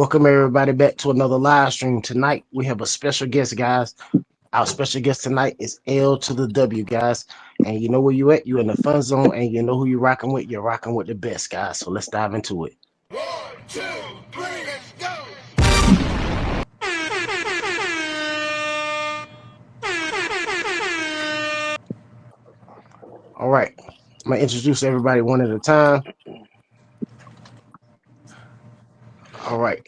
Welcome everybody back to another live stream. Tonight we have a special guest, guys. Our special guest tonight is L2theW, guys. And you know where you at? You in the fun zone, and you know who you're rocking with. You're rocking with the best, guys. So let's dive into it. 1, 2, 3, let's go. All right, I'm gonna introduce everybody one at a time. All right,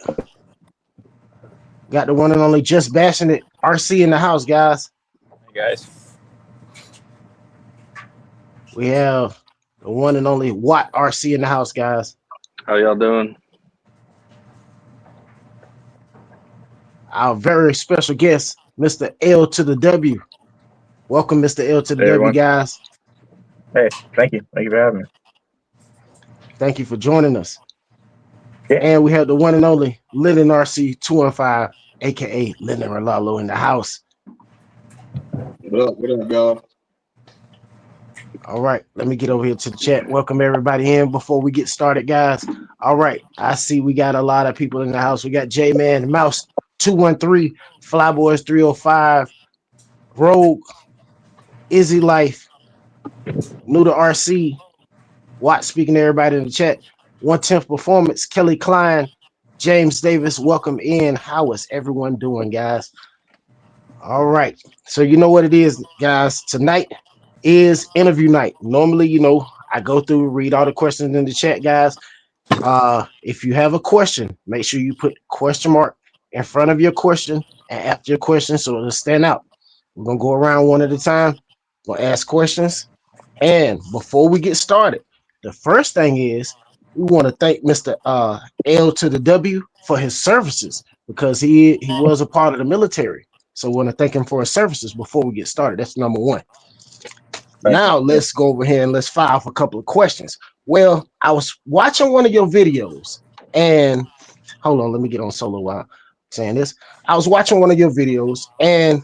got the one and only JustBashinit RC in the house, guys. Hey guys. We have the one and only Watt RC in the house, guys. How y'all doing? Our very special guest, Mr. L2theW. Welcome, Mr. L2theW, Hey, guys. Hey, thank you. Thank you for having me. Thank you for joining us. Yeah. And we have the one and only Linden RC 215, aka Linden RC in the house. What up, y'all? All right, let me get over here to the chat. Welcome everybody in before we get started, guys. All right, I see we got a lot of people in the house. We got J-Man, Mouse 213, Flyboys 305, Rogue, Izzy Life, New to RC, Watt speaking to everybody in the chat. 110th Performance, Kelly Klein, James Davis, welcome in. How is everyone doing, guys? All right, so you know what it is, guys. Tonight is interview night. Normally, you know, I go through, read all the questions in the chat, guys. If you have a question, make sure you put question mark in front of your question and after your question so it'll stand out. We're gonna go around one at a time. We'll ask questions. And before we get started, the first thing is we want to thank Mr. L2theW for his services because he was a part of the military. So we want to thank him for his services before we get started. That's number one. Now let's go over here and let's fire off a couple of questions. Well, I was watching one of your videos and hold on, let me get on solo while I'm saying this. I was watching one of your videos and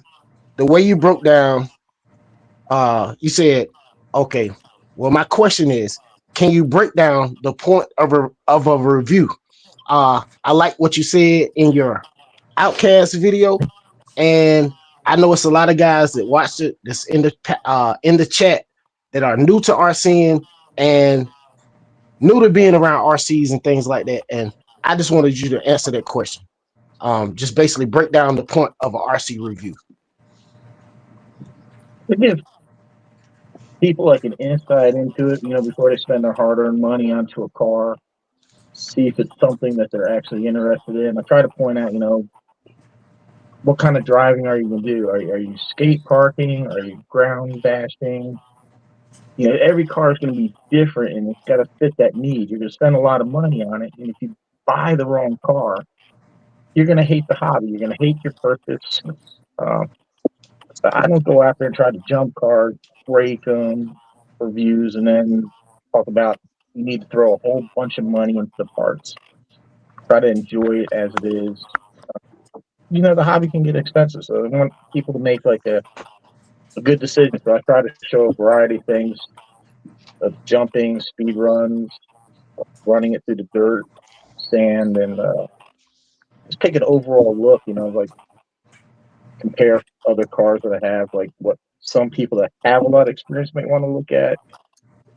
the way you broke down, you said, okay, well, my question is, can you break down the point of a review? I like what you said in your Outcast video, and I know it's a lot of guys that watched it that's in the chat that are new to RCing and new to being around RCs and things like that. And I just wanted you to answer that question. Just basically break down the point of an RC review. To give people like an insight into it, you know, before they spend their hard-earned money onto a car, see if it's something that they're actually interested in. I try to point out, you know, what kind of driving are you going to do? Are you skate parking? Are you ground bashing? You know, every car is going to be different, and it's got to fit that need. You're going to spend a lot of money on it, and if you buy the wrong car, you're going to hate the hobby. You're going to hate your purchase. So I don't go out there and try to jump cars, break them for views, and then talk about you need to throw a whole bunch of money into the parts. Try to enjoy it as it is. You know, the hobby can get expensive, so I want people to make like a good decision. So I try to show a variety of things of jumping, speed runs, running it through the dirt, sand, and just take an overall look, you know, like compare other cars that I have, like what some people that have a lot of experience might want to look at,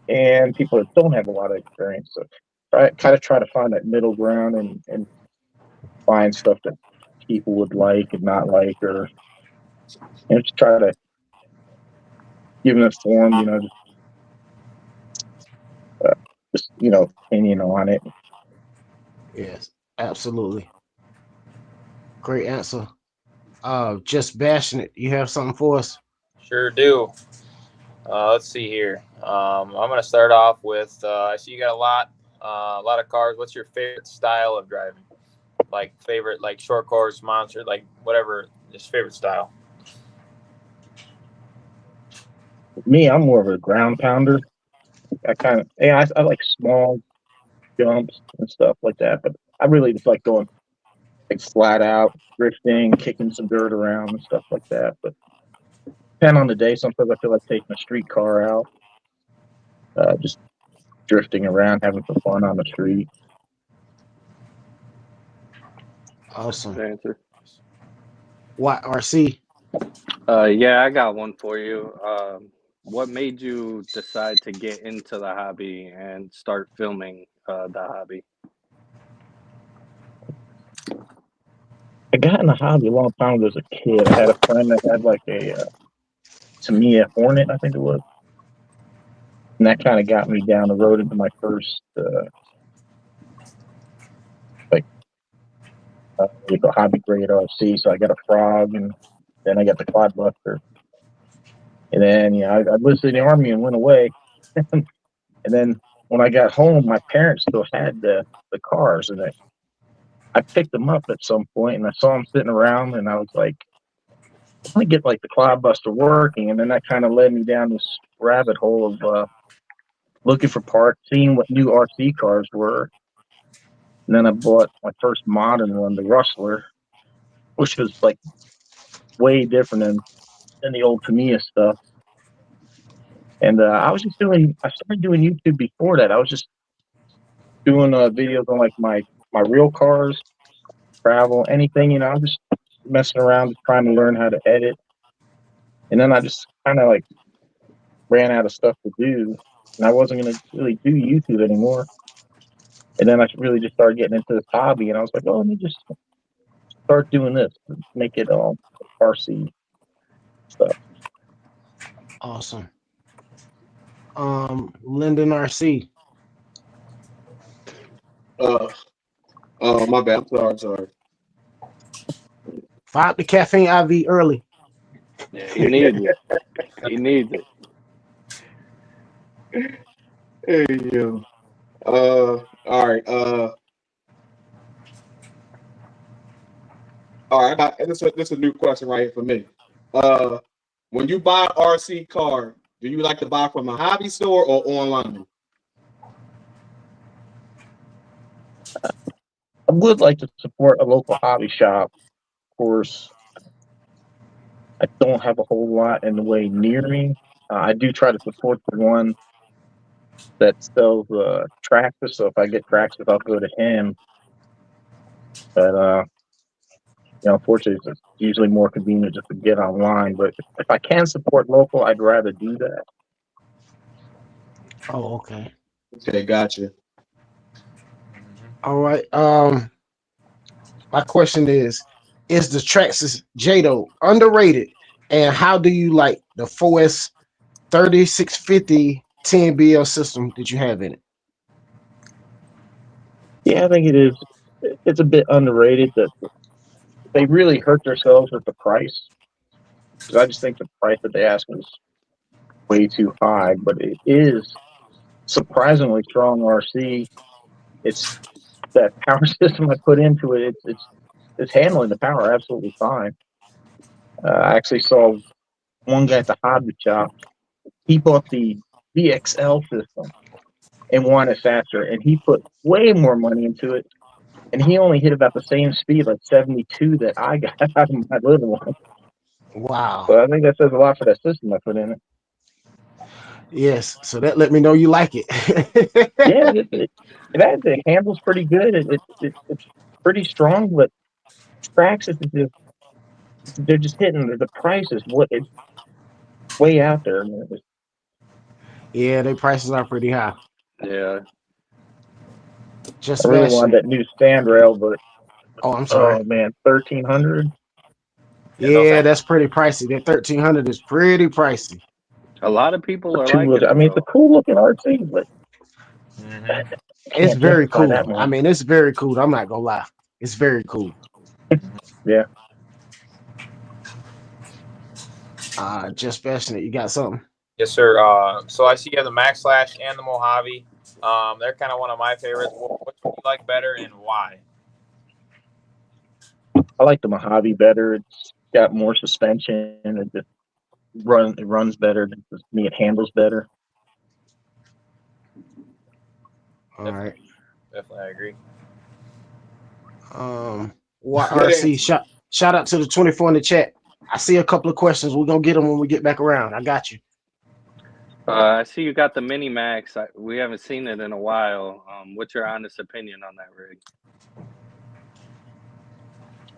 and people that don't have a lot of experience. So I kind of try to find that middle ground and find stuff that people would like and not like, or just try to give them a form, you know, just you know, opinion on it. Yes, absolutely. Great answer. JustBashinit, you have something for us? Sure do. Let's see here. I'm gonna start off with I see you got a lot of cars. What's your favorite style of driving? Like favorite, like short course, monster, like whatever, just favorite style. Me, I'm more of a ground pounder. I like small jumps and stuff like that, but I really just like going like flat out, drifting, kicking some dirt around and stuff like that. But depending on the day, sometimes I feel like taking a street car out, just drifting around, having some fun on the street. Awesome. Good answer. What RC? Yeah, I got one for you. What made you decide to get into the hobby and start filming the hobby? I got in the hobby a long time ago as a kid. I had a friend that had like a Tamiya Hornet, I think it was. And that kind of got me down the road into my first hobby grade RC. So I got a Frog, and then I got the Clodbuster. And then, I enlisted in the Army and went away. And then when I got home, my parents still had the cars, and I picked them up at some point, and I saw them sitting around, and I was like, I want to get like the Clodbuster working. And then that kind of led me down this rabbit hole of looking for parts, seeing what new RC cars were. And then I bought my first modern one, the Rustler, which was like way different than the old Tamiya stuff. And I started doing YouTube before that. I was just doing videos on like my real cars, travel, anything, I was just messing around, just trying to learn how to edit. And then I just kind of like ran out of stuff to do, and I wasn't going to really do YouTube anymore. And then I really just started getting into this hobby, and I was like, oh, let me just start doing this, make it all RC stuff. Awesome. Linden RC. My bad. I'm sorry. Find the caffeine IV early. Yeah, he needs it. He needs it. Hey yo. All right. All right. This is a new question right here for me. When you buy an RC car, do you like to buy from a hobby store or online? I would like to support a local hobby shop. Of course, I don't have a whole lot in the way near me. I do try to support the one that sells Traxxas. So if I get Traxxas, I'll go to him. But unfortunately, it's usually more convenient just to get online. But if I can support local, I'd rather do that. Oh, okay. Okay, gotcha. All right. My question is the Traxxas Jado underrated? And how do you like the 4S 3650 10BL system that you have in it? Yeah, I think it is. It's a bit underrated. That they really hurt themselves with the price. Because I just think the price that they ask is way too high. But it is surprisingly strong RC. It's that power system I put into it. It's handling the power absolutely fine. I actually saw one guy at the hobby shop. He bought the VXL system and wanted it faster, and he put way more money into it, and he only hit about the same speed, like 72, that I got out of my living room. Wow. So I think that says a lot for that system I put in it. Yes. So that let me know you like it. Yeah, it handles pretty good. It's pretty strong, but Traxxas they're just hitting the prices. It's way out there. Yeah, their prices are pretty high. Yeah. Just I really wanted that new stand rail, but I'm sorry. Oh man, 1,300. Yeah, that's pretty pricey. That 1,300 is pretty pricey. A lot of people are like it. I mean, it's a cool looking RC, but It's very cool. I mean, it's very cool. I'm not gonna lie. It's very cool. Yeah. JustBashinit, you got something? Yes, sir. So I see you have the Max Slash and the Mojave. They're kind of one of my favorites. Which do you like better and why? I like the Mojave better. It's got more suspension. It runs better. To me, it handles better. All right. Definitely, I agree. What RC? Shout out to the 24 in the chat. I see a couple of questions. We're gonna get them when we get back around. I got you. I see you got the Miniax. We haven't seen it in a while. What's your honest opinion on that rig?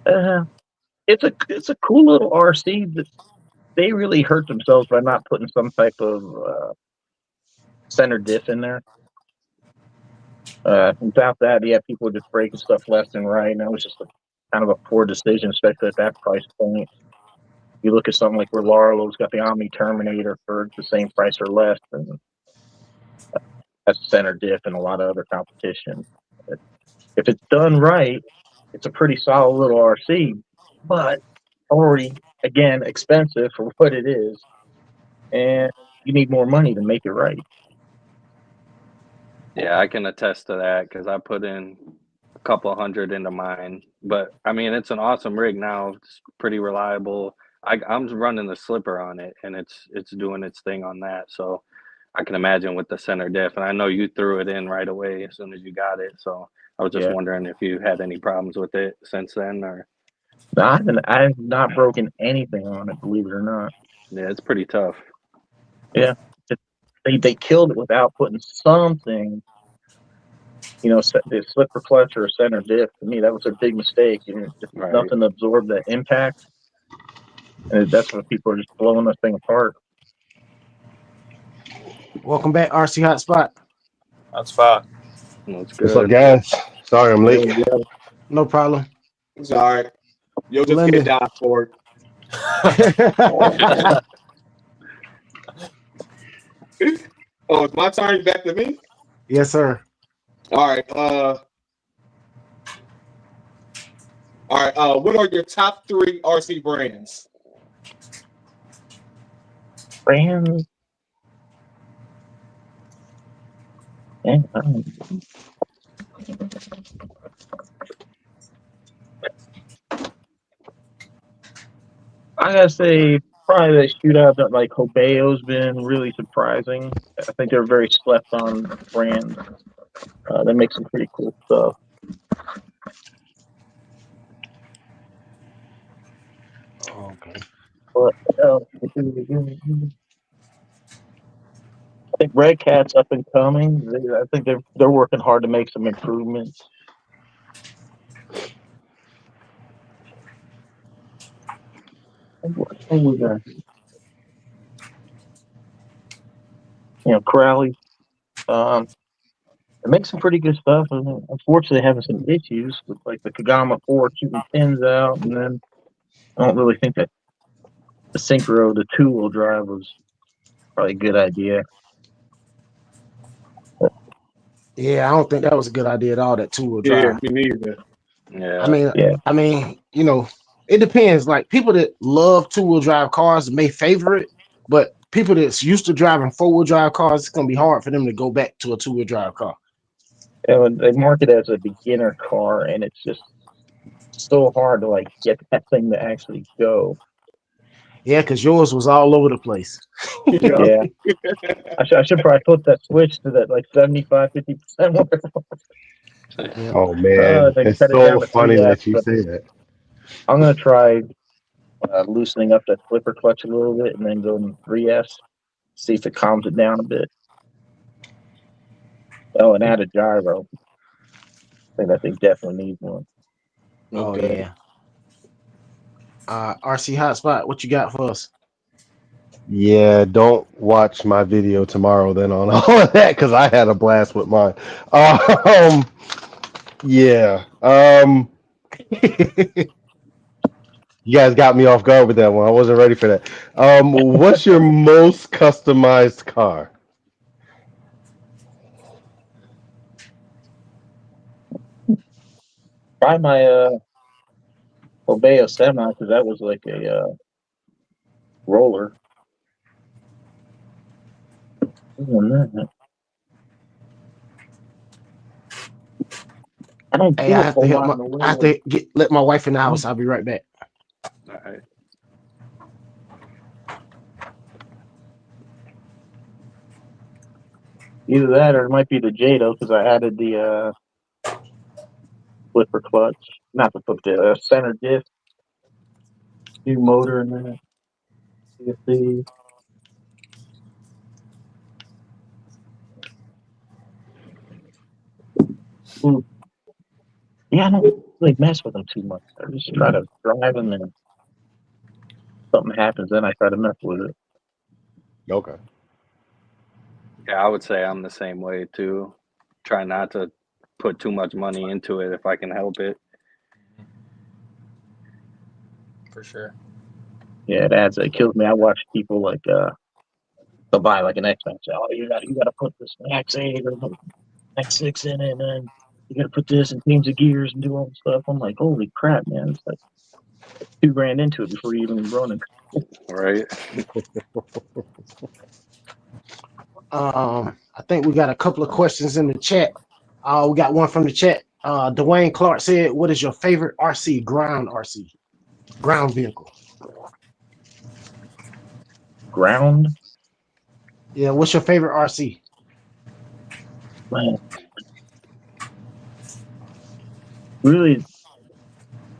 It's a cool little RC that they really hurt themselves by not putting some type of center diff in there. Without that, yeah, people were just breaking stuff left and right, and that was just kind of a poor decision, especially at that price point. You look at something like where Larlo's got the Omni Terminator for the same price or less, and that's center diff and a lot of other competition. If it's done right, it's a pretty solid little RC, but already, again, expensive for what it is, and you need more money to make it right. Yeah, I can attest to that because I put in a couple hundred into mine. But I mean, it's an awesome rig now. It's pretty reliable. I'm running the slipper on it, and it's doing its thing on that. So I can imagine with the center diff, and I know you threw it in right away as soon as you got it. So I was just wondering if you had any problems with it since then, or. No, I've not broken anything on it, believe it or not. Yeah, it's pretty tough. Yeah, they killed it without putting something. The slipper clutch or a center diff. To me, that was a big mistake. Just Right. nothing to absorb the impact, and that's when people are just blowing this thing apart. Welcome back, RC Hotspot. Hotspot. That's good. What's up, guys? Sorry I'm late. No problem. It's all right. You'll just Linden. get down for it. Oh, it's my turn. Back to me. Yes, sir. All right. What are your top 3 RC brands? Brands. Yeah, I gotta say, probably the shootout that like Hobeo's been really surprising. I think they're a very slept on brand. They make some pretty cool stuff. Okay. What else? I think Red Cat's up and coming. I think they're working hard to make some improvements. Crowley. It makes some pretty good stuff. And unfortunately, having some issues with like the Kagama 4 shooting pins out, and then I don't really think that the Synchro, the 2-wheel drive, was probably a good idea. Yeah, I don't think that was a good idea at all. That 2-wheel drive. Yeah, me neither. Yeah. I mean, it depends. Like people that love 2-wheel drive cars may favor it, but people that's used to driving 4-wheel drive cars, it's gonna be hard for them to go back to a 2-wheel drive car. Yeah, they market it as a beginner car, and it's just so hard to like get that thing to actually go. Yeah, because yours was all over the place. Yeah. I should probably flip that switch to that like 75-50%. Oh man, it's so funny that you say that. I'm gonna try loosening up that flipper clutch a little bit, and then go to 3S, see if it calms it down a bit. Oh, and add a gyro. I think that thing definitely needs one. Okay. Oh yeah. RC Hotspot, what you got for us? Yeah, don't watch my video tomorrow then on all of that because I had a blast with mine. Yeah. You guys got me off guard with that one. I wasn't ready for that. What's your most customized car? Try my Hobeo Semi, because that was like a roller. I don't. Hey, I have to let my wife in the house. I'll be right back. All right. Either that, or it might be the Jado, because I added the flipper clutch, not the flip, the center diff, new motor in there. CFD. Yeah, I don't really mess with them too much. I just try to drive them, and something happens, then I try to mess with it. Okay. Yeah, I would say I'm the same way too. Try not to put too much money into it if I can help it. For sure. Yeah, it kills me. I watch people like they'll buy like an Xbox. Oh, you gotta put this Max 8 or Max 6 in it, and then you gotta put this and change the gears and do all the stuff. I'm like, holy crap, man! It's like $2,000 into it before you even run it. Right. I think we got a couple of questions in the chat. We got one from the chat. Dwayne Clark said, "What is your favorite RC ground vehicle?" Ground, Yeah, what's your favorite RC? man. Really,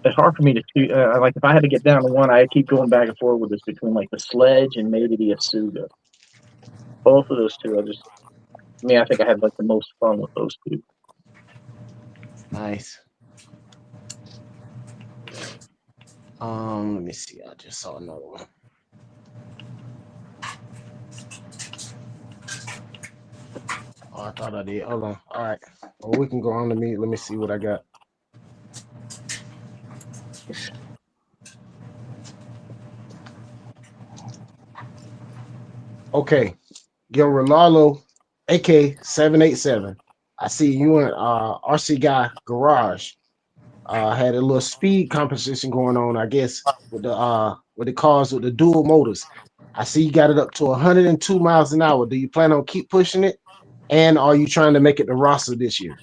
it's hard for me to choose. Like if I had to get down to one, I keep going back and forth with this between like the Sledge and maybe the Asuga. Both of those two, I think I had like the most fun with those two. Nice. Let me see. I just saw another one. Oh, I thought I did. Hold on. All right. Well, we can go on to me. Let me see what I got. Okay. Yo, Rolalo, AK787. I see you and RC Guy Garage had a little speed competition going on, I guess, with the cars with the dual motors. I see you got it up to 102 miles an hour. Do you plan on keep pushing it? And are you trying to make it the roster this year?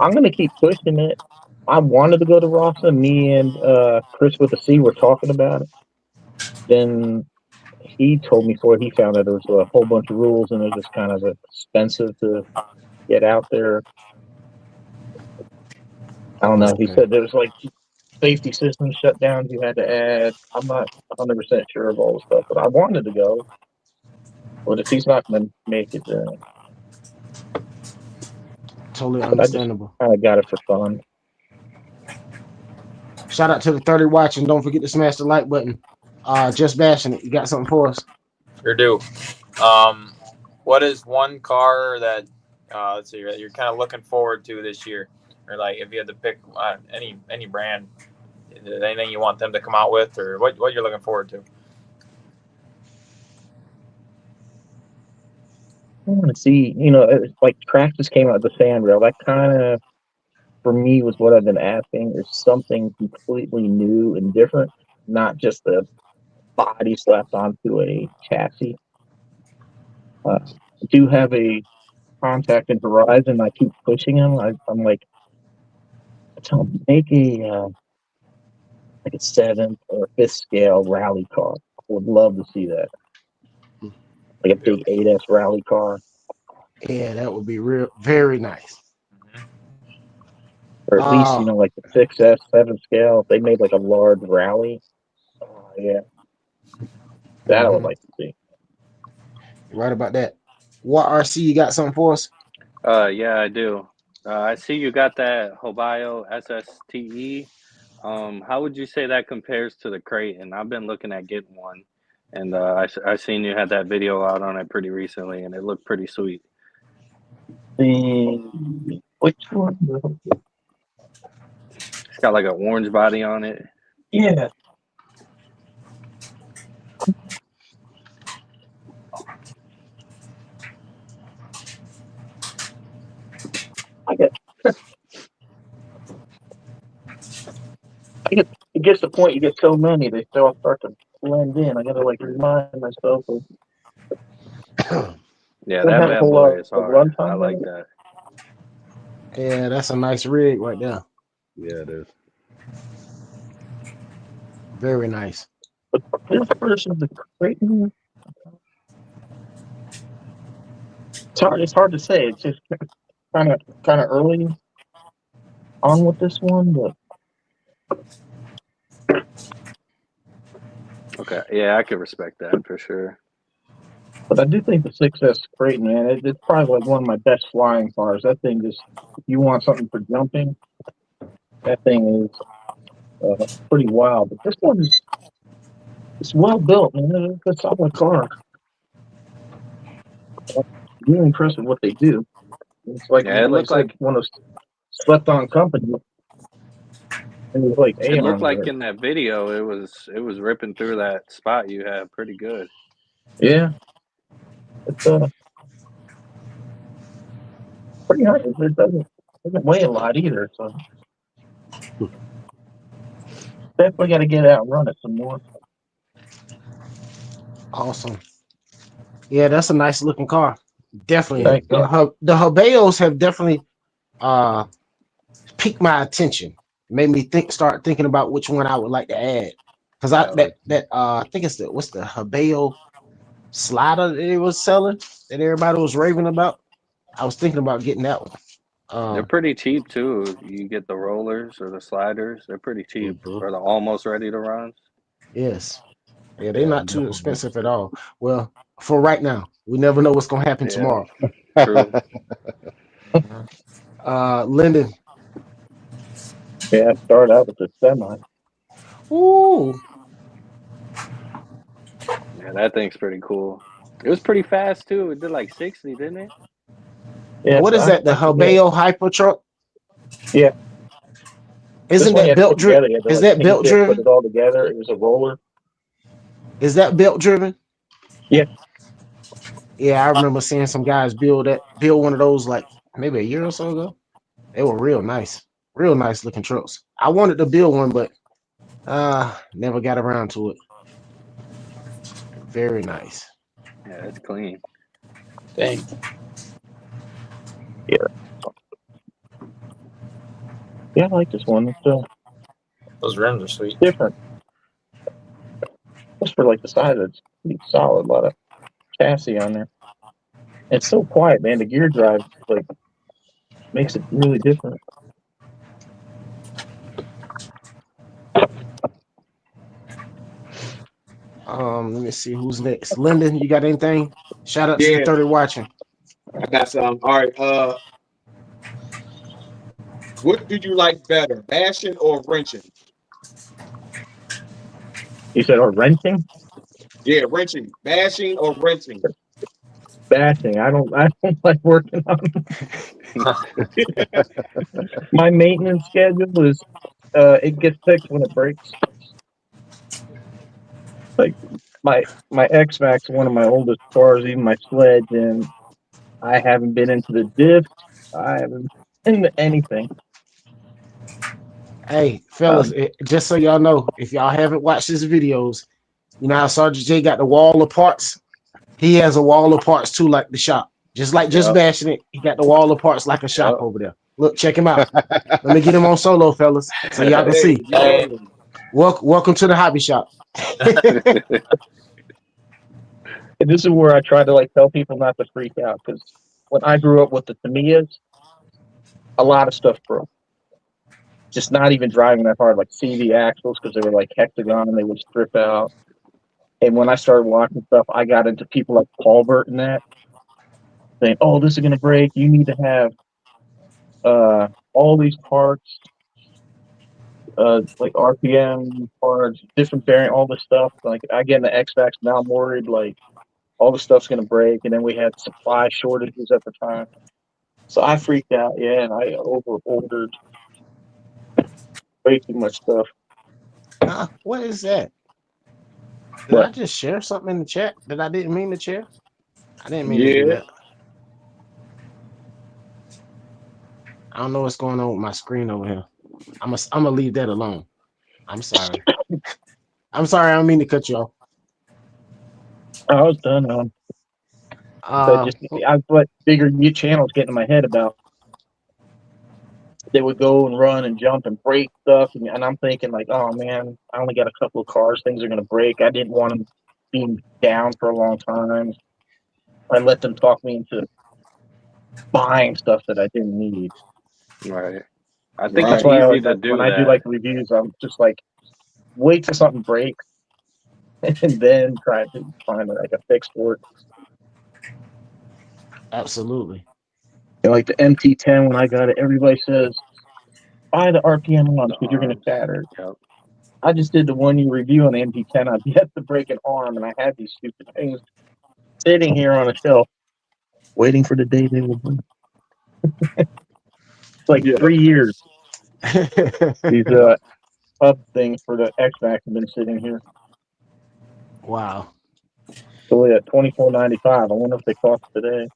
I'm gonna keep pushing it. I wanted to go to Rossa. Me and Chris with the C were talking about it. Then he told me he found out there was a whole bunch of rules and it was just kind of expensive to get out there. I don't know. He said there was like safety system shutdowns you had to add. I'm not 100% sure of all the stuff, but I wanted to go. But if he's not going to make it, then Totally understandable. I just kind of got it for fun. Shout out to the 30 watching. Don't forget to smash the like button. Just bashing it. You got something for us? Sure do. What is one car that let's see, you're kind of looking forward to this year, or like if you had to pick any brand, anything you want them to come out with, or what you're looking forward to? I want to see, like Traxxas came out with the sand rail. That kind of, for me, was what I've been asking, is something completely new and different, not just a body slapped onto a chassis. I do have a contact in Verizon. I keep pushing them. I'm like, tell them, make like a 7th or 5th scale rally car. I would love to see that. Like a big 8S rally car. Yeah, that would be very nice. Or at least, like the 6S, 7th scale. If they made like a large rally. Yeah. That I would like to see. You're right about that. What RC, you got something for us? Yeah, I do. I see you got that Hobayo SSTE. How would you say that compares to the Creighton? I've been looking at getting one, and I seen you had that video out on it pretty recently, and it looked pretty sweet. Which one? It's got like an orange body on it. Yeah. It gets to the point you get so many, they still start to blend in. I gotta like remind myself of. Yeah, that bad boy is hard. I like that. Yeah, that's a nice rig right there. Yeah, it is. Very nice. But this version, the Creighton, it's hard to say. It's just kind of early on with this one, but. Okay, yeah, I could respect that for sure. But I do think the 6S is great, man. It's probably like one of my best flying cars. That thing just, if you want something for jumping, that thing is pretty wild. But this one is, it's well built, man. It's a solid car. Really impressive what they do. It's like, Yeah, it looked like one of those slept-on companies. And it was like, it looked like in that video it was ripping through that spot you had pretty good. Yeah. It's pretty hard. It doesn't weigh a lot either, so definitely got to get out and run it some more. Awesome. Yeah, that's a nice looking car. Definitely. Thank you. The Habeos have definitely piqued my attention. Made me start thinking about which one I would like to add. Because I think it's what's the Habeo slider that it was selling that everybody was raving about. I was thinking about getting that one. They're pretty cheap too. You get the rollers or the sliders. They're pretty cheap for the almost ready to runs. Yes. Yeah, they're not too expensive at all. Well, for right now, we never know what's gonna happen tomorrow. True. Linden. Yeah, I started out with the semi. Ooh. Yeah, that thing's pretty cool. It was pretty fast too. It did like 60, didn't it? Yeah, what is that? The Habeo Hyper Truck? Yeah. Isn't that belt driven? Is that belt driven? Put it all together. It was a roller. Is that belt driven? Yeah. Yeah, I remember seeing some guys build one of those like maybe a year or so ago. They were real nice looking trucks. I wanted to build one, but never got around to it. Very nice. Yeah, it's clean. Dang. Yeah. Yeah, I like this one. It's Those rims are sweet. different. Just for like the size, it's pretty solid. A lot of chassis on there. It's so quiet, man. The gear drive like makes it really different. Let me see who's next. Linden, you got anything? Shout out to the 30 watching. I got some. All right. What do you like better, bashing or wrenching? You said, or wrenching? Yeah, wrenching. Bashing or wrenching? Bashing. I don't like working on my maintenance schedule is it gets fixed when it breaks. Like my X-Max, one of my oldest cars, even my sled, and I haven't been into the diff. I haven't been into anything. Hey, fellas, just so y'all know, if y'all haven't watched his videos, you know how Sergent J got the wall of parts? He has a wall of parts too, like the shop. Just like JustBashinit, he got the wall of parts like a shop over there. Look, check him out. Let me get him on solo, fellas, so y'all can see. Welcome to the hobby shop. And this is where I try to like tell people not to freak out, because when I grew up with the Tamiyas, a lot of stuff broke. Just not even driving that hard, like CV axles, because they were like hexagon and they would strip out. And when I started watching stuff, I got into people like Paulbert and that, saying, "Oh, this is gonna break. You need to have all these parts, like RPM parts, different bearing, all this stuff." Like I get in the X-Max, now I'm worried like all the stuff's gonna break, and then we had supply shortages at the time, so I freaked out. Yeah, and I over-ordered way too much stuff. What is that? Did I just share something in the chat that I didn't mean to share? I didn't mean to do that. I don't know what's going on with my screen over here. I'm gonna leave that alone. I'm sorry. I'm sorry. I don't mean to cut you off. I was done. I let bigger channels get in my head about. They would go and run and jump and break stuff, and I'm thinking like, oh man, I only got a couple of cars. Things are gonna break. I didn't want them being down for a long time. I let them talk me into buying stuff that I didn't need. Right. I think it's easy to do when that. I do like reviews, I'm just like, wait till something breaks, and then try to find like a fix for it. Absolutely. You know, like the MT10, when I got it, everybody says, buy the RPM one because you're going to shatter it. Yep. I just did the 1 year review on the MT10. I've yet to break an arm, and I had these stupid things sitting here on a shelf, waiting for the day they will bring. Like Yeah. 3 years. These hub things for the X-Max have been sitting here. Wow. So yeah, $24.95. I wonder if they cost today.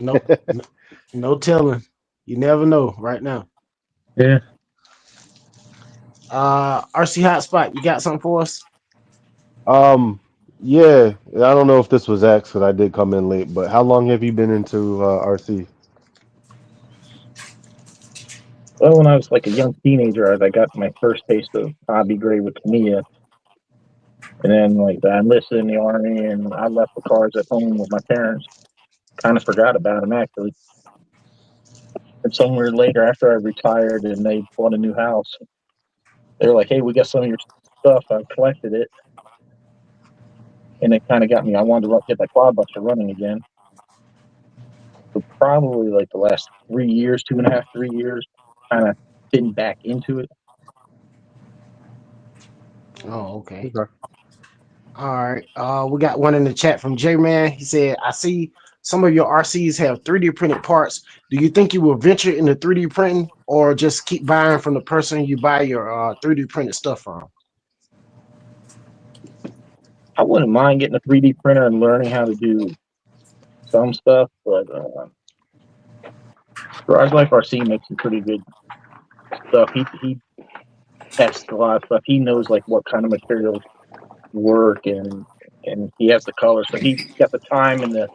No telling. You never know right now. Yeah. RC Hotspot, you got something for us? Yeah, I don't know if this was asked because I did come in late, but how long have you been into RC? Well, when I was like a young teenager, I got my first taste of hobby grade with Tamiya. And then like I enlisted in the Army, and I left the cars at home with my parents. Kind of forgot about them actually. And somewhere later, after I retired and they bought a new house, they were like, "Hey, we got some of your stuff." I collected it, and it kind of got me. I wanted to get that quadbuster running again. So probably like the last 3 years, 2.5, 3 years, kind of getting back into it. Oh, okay. All right. We got one in the chat from J-Man. He said, I see some of your RCs have 3D printed parts. Do you think you will venture into 3D printing or just keep buying from the person you buy your 3D printed stuff from? I wouldn't mind getting a 3D printer and learning how to do some stuff, but Garage Life RC makes some pretty good stuff. He tests a lot of stuff. He knows like what kind of materials work, and he has the colors. So he's got the time and the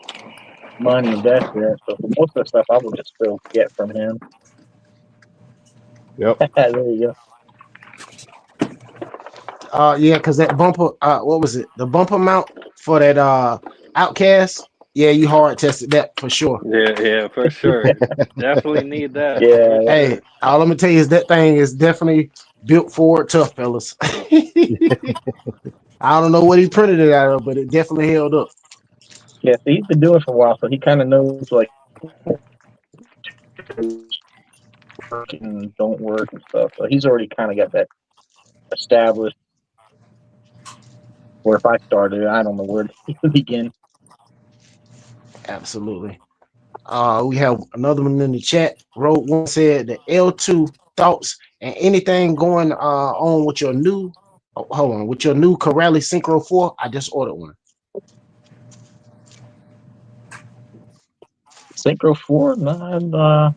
money invested there. So for most of the stuff, I would just still get from him. Yep. There you go. Yeah, because that bumper, what was it? The bumper mount for that Outcast. Yeah, you hard tested that for sure. Yeah, for sure. Definitely need that. Yeah. Hey, all I'm gonna tell you is that thing is definitely built for it tough, fellas. I don't know what he printed it out of, but it definitely held up. Yeah, so he's been doing it for a while, so he kind of knows like work and don't work and stuff. So he's already kind of got that established. Where if I started, I don't know where to begin. Absolutely. We have another one in the chat. Road one said the L2 thoughts and anything going on with your new with your new Corelli Synchro 4. I just ordered one. Synchro 4? No,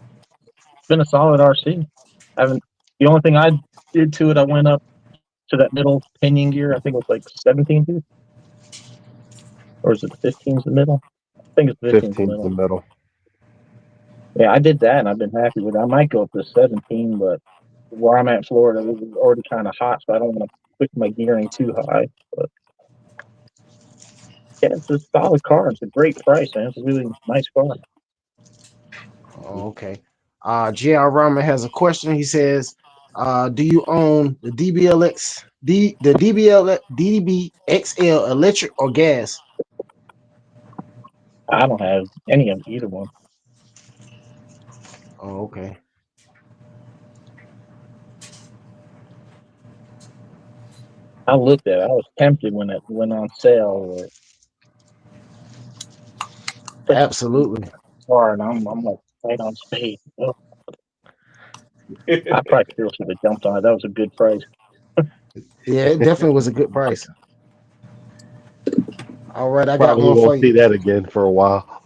it's been a solid RC. The only thing I did to it, I went up to that middle pinion gear. I think it was like 17 tooth. Or is it 15's the middle? I think it's 15's the middle. Yeah, I did that, and I've been happy with it. I might go up to 17, but where I'm at in Florida, it was already kind of hot, so I don't want to push my gearing too high. But yeah, it's a solid car. It's a great price, man. It's a really nice car. Oh, okay. JR Arma has a question. He says, do you own the DBXL electric or gas? I don't have any of either one. Oh, okay. I looked at it. I was tempted when it went on sale. Absolutely. And I'm like right on space. I probably still should have jumped on it. That was a good price. Yeah, it definitely was a good price. All right, I got Probably one for won't see you. that again for a while.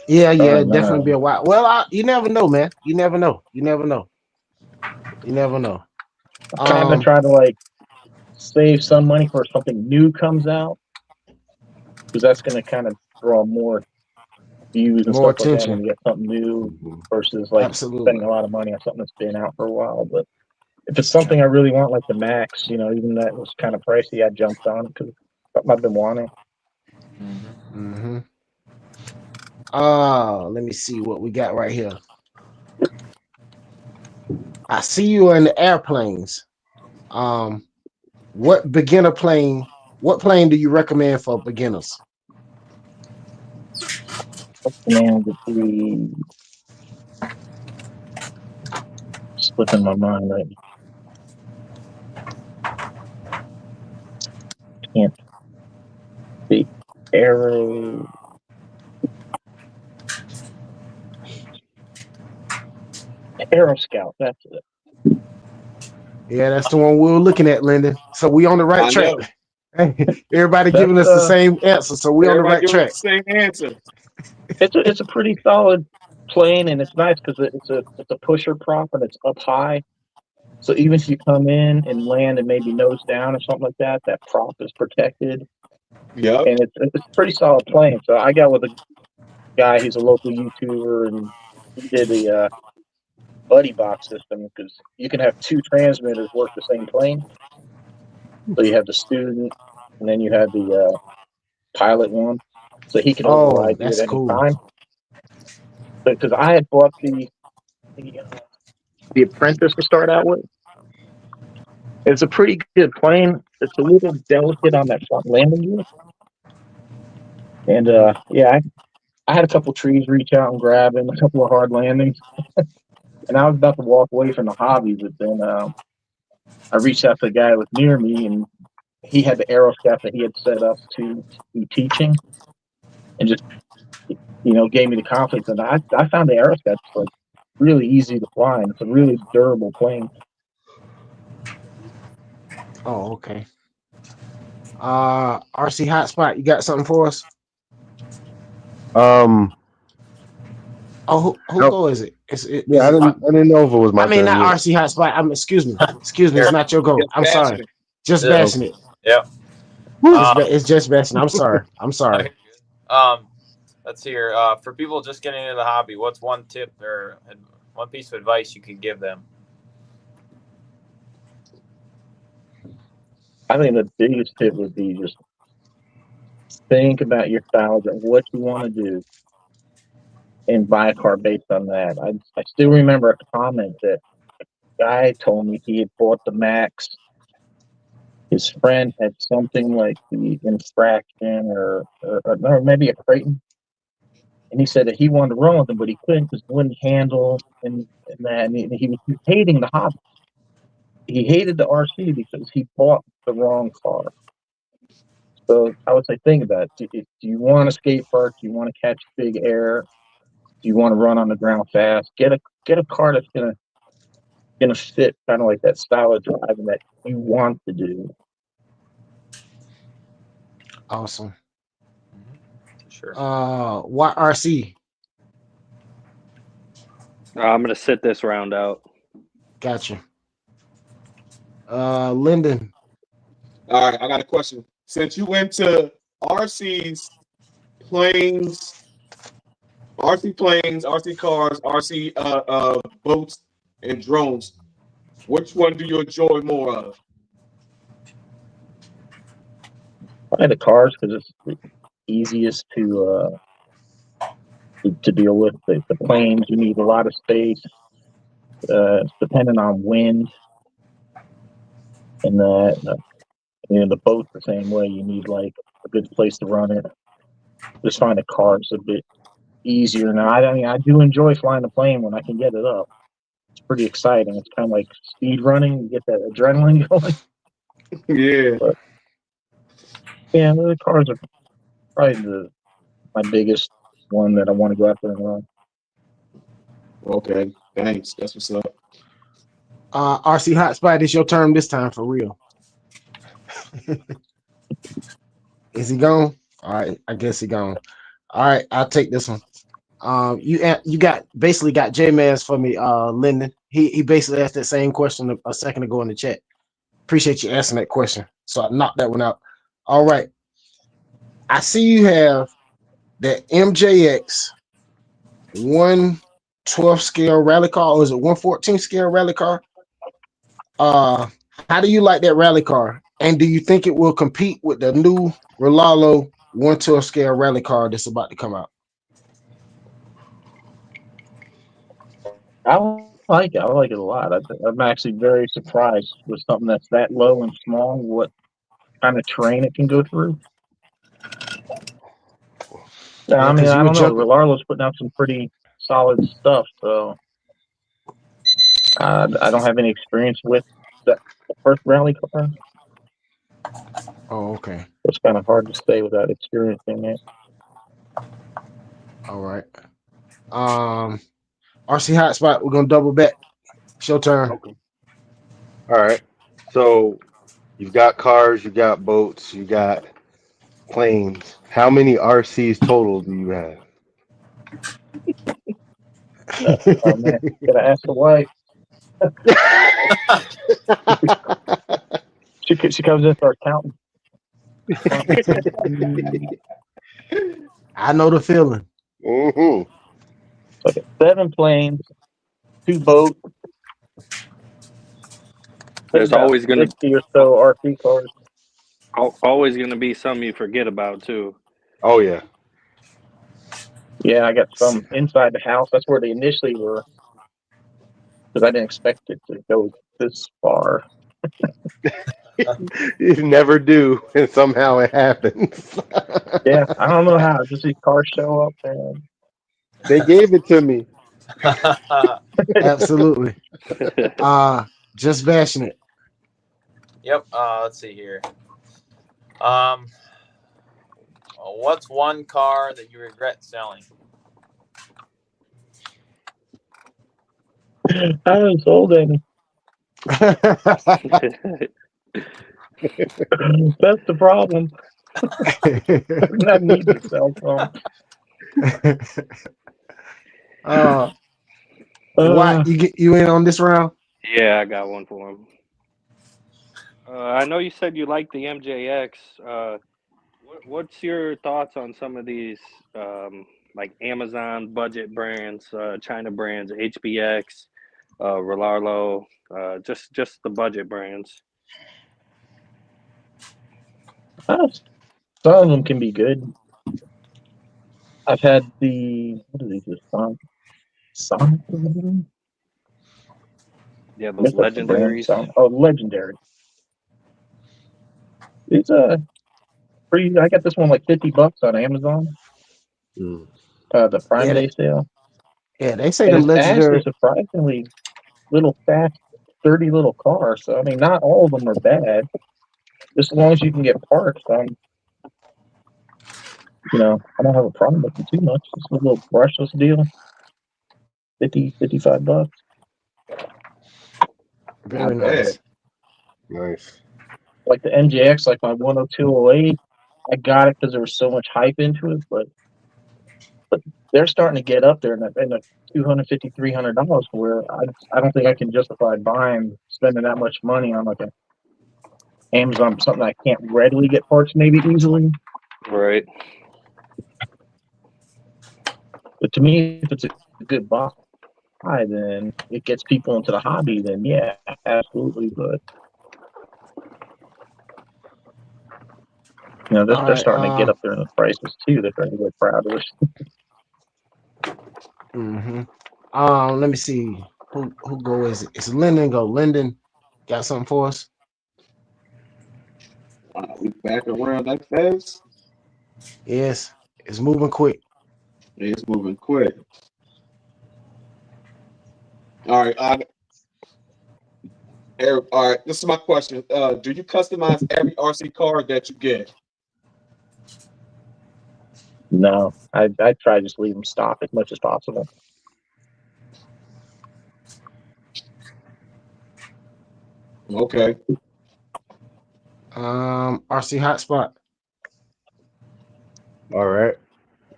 Yeah, definitely be a while. Well, you never know, man. You never know. I'm kind of trying to like save some money for something new comes out, because that's going to kind of draw more views and more stuff attention. like that when you get something new versus like spending a lot of money on something that's been out for a while. But if it's something I really want, like the Max, even that was kind of pricey, I jumped on it because I've been wanting. Mm-hmm. Let me see what we got right here. I see you in the airplanes. What plane do you recommend for beginners? what's the name of the three? Slipping my mind right now. Can't see. Aero Scout, that's it. Yeah, that's the one we were looking at, Linden. So we on the right I track. know. Everybody That's, giving us the same answer, so we on the right Everybody giving track. us the same answer. It's a pretty solid plane, and it's nice because it's a pusher prop and it's up high. So even if you come in and land and maybe nose down or something like that, that prop is protected. Yep. And it's a pretty solid plane. So I got with a guy, he's a local YouTuber, and he did the buddy box system because you can have two transmitters work the same plane. So you have the student, and then you have the pilot one. So he can Oh, override you that's at any cool. time. Because I had bought the Apprentice to start out with. It's a pretty good plane. It's a little delicate on that front landing gear. And yeah, I had a couple trees reach out and grab in, a couple of hard landings. And I was about to walk away from the hobby, but then I reached out to the guy that was near me, and he had the aeroscout that he had set up to be teaching, and just gave me the confidence. And I found the aeroscout like really easy to fly, and it's a really durable plane. Oh, okay. RC Hotspot, you got something for us? Oh, who Nope. go is it? Yeah, I didn't know if it was my I mean, turn not yet. RC Hotspot. Excuse me. It's not your go. I'm sorry. Just Yeah. bashing it. Yeah. It's just bashing. I'm sorry. I'm sorry. Let's hear. For people just getting into the hobby, what's one tip or one piece of advice you could give them? I think the biggest tip would be just think about your styles and what you want to do, and buy a car based on that. I still remember a comment that a guy told me he had bought the Max. His friend had something like the Infraction or maybe a Creighton. And he said that he wanted to run with them, but he couldn't because it wouldn't handle and that. And he was hating the hobby. He hated the RC because he bought the wrong car. So I would say, think about it. Do you want to Skatepark? Do you want to catch big air? Do you want to run on the ground fast? Get a car that's gonna fit kind of like that style of driving that you want to do. Awesome. Sure. What RC? I'm gonna sit this round out. Gotcha. Linden. All right, I got a question. Since you went to RC planes, RC cars, RC boats, and drones, which one do you enjoy more of? Buy the cars because it's the easiest to deal with. The planes, you need a lot of space. It's dependent on wind, and the boat's the same way. You need like a good place to run it. Just find a car is a bit easier now. I mean, I do enjoy flying the plane when I can get it up. It's pretty exciting. It's kind of like speed running. You get that adrenaline going. Yeah. But yeah, the cars are probably my biggest one that I want to go out there and run. Okay, thanks. That's what's up. RC Hotspot, it's your turn this time for real. Is he gone? All right, I guess he gone. All right, I'll take this one. You basically got J-Mans for me, Linden. He basically asked that same question a second ago in the chat. Appreciate you asking that question. So I knocked that one out. All right. I see you have that MJX 1/12 scale rally car, or is it 1/14 scale rally car? How do you like that rally car? And do you think it will compete with the new Rolalo 1/12 scale rally car that's about to come out? I like it. I like it a lot. I'm actually very surprised with something that's that low and small, what kind of terrain it can go through. Yeah, I Yeah, mean, because you I were don't know. jumping. Rilarlo's putting out some pretty solid stuff, so I don't have any experience with the first rally car. Oh, okay. It's kind of hard to say without experiencing it. All right. RC Hotspot, we're gonna double back. It's your turn. Okay. All right. So you've got cars, you got boats, you got planes. How many RCs total do you have? Oh man, gotta ask the wife. She comes in for accounting. I know the feeling. Mm-hmm. So I got 7 planes, 2 boats, There's about always gonna 60 or so RC cars. always gonna be some you forget about too. Oh yeah. Yeah, I got some inside the house. That's where they initially were, because I didn't expect it to go this far. You never do, and somehow it happens. Yeah, I don't know how. Just these cars show up and They gave it to me. Absolutely. Just bashing it. Yep. Let's see here. What's one car that you regret selling? I haven't sold any. That's the problem. I need to sell some. What you in on this round? Yeah, I got one for him. I know you said you like the MJX. What's your thoughts on some of these, like Amazon budget brands, China brands, HBX, Rilarlo, just the budget brands? Some of them can be good. I've had the what are these? Sonic. Yeah, those legendaries. Oh, legendary. It's pretty. I got this one like $50 on Amazon. Mm. The Prime Day sale. Yeah, they say And the it's legendary. actually surprisingly little fast, sturdy little car. So I mean, not all of them are bad. Just as long as you can get parts, I don't have a problem with it too much. It's a little brushless deal. $55. Very Not bad. nice. Nice. Like the MJX, like my 10208, I got it because there was so much hype into it, but they're starting to get up there in the $250, $300 where I don't think I can justify spending that much money on like a Amazon, something I can't readily get parts maybe easily. Right. But to me, if it's a good buy, then it gets people into the hobby, then yeah, absolutely. But they're starting to get up there in the prices too. They're starting to get proud of it. Mm-hmm. Let me see. Who go is it? It's Linden go. Linden got something for us? We back around that fast? Yes. It's moving quick. Yeah, it's moving quick. All right. All right. This is my question. Do you customize every RC car that you get? No, I try to just leave them stock as much as possible. Okay. RC Hotspot. All right.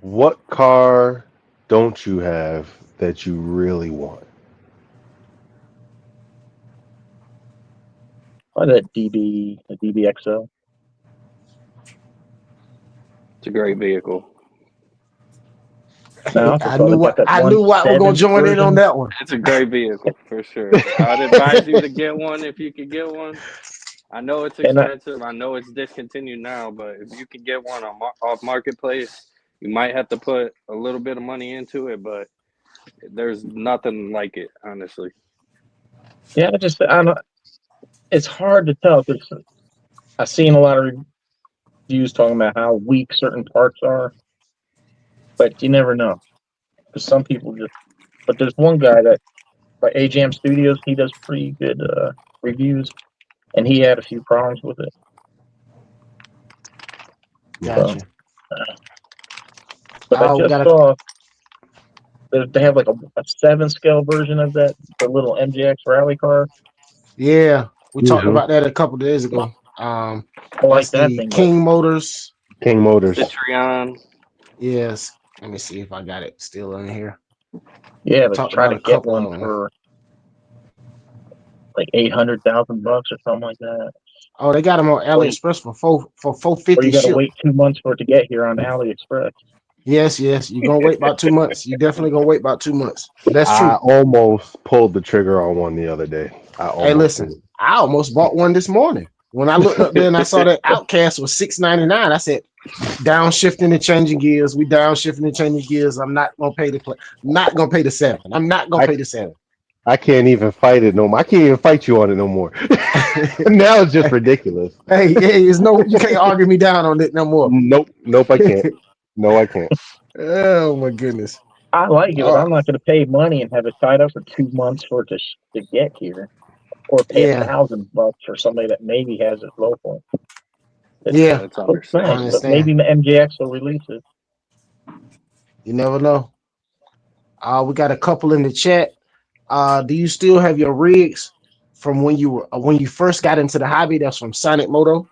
What car don't you have that you really want? Or that DBXO. It's a great vehicle. I knew what we're gonna join in on that one. It's a great vehicle for sure. I'd advise you to get one if you could get one. I know it's expensive. I know it's discontinued now, but if you can get one off marketplace, you might have to put a little bit of money into it, but there's nothing like it, honestly. Yeah, I don't. It's hard to tell because I've seen a lot of reviews talking about how weak certain parts are. But you never know. Because some people just. But there's one guy that, by AJM Studios, he does pretty good reviews, and he had a few problems with it. Gotcha. So, but I just saw they have like a 7-scale version of that, the little MJX rally car. Yeah, we talked about that a couple days ago. I like that thing. King Motors. King Motors. Citroen. Yes. Let me see if I got it still in here. Yeah, but try to get one for like $800,000 or something like that. Oh, they got them on AliExpress for $450. Or you got to wait 2 months for it to get here on AliExpress. Yes. You're gonna wait about 2 months. You definitely gonna wait about 2 months. That's true. I almost pulled the trigger on one the other day. Hey, listen, I almost bought one this morning. When I looked up there and I saw that Outcast was $699, I said, downshifting and changing gears. We downshifting and changing gears. I'm not gonna pay the not gonna pay the $7. I'm not gonna pay the $7. I can't even fight it no more. I can't even fight you on it no more. Now it's just ridiculous. Hey, it's no, you can't argue me down on it no more. Nope, I can't. No, I can't. Oh my goodness. I like it, but I'm not going to pay money and have it tied up for 2 months for it to get here, or pay $1,000 for somebody that maybe has it local. It's nice, but maybe MJX will release it. You never know. We got a couple in the chat. Do you still have your rigs from when you first got into the hobby? That's from Sonic Moto.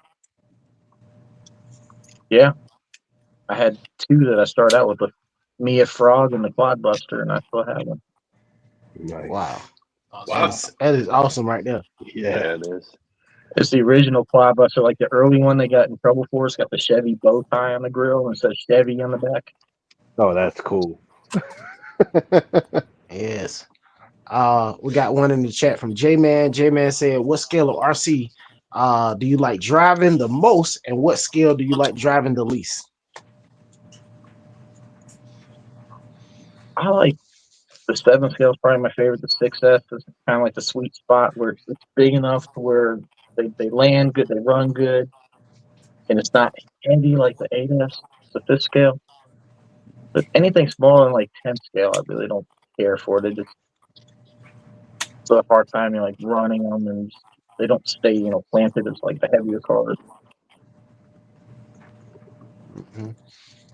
Yeah, I had 2 that I started out with, the Mia Frog and the Clodbuster, and I still have them. Nice. Wow. That is awesome right there. Yeah, it is. It's the original Clodbuster, like the early one they got in trouble for. It's got the Chevy bow tie on the grill and it says Chevy on the back. Oh, that's cool. Yes. We got one in the chat from J-Man. J-Man said, what scale of RC do you like driving the most, and what scale do you like driving the least? I like the 7 scale is probably my favorite. The 6S is kind of like the sweet spot where it's big enough to where they land good, they run good, and it's not heavy like the 8S, the 5th scale. But anything smaller than like 10 scale, I really don't care for. They just have a hard time, running them, and they don't stay, planted as like the heavier cars. Mm-hmm.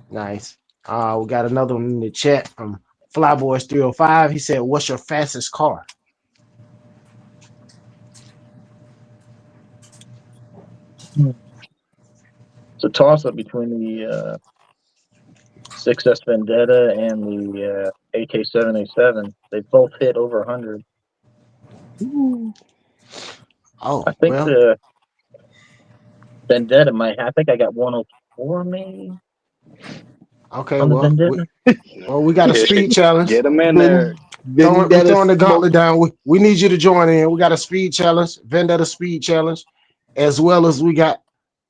Nice. We got another one in the chat from Flyboys 305. He said, what's your fastest car? It's a toss-up between the 6S Vendetta and the AK-787. They both hit over 100. Oh, I think the Vendetta I think I got 104 maybe. Okay, we got a speed challenge. Get them in there. We're throwing the gauntlet down. We need you to join in. We got a speed challenge, Vendetta speed challenge, as well as we got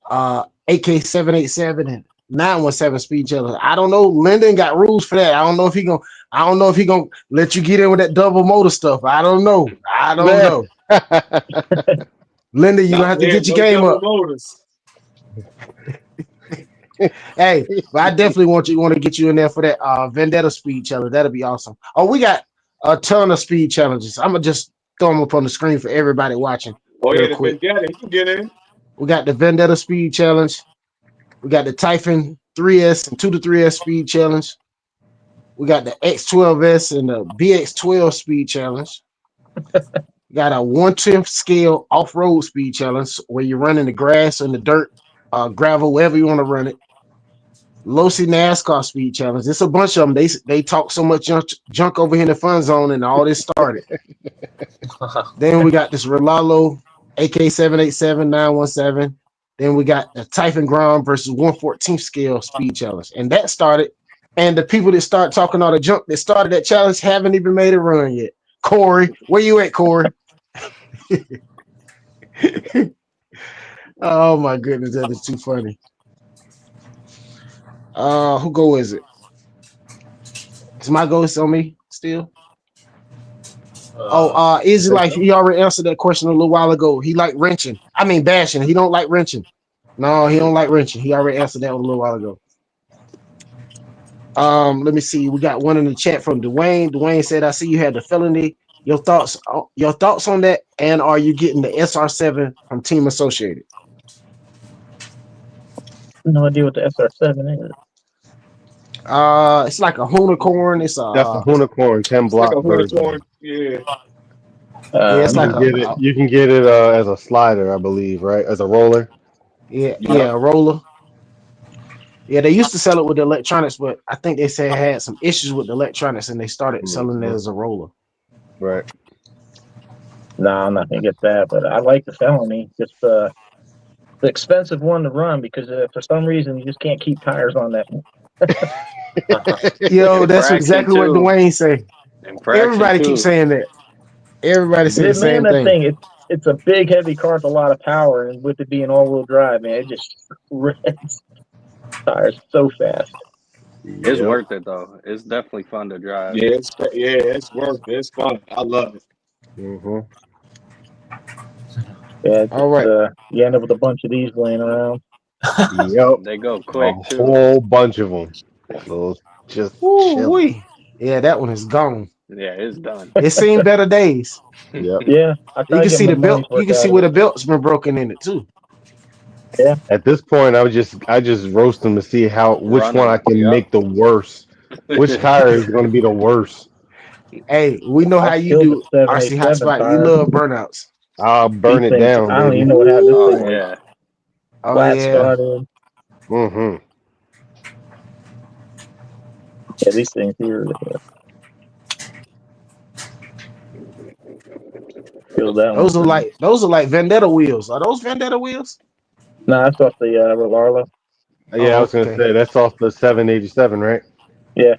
AK-787 and 917 speed challenge. I don't know. Linden got rules for that. I don't know if he gonna let you get in with that double motor stuff. I don't know. Linden, you gonna have to get your game up. Hey, but I definitely want to get you in there for that Vendetta speed challenge. That'll be awesome. Oh, we got a ton of speed challenges. I'm gonna just throw them up on the screen for everybody watching. Oh yeah, the Vendetta, you can get in. We got the Vendetta speed challenge. We got the Typhon 3S and 2 to 3S speed challenge. We got the X12S and the BX12 speed challenge. We got a 1/10 scale off-road speed challenge where you run in the grass and the dirt, gravel, wherever you want to run it. Losi NASCAR speed challenge. It's a bunch of them. They talk so much junk over here in the fun zone, and all this started. Then we got this Relalo AK-787 917. Then we got the Typhon Grom versus 1/14 scale speed challenge, and that started. And the people that start talking all the junk that started that challenge haven't even made a run yet. Corey, where you at, Corey? Oh my goodness, that is too funny. Who go is it? Is my go on me still? Easy Life, he already answered that question a little while ago. He like wrenching. I mean bashing. He don't like wrenching. No, he don't like wrenching. He already answered that one a little while ago. Let me see. We got one in the chat from Dwayne. Dwayne said, "I see you had the felony. Your thoughts on that? And are you getting the SR7 from Team Associated?" No idea what the SR7 is. It's like a unicorn. It's That's a unicorn 10 It's like block a version. unicorn. Yeah. yeah, it's You like can get it. You can get it as a slider, I believe, right? As a roller. yeah, Yep. a roller. Yeah, they used to sell it with the electronics, but I think they said it had some issues with the electronics, and they started selling it as a roller. Right. No, I'm not gonna get that, but I like the felony. Just the expensive one to run because for some reason you just can't keep tires on that. Yo, that's Infraction exactly what too. Dwayne said. Infraction Everybody too. keeps saying that. Everybody said the Man, same that thing. thing, it's a big, heavy car with a lot of power, and with it being all-wheel drive, man, it just rips tires so fast. It's worth it though. It's definitely fun to drive. Yeah, it's worth it. It's fun. I love it. Mm-hmm. Yeah, All right. you end up with a bunch of these laying around. Yep. They go quick A too. whole bunch of them. Those just chilling. Woo-wee. Yeah, that one is gone. Yeah, it's done. It's seen better days. Yep. Yeah, I You try can to get see my the belt. money's You worth can out see of where it. the belt's been broken in it too. At this point, I just roast them to see which Run one I 'em. can Yep. make the worst. Which tire is going to be the worst? Hey, we know how I've you killed do the RC 787 Hotspot. You tires. love burnouts. I'll burn These it things, down, I don't baby. even know what happened. This Oh thing was yeah. Oh flat yeah. started. Mm-hmm. Yeah, these things here. Killed that Those are one. like Vendetta wheels. Are those Vendetta wheels? No, that's off the Rolarlo. Yeah, I was going to Okay. say that's off the 787, right? Yeah.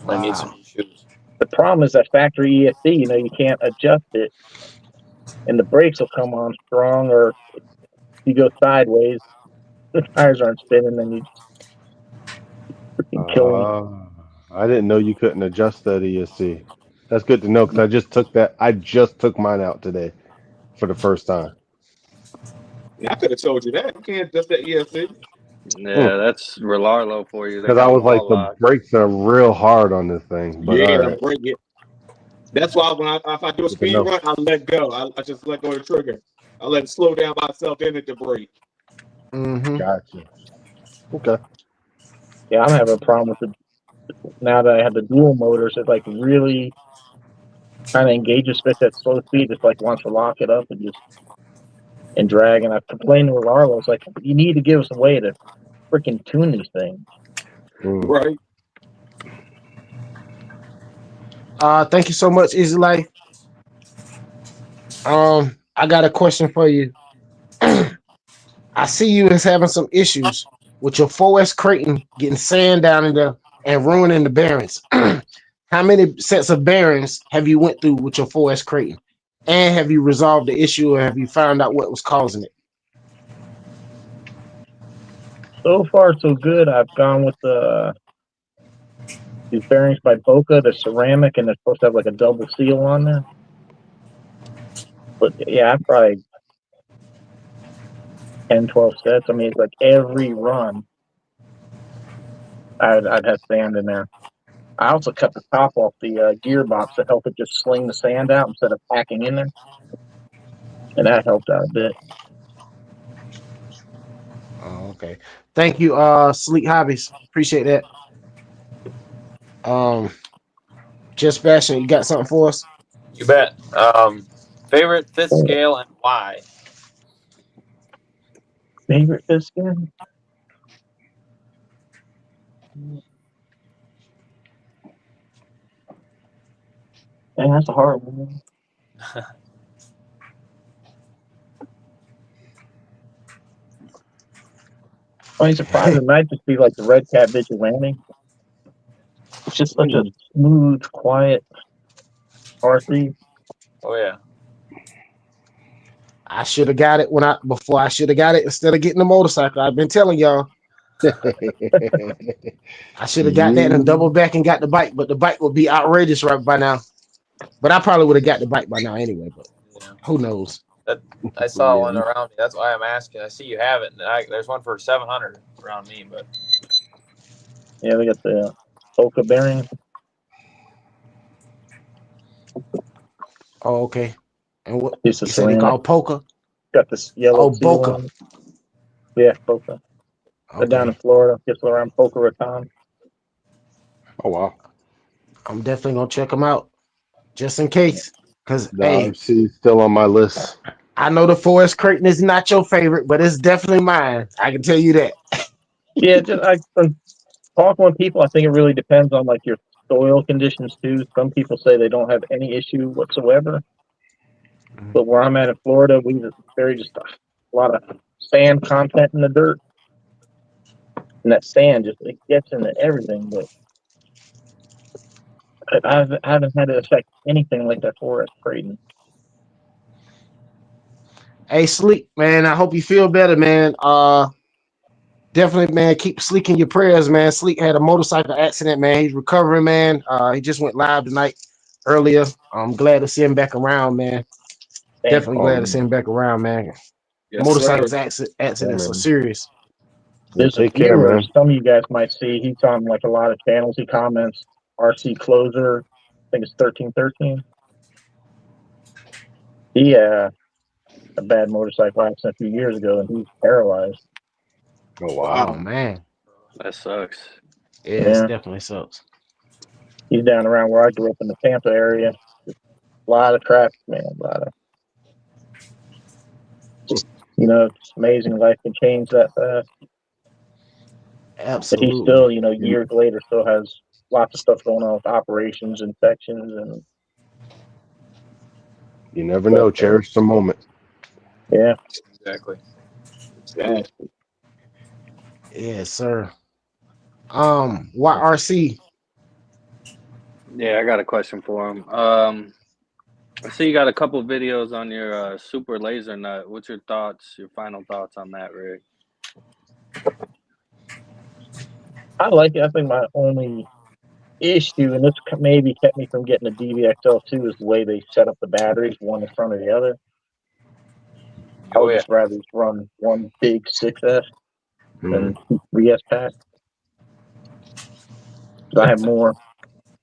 I need some Wow. shoes. The problem is that factory ESC, you can't adjust it, and the brakes will come on strong, or if you go sideways, the tires aren't spinning, then you just freaking kill them. I didn't know you couldn't adjust that ESC. That's good to know because I just took mine out today for the first time. Yeah, I could have told you that. You can't just the ESC. Yeah, that's Relarlo for you. They Because I got was them like, all the locked. brakes are real hard on this thing. But all Yeah, the right, brake it. That's why if I do a good to speed know. run, I let go. I just let go of the trigger. I let it slow down by itself, then hit the brake. Mm-hmm. Gotcha. Okay. Yeah, I'm having a problem with now that I have the dual motors. It's like really trying to engage a switch at slow speed. It's like wants to lock it up and drag. And I've complained with Arlo. It's like, you need to give us a way to freaking tune these things. Right. Thank you so much, Easy Life. I got a question for you. I see you as having some issues with your 4S Creighton getting sand down in there and ruining the bearings. How many sets of bearings have you went through with your 4S Creighton? And have you resolved the issue, or have you found out what was causing it? So far, so good. I've gone with these bearings by Boca. They're ceramic, and they're supposed to have like a double seal on there. But yeah, I've probably 10, 12 sets. I mean, it's like every run, I'd have sand in there. I also cut the top off the gearbox to help it just sling the sand out instead of packing in there. And that helped out a bit. Oh, okay. Thank you, Sleek Hobbies. Appreciate that. Just Bashin, you got something for us? You bet. Favorite fifth scale and why? Favorite this game? Man, that's a hard one. I mean, surprising, it might just be like the Red Cat Vigilante. It's just such a smooth, quiet RC. Oh yeah. I should have got it before I should have got it instead of getting the motorcycle. I've been telling y'all. I should have got that and double back and got the bike, but the bike would be outrageous right by now. But I probably would have got the bike by now anyway, but who knows? I saw one around me. That's why I'm asking. I see you have it. And there's one for $700 around me, but Yeah, we got the Polka bearing. Oh, okay. And what Piece of you said they ceramic. call poker? Got this yellow Oh, seal Boca. on it. Yeah, Polka. They're down in Okay. Florida, just around Boca Raton. Oh wow. I'm definitely gonna check them out just in case. Cause The hey, RC is still on my list. I know the Forest Creighton is not your favorite, but it's definitely mine. I can tell you that. Yeah, from talking with people, I think it really depends on like your soil conditions too. Some people say they don't have any issue whatsoever, but where I'm at in Florida, we very just a lot of sand content in the dirt, and that sand just it gets into everything. But I haven't had it affect anything like that Forest Creighton. Hey, Sleep, man. I hope you feel better, man. Definitely, man. Keep Sleek in your prayers, man. Sleek had a motorcycle accident, man. He's recovering, man. He just went live tonight earlier. I'm glad to see him back around, man. Definitely glad to see him back around, man. Yes, Motorcycles sir. accidents Yeah, are man. serious. Yeah, There's a take few care, where man. some of you guys might see. He's on like a lot of channels. He comments RC Closer. I think it's 1313. He a bad motorcycle accident a few years ago, and he's paralyzed. Oh Oh wow. man, That sucks. yeah, it's Yeah, definitely sucks. he's down around where I grew up in the Tampa area. A lot of traffic, man. A lot of just it's amazing life can change that fast. But he Absolutely. still, years later, still has lots of stuff going on with operations, infections, and You never stuff. know. Cherish the moment. Yeah, exactly. Yeah. Yes, sir. Why RC? Yeah, I got a question for him. I see you got a couple videos on your super laser nut. What's your final thoughts on that rig? I like it. I think my only issue, and this maybe kept me from getting a DVXL2, is the way they set up the batteries, one in front of the other. I Oh would yeah. just rather just run one big 6S than Mm. 3S pack. I have more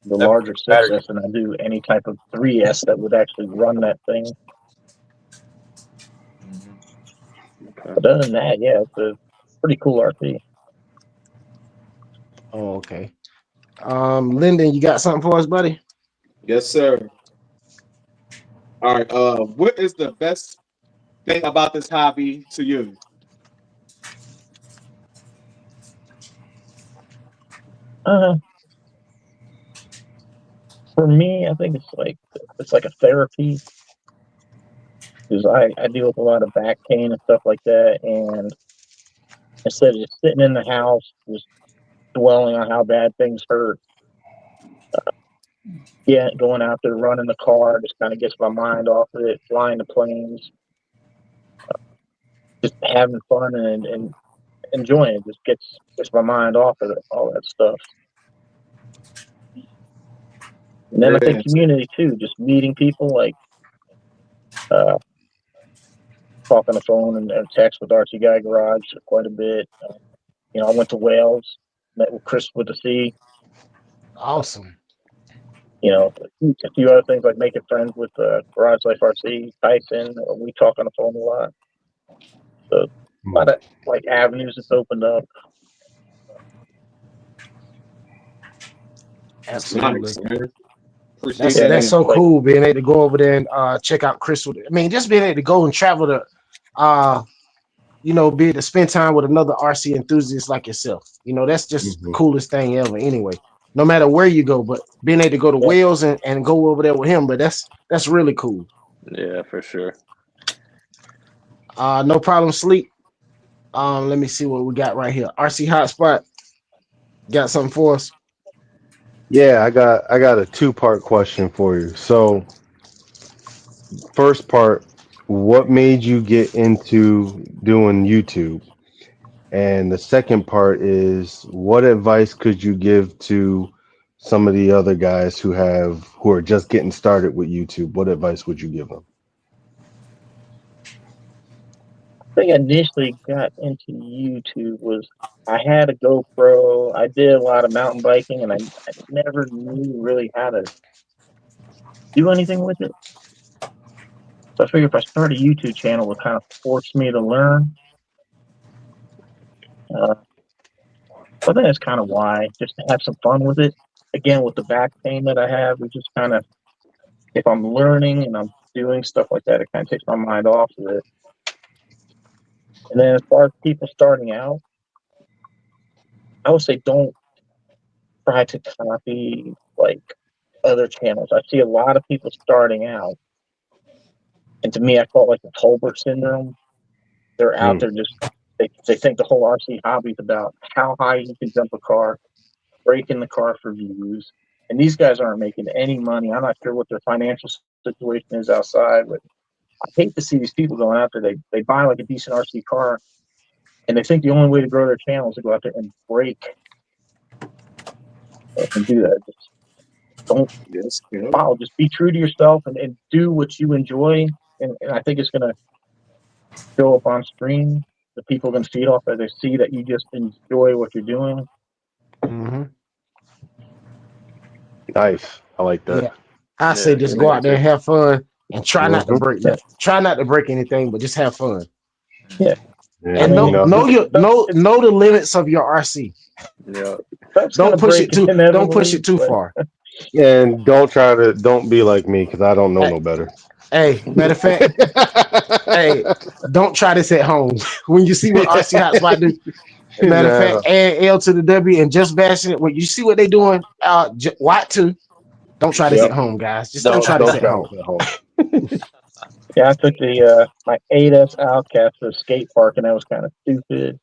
the That larger battery. 6S than I do any type of 3S that would actually run that thing. But other than that, yeah, it's a pretty cool RC. Oh, okay. Linden, you got something for us, buddy? Yes, sir. All right. What is the best thing about this hobby to you? For me, I think it's like a therapy, because I deal with a lot of back pain and stuff like that, and instead of just sitting in the house just dwelling on how bad things hurt, yeah, going out there running the car just kind of gets my mind off of it. Flying the planes, just having fun and enjoying it, just gets my mind off of it, all that stuff. And then I Great think answer. community too, just meeting people, like uh, talk on the phone and text with RC Guy Garage quite a bit. I went to Wales, met with Chris with the C. Awesome. A few other things like making friends with Garage Life RC, Tyson. We talk on the phone a lot. So a lot of like avenues that's opened up. It's Absolutely. nice, man. Appreciate Yeah, that That's and so answer. like cool being able to go over there and check out Chris. I mean, just being able to go and travel to be able to spend time with another RC enthusiast like yourself. That's just the Mhm. coolest thing ever anyway. No matter where you go, but being able to go to yeah, Wales and go over there with him, but that's really cool. Yeah, for sure. No problem, Sleep. Let me see what we got right here. RC Hotspot. Got something for us? Yeah, I got a two-part question for you. So, first part, what made you get into doing YouTube? And the second part is, what advice could you give to some of the other guys who are just getting started with YouTube? What advice would you give them? I think I initially got into YouTube was I had a GoPro. I did a lot of mountain biking, and I never knew really how to do anything with it. So I figured if I start a YouTube channel, it would kind of force me to learn. But that's kind of why, just to have some fun with it. Again, with the back pain that I have, we just kind of, if I'm learning and I'm doing stuff like that, it kind of takes my mind off of it. And then as far as people starting out, I would say don't try to copy like other channels. I see a lot of people starting out, and to me, I call it like the Tolbert syndrome. They're out there just they think the whole RC hobby is about how high you can jump a car, breaking the car for views. And these guys aren't making any money. I'm not sure what their financial situation is outside, but I hate to see these people going out there. They buy like a decent RC car, and they think the only way to grow their channel is to go out there and break and do that. Just don't follow. Just be true to yourself and do what you enjoy. And I think it's going to show up on screen. The people are going to see it off as they see that you just enjoy what you're doing. Mm-hmm. Nice. I like that. Yeah. I say just go out there and have fun and try not to break that. Try not to break anything, but just have fun. Yeah. And know the limits of your RC. Yeah. Don't push it too far. And don't be like me because I don't know no better. Hey, matter of fact, hey, don't try this at home. When you see what RC HOTSPOT do, matter of fact, and L2theW and JustBashinit, when you see what they doing, Watt 2, don't try this at home, guys. Just don't try this at home. Yeah, I took the my 8S Outcast to a skate park, and that was kind of stupid.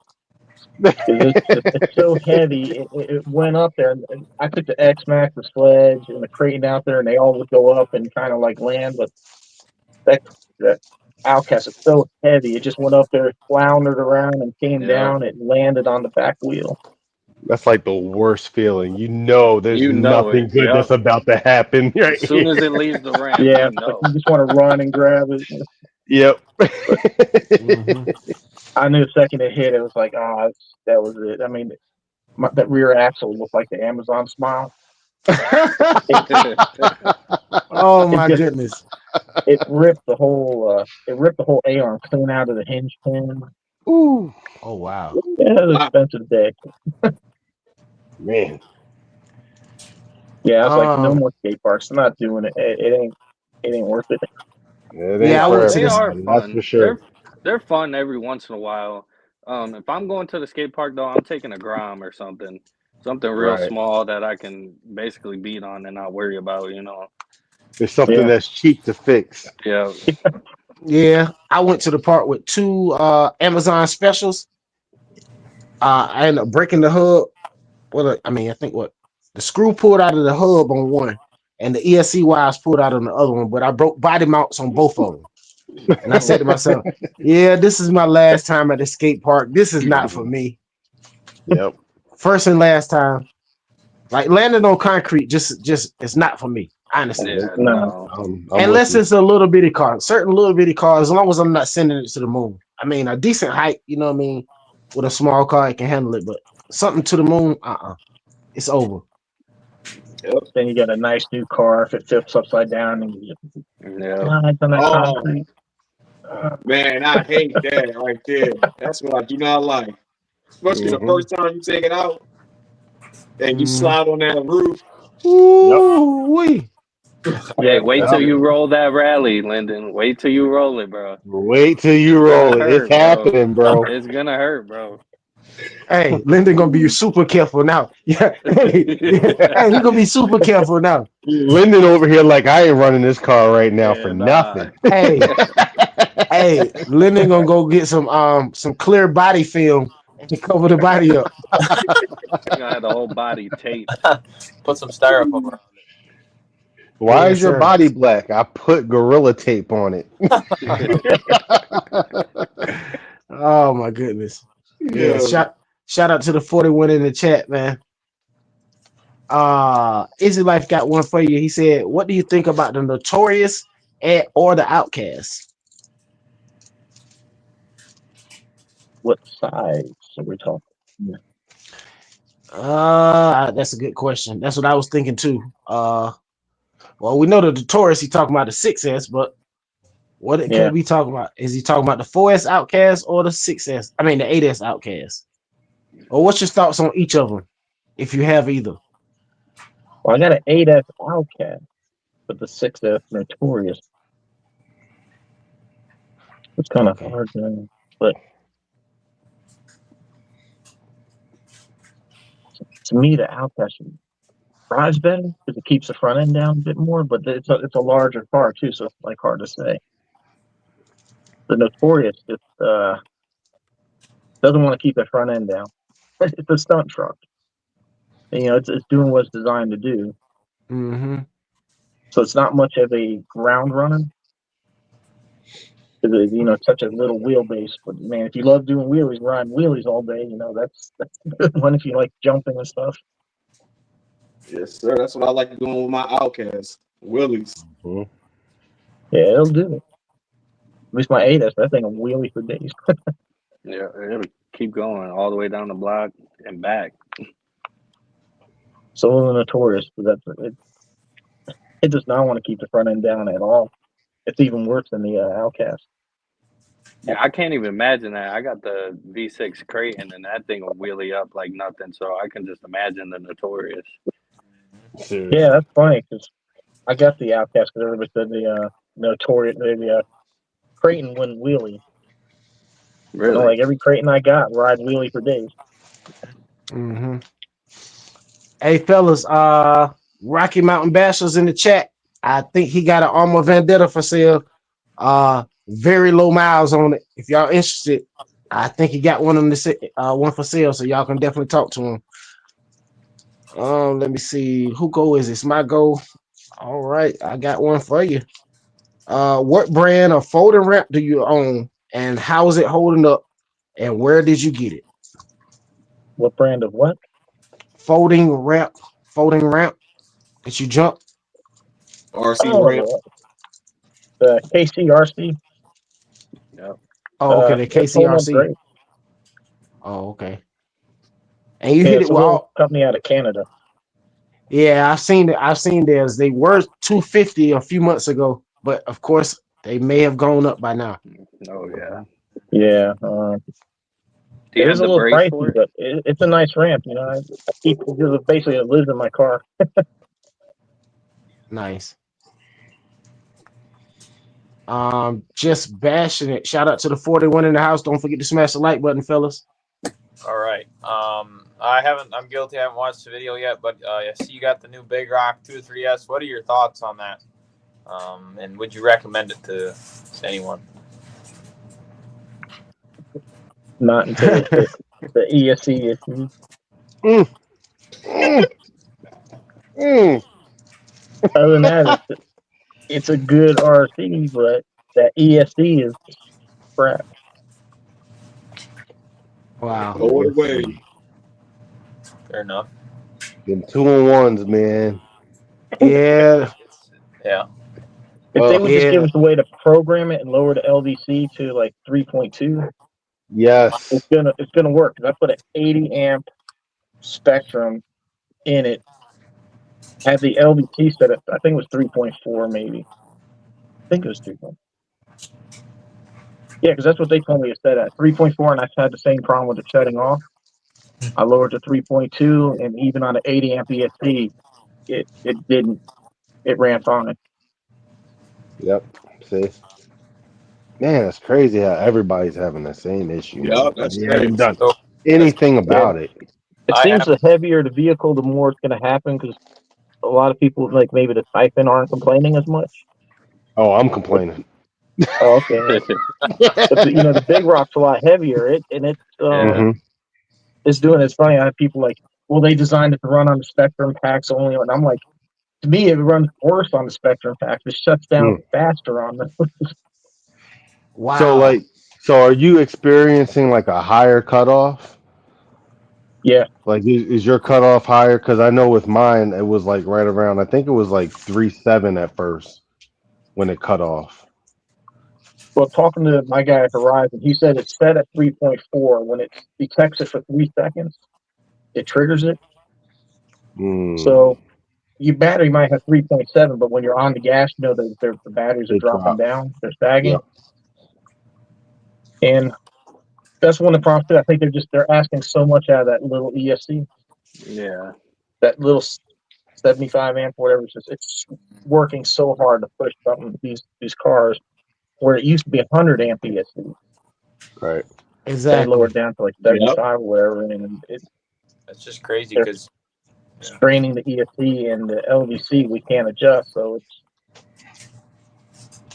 It's so heavy. It went up there. And I took the X-Max, the sledge, and the crane out there, and they all would go up and kind of like land. But that Outcast is so heavy. It just went up there, floundered around, and came down. It landed on the back wheel. That's like the worst feeling. There's nothing good that's about to happen. As soon as it leaves the ramp, yeah, you just want to run and grab it. Yep. I knew the second it hit, it was like, that was it. I mean, that rear axle looked like the Amazon smile. Oh my goodness! It ripped the whole A-arm clean out of the hinge pin. Ooh! Oh wow! Yeah, it was an expensive day. Man. Yeah, I was like, no more skate parks. I'm not doing it. It ain't worth it. They are fun. That's for sure. They're fun every once in a while. If I'm going to the skate park though, I'm taking a Grom or something real small that I can basically beat on and not worry about. It's something that's cheap to fix. Yeah. Yeah, I went to the park with 2 Amazon specials. I ended up breaking the hub. I think the screw pulled out of the hub on one, and the ESC wires pulled out on the other one. But I broke body mounts on both of them. And I said to myself, "Yeah, this is my last time at the skate park. This is not for me." Yep. First and last time. Like landing on concrete, just it's not for me. Honestly, no. Unless it's a little bitty car, certain little bitty cars, as long as I'm not sending it to the moon. I mean, a decent height, you know what I mean, with a small car, it can handle it. But something to the moon, it's over. Yep. Then you get a nice new car if it flips upside down and you slides on that concrete. Man, I hate that right there. That's what I do not like. Especially the first time you take it out and you slide on that roof. Ooh, Hey, wait till you roll that rally, Linden. Wait till you roll it, bro. Wait till you roll it. It's happening, bro. It's gonna hurt, bro. Hey, Linden gonna be super careful now. Yeah, hey, he's gonna be super careful now. Linden over here like I ain't running this car right now for nothing. Hey, Linden gonna go get some clear body film to cover the body up. I gonna have the whole body taped. Put some styrofoam around it. Why is your body black? I put Gorilla Tape on it. Oh my goodness. Yeah, shout out to the 41 in the chat, man. Easy Life got one for you. He said, "What do you think about the Notorious or the Outcast?" What size are we talking? That's a good question. That's what I was thinking too. Well, we know the Taurus. He talking about the 6S, but what it Yeah. could be talking about? Is he talking about the 4S Outcast or the 6S? I mean the 8S Outcast. Or what's your thoughts on each of them, if you have either? Well, I got an 8S Outcast, but the 6S Notorious. It's kind of Okay. hard, but to me, the Outcast drives better because it keeps the front end down a bit more. But it's a larger car too, so it's like hard to say. The Notorious just doesn't want to keep the front end down. It's a stunt truck. And, it's doing what it's designed to do. Mm-hmm. So it's not much of a ground runner. Because it's such a little wheelbase. But man, if you love doing wheelies, riding wheelies all day, that's a good one if you like jumping and stuff. Yes, sir. That's what I like doing with my Outcast. Willies. Mm-hmm. Yeah, it'll do it. At least my 8S, that thing will wheelie for days. Yeah, it'll keep going all the way down the block and back. So will the Notorious, it does not want to keep the front end down at all. It's even worse than the Outcast. Yeah, I can't even imagine that. I got the V6 Creighton, and that thing will wheelie up like nothing. So I can just imagine the Notorious. Seriously. Yeah, that's funny because I got the Outcast because everybody said the Notorious, the Creighton wouldn't wheelie. Really? Like every Creighton I got, ride wheelie for days. Mm-hmm. Hey fellas, Rocky Mountain Bashers in the chat. I think he got an Arma Vendetta for sale. Very low miles on it. If y'all interested, I think he got one one for sale, so y'all can definitely talk to him. Let me see. Who go is this? My go. All right, I got one for you. What brand of folding ramp do you own, and how is it holding up, and where did you get it? What brand of what? Folding ramp that you jump. RC ramp. The KCRC. Yep. Oh, okay, the It's holding up KCRC. great. Oh, okay. And you Yeah, hit it's it a with little all. company out of Canada. Yeah, I've seen it. I've seen theirs. They were 250 a few months ago, but of course they may have gone up by now. Oh, yeah. Yeah, Do it you is have a the little brace for pricey, it? but it's a nice ramp. I keep basically it lives in my car. Nice. Just bashing it. Shout out to the 41 in the house. Don't forget to smash the like button, fellas. All right. I'm guilty. I haven't watched the video yet, but I see you got the new Big Rock 2 3S. What are your thoughts on that? And would you recommend it to anyone? Not until the ESC issue. Other than that, it's a good RC, but that ESC is crap. Wow. Throw it away. Fair enough. Them 2-in-1s, man. Yeah. Yeah. If they would just give Yeah. us a way to program it and lower the LVC to like 3.2, Yes. it's gonna work. Because I put an 80 amp Spectrum in it. Had the LVC set at, I think it was 3.4 maybe. I think it was 3.4. Yeah, because that's what they told me it set at 3.4, and I had the same problem with it shutting off. I lowered to 3.2, and even on an 80 amp ESC, it didn't. It ran fine. Yep. See? Man, it's crazy how everybody's having the same issue. Yeah, that's You crazy. haven't done So anything about it. It I seems have- the heavier the vehicle, the more it's going to happen, because a lot of people, like maybe the siphon, aren't complaining as much. Oh, I'm complaining. Oh, okay. But the Big Rock's a lot heavier. It's Mhm. it's doing. It's funny. I have people like, well, they designed it to run on the Spectrum packs only, and I'm like, to me, it runs worse on the Spectrum packs. It shuts down faster on the. Wow. So are you experiencing like a higher cutoff? Yeah. Like, is your cutoff higher? Because I know with mine, it was like right around, I think it was like 3.7 at first when it cut off. Well, talking to my guy at Horizon, he said it's set at 3.4 when it detects it for 3 seconds. it triggers it. Mm. So your battery might have 3.7, but when you're on the gas, you know the batteries are They dropping drop. down. They're sagging. Yep. And that's one of the problems too. I think they're asking so much out of that little ESC, Yeah. that little 75 amp, whatever. It's working so hard to push something these cars where it used to be 100 amp ESC. Right. They Exactly. lowered down to like 75 or whatever, and That's just crazy they're because straining the ESC and the LVC. We can't adjust, so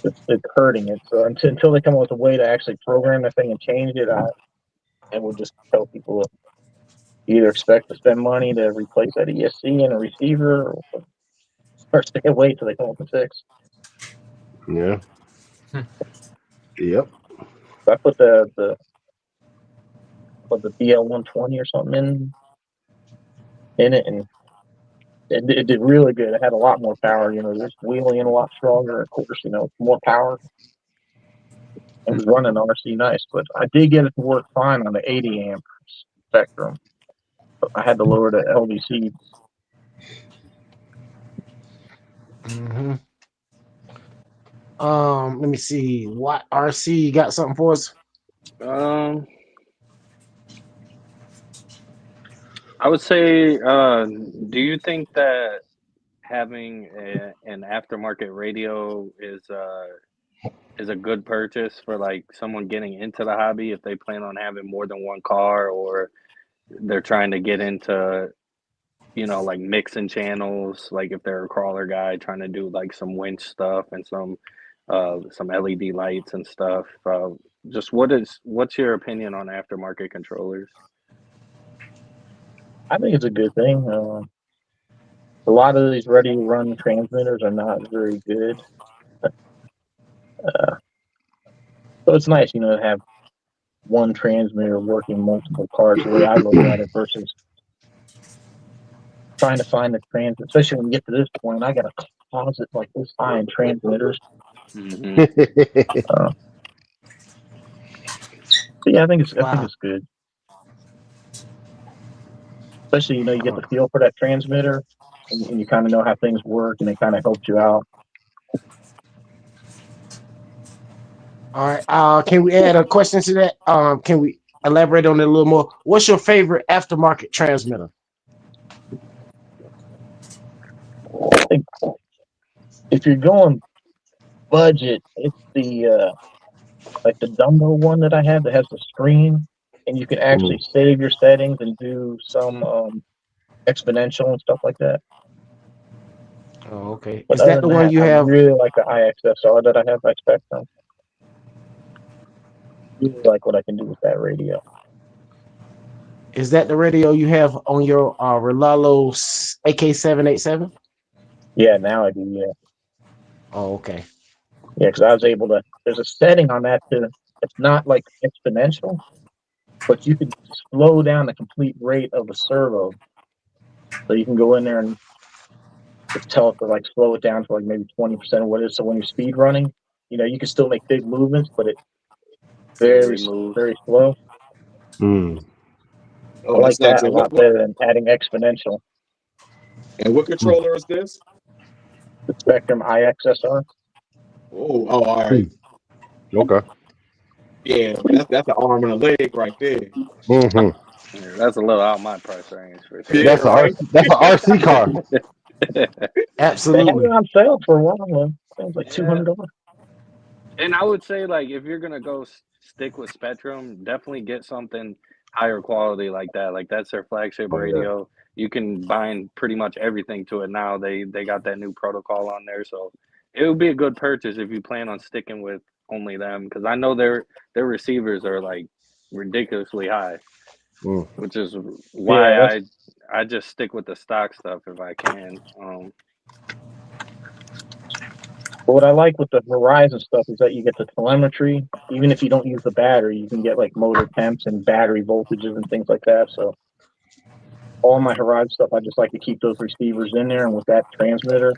it's hurting it. So until they come up with a way to actually program the thing and change it, I will just tell people to either expect to spend money to replace that ESC and a receiver, or stay away till they come up with a fix. Yeah. Yep. So I put the BL120 or something in it, and it did really good. It had a lot more power. You know, there's wheeling a lot stronger. Of course, you know, more power. It was running RC nice, but I did get it to work fine on the 80 amp spectrum. But I had to lower the LVC. Mm-hmm. Let me see. What RC you got something for us? I would say, do you think that having an aftermarket radio is a good purchase for like someone getting into the hobby if they plan on having more than one car, or they're trying to get into, you know, like mixing channels, like if they're a crawler guy trying to do like some winch stuff and some LED lights and stuff. Just what's your opinion on aftermarket controllers? I think it's a good thing. A lot of these ready-run transmitters are not very good. So it's nice, you know, to have one transmitter working multiple parts, the way I look at it, versus trying to find the transmitter. Especially when you get to this point, I got a closet like this high in transmitters. Mm-hmm. So yeah, I think it's Wow. good. Especially, you know, you get the feel for that transmitter, and you kind of know how things work, and it kind of helps you out. All right. Can we add a question to that? Can we elaborate on it a little more? What's your favorite aftermarket transmitter? I think if you're going budget, it's the like the Dumbo one that I have that has the screen, and you can actually save your settings and do some exponential and stuff like that. Oh, okay. But Is that the one you I have? really like the IXSR that I have by Spectrum. Really like what I can do with that radio. Is that the radio you have on your Relalo AK787? Yeah, now I do. Yeah. Oh, okay. Yeah, because I was able to. There's a setting on that too. It's not like exponential, but you can slow down the complete rate of the servo. So you can go in there and just tell it to like slow it down to like maybe 20% of what it is. So when you're speed running, you know, you can still make big movements, but it's very slow. Oh, I like that's nice. that a lot better than adding exponential. And what controller is this? The Spectrum IXSR. Oh, all right. Okay. Yeah, that's the arm and a leg right there. Mm-hmm. Yeah, that's a little out my price range for sure. Yeah, That's an RC car. Absolutely. They had it on sale for a while, man. It was like $200. And I would say, like, if you're gonna go stick with Spectrum, definitely get something higher quality like that. Like, that's their flagship radio. You can bind pretty much everything to it now. They got that new protocol on there, so it would be a good purchase if you plan on sticking with only them. Because I know their receivers are like ridiculously high, which is why I just stick with the stock stuff if I can. But what I like with the Verizon stuff is that you get the telemetry. Even if you don't use the battery, you can get like motor temps and battery voltages and things like that. So all my Horizon stuff, I just like to keep those receivers in there. And with that transmitter,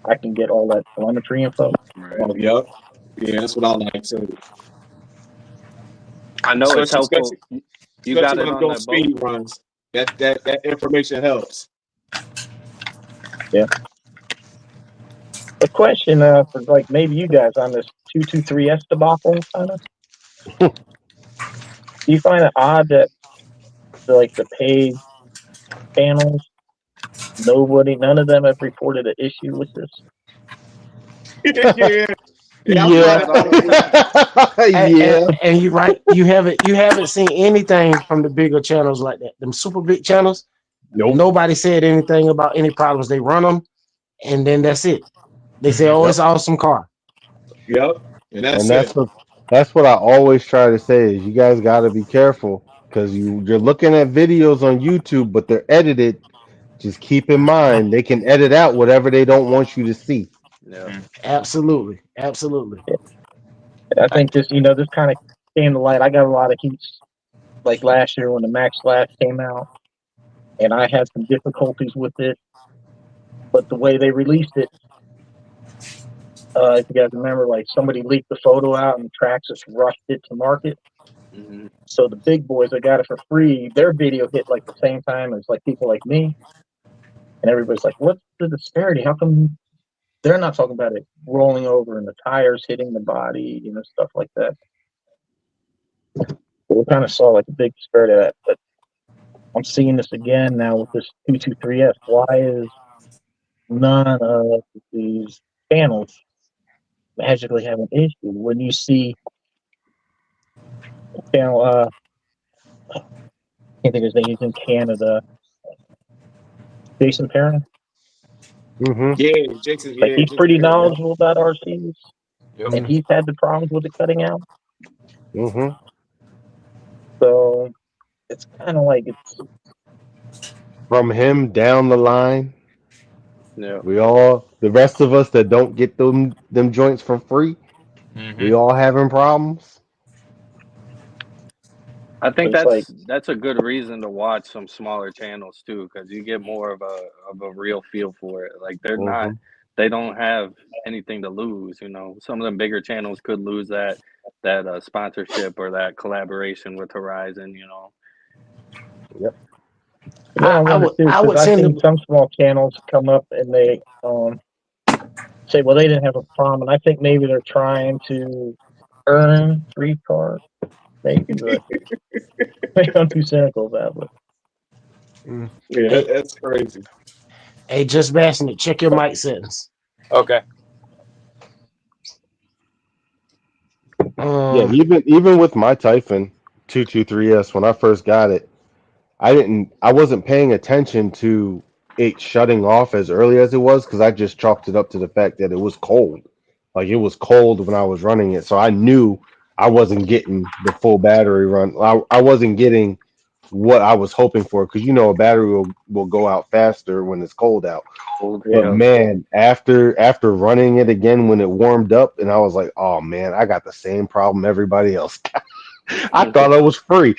I can get all that telemetry info. Right. Yep. Yeah, that's what I like too. I know it's helpful. You got it on the speed runs. that information helps. Yeah. A question for like maybe you guys on this 223S debacle kind of. Do you find it odd that the paid channels, none of them have reported an issue with this? Yeah. Yeah. And you're right. You haven't seen anything from the bigger channels like that. Them super big channels. Nope. Nobody said anything about any problems. They run them, and then that's it. They say, "Oh, it's an awesome car." Yep. And that's That's what I always try to say is you guys got to be careful because you're looking at videos on YouTube, but they're edited. Just keep in mind they can edit out whatever they don't want you to see. Yeah. Absolutely. I think this kind of came to light. I got a lot of heats like last year when the Max Slash came out, and I had some difficulties with it. But the way they released it, if you guys remember, like somebody leaked the photo out and Traxxas rushed it to market. Mm-hmm. So the big boys that got it for free, their video hit like the same time as like people like me. And everybody's like, what's the disparity? How come they're not talking about it rolling over and the tires hitting the body, stuff like that? We kind of saw like a big disparity of that. But I'm seeing this again now with this 223S. Why is none of these channels magically have an issue when you see channel? I can't think of his name. He's in Canada. Jason Perrin. Mm-hmm. Yeah, Jason. Like he's Jason pretty Perrin, knowledgeable about RCs, Yep. and he's had the problems with the cutting out. Mm-hmm. So it's kind of like it's From him down the line, Yeah. the rest of us that don't get them joints for free, we all having problems. I think It's that's a good reason to watch some smaller channels too, because you get more of a real feel for it. Like they don't have anything to lose. Some of them bigger channels could lose that sponsorship or that collaboration with Horizon. Yep. I've seen some small channels come up and they say, well, they didn't have a problem, and I think maybe they're trying to earn free cars. Maybe, but maybe I'm too cynical about it. Yeah, that's crazy. Hey, JustBashinit, check your mic settings. Okay. Yeah, even with my Typhon 223S when I first got it, I wasn't paying attention to it shutting off as early as it was because I just chalked it up to the fact that it was cold. Like it was cold when I was running it, so I knew I wasn't getting the full battery run. I wasn't getting what I was hoping for because a battery will go out faster when it's cold out. But man, after running it again when it warmed up, and I was like, oh man, I got the same problem everybody else got. I thought I was free.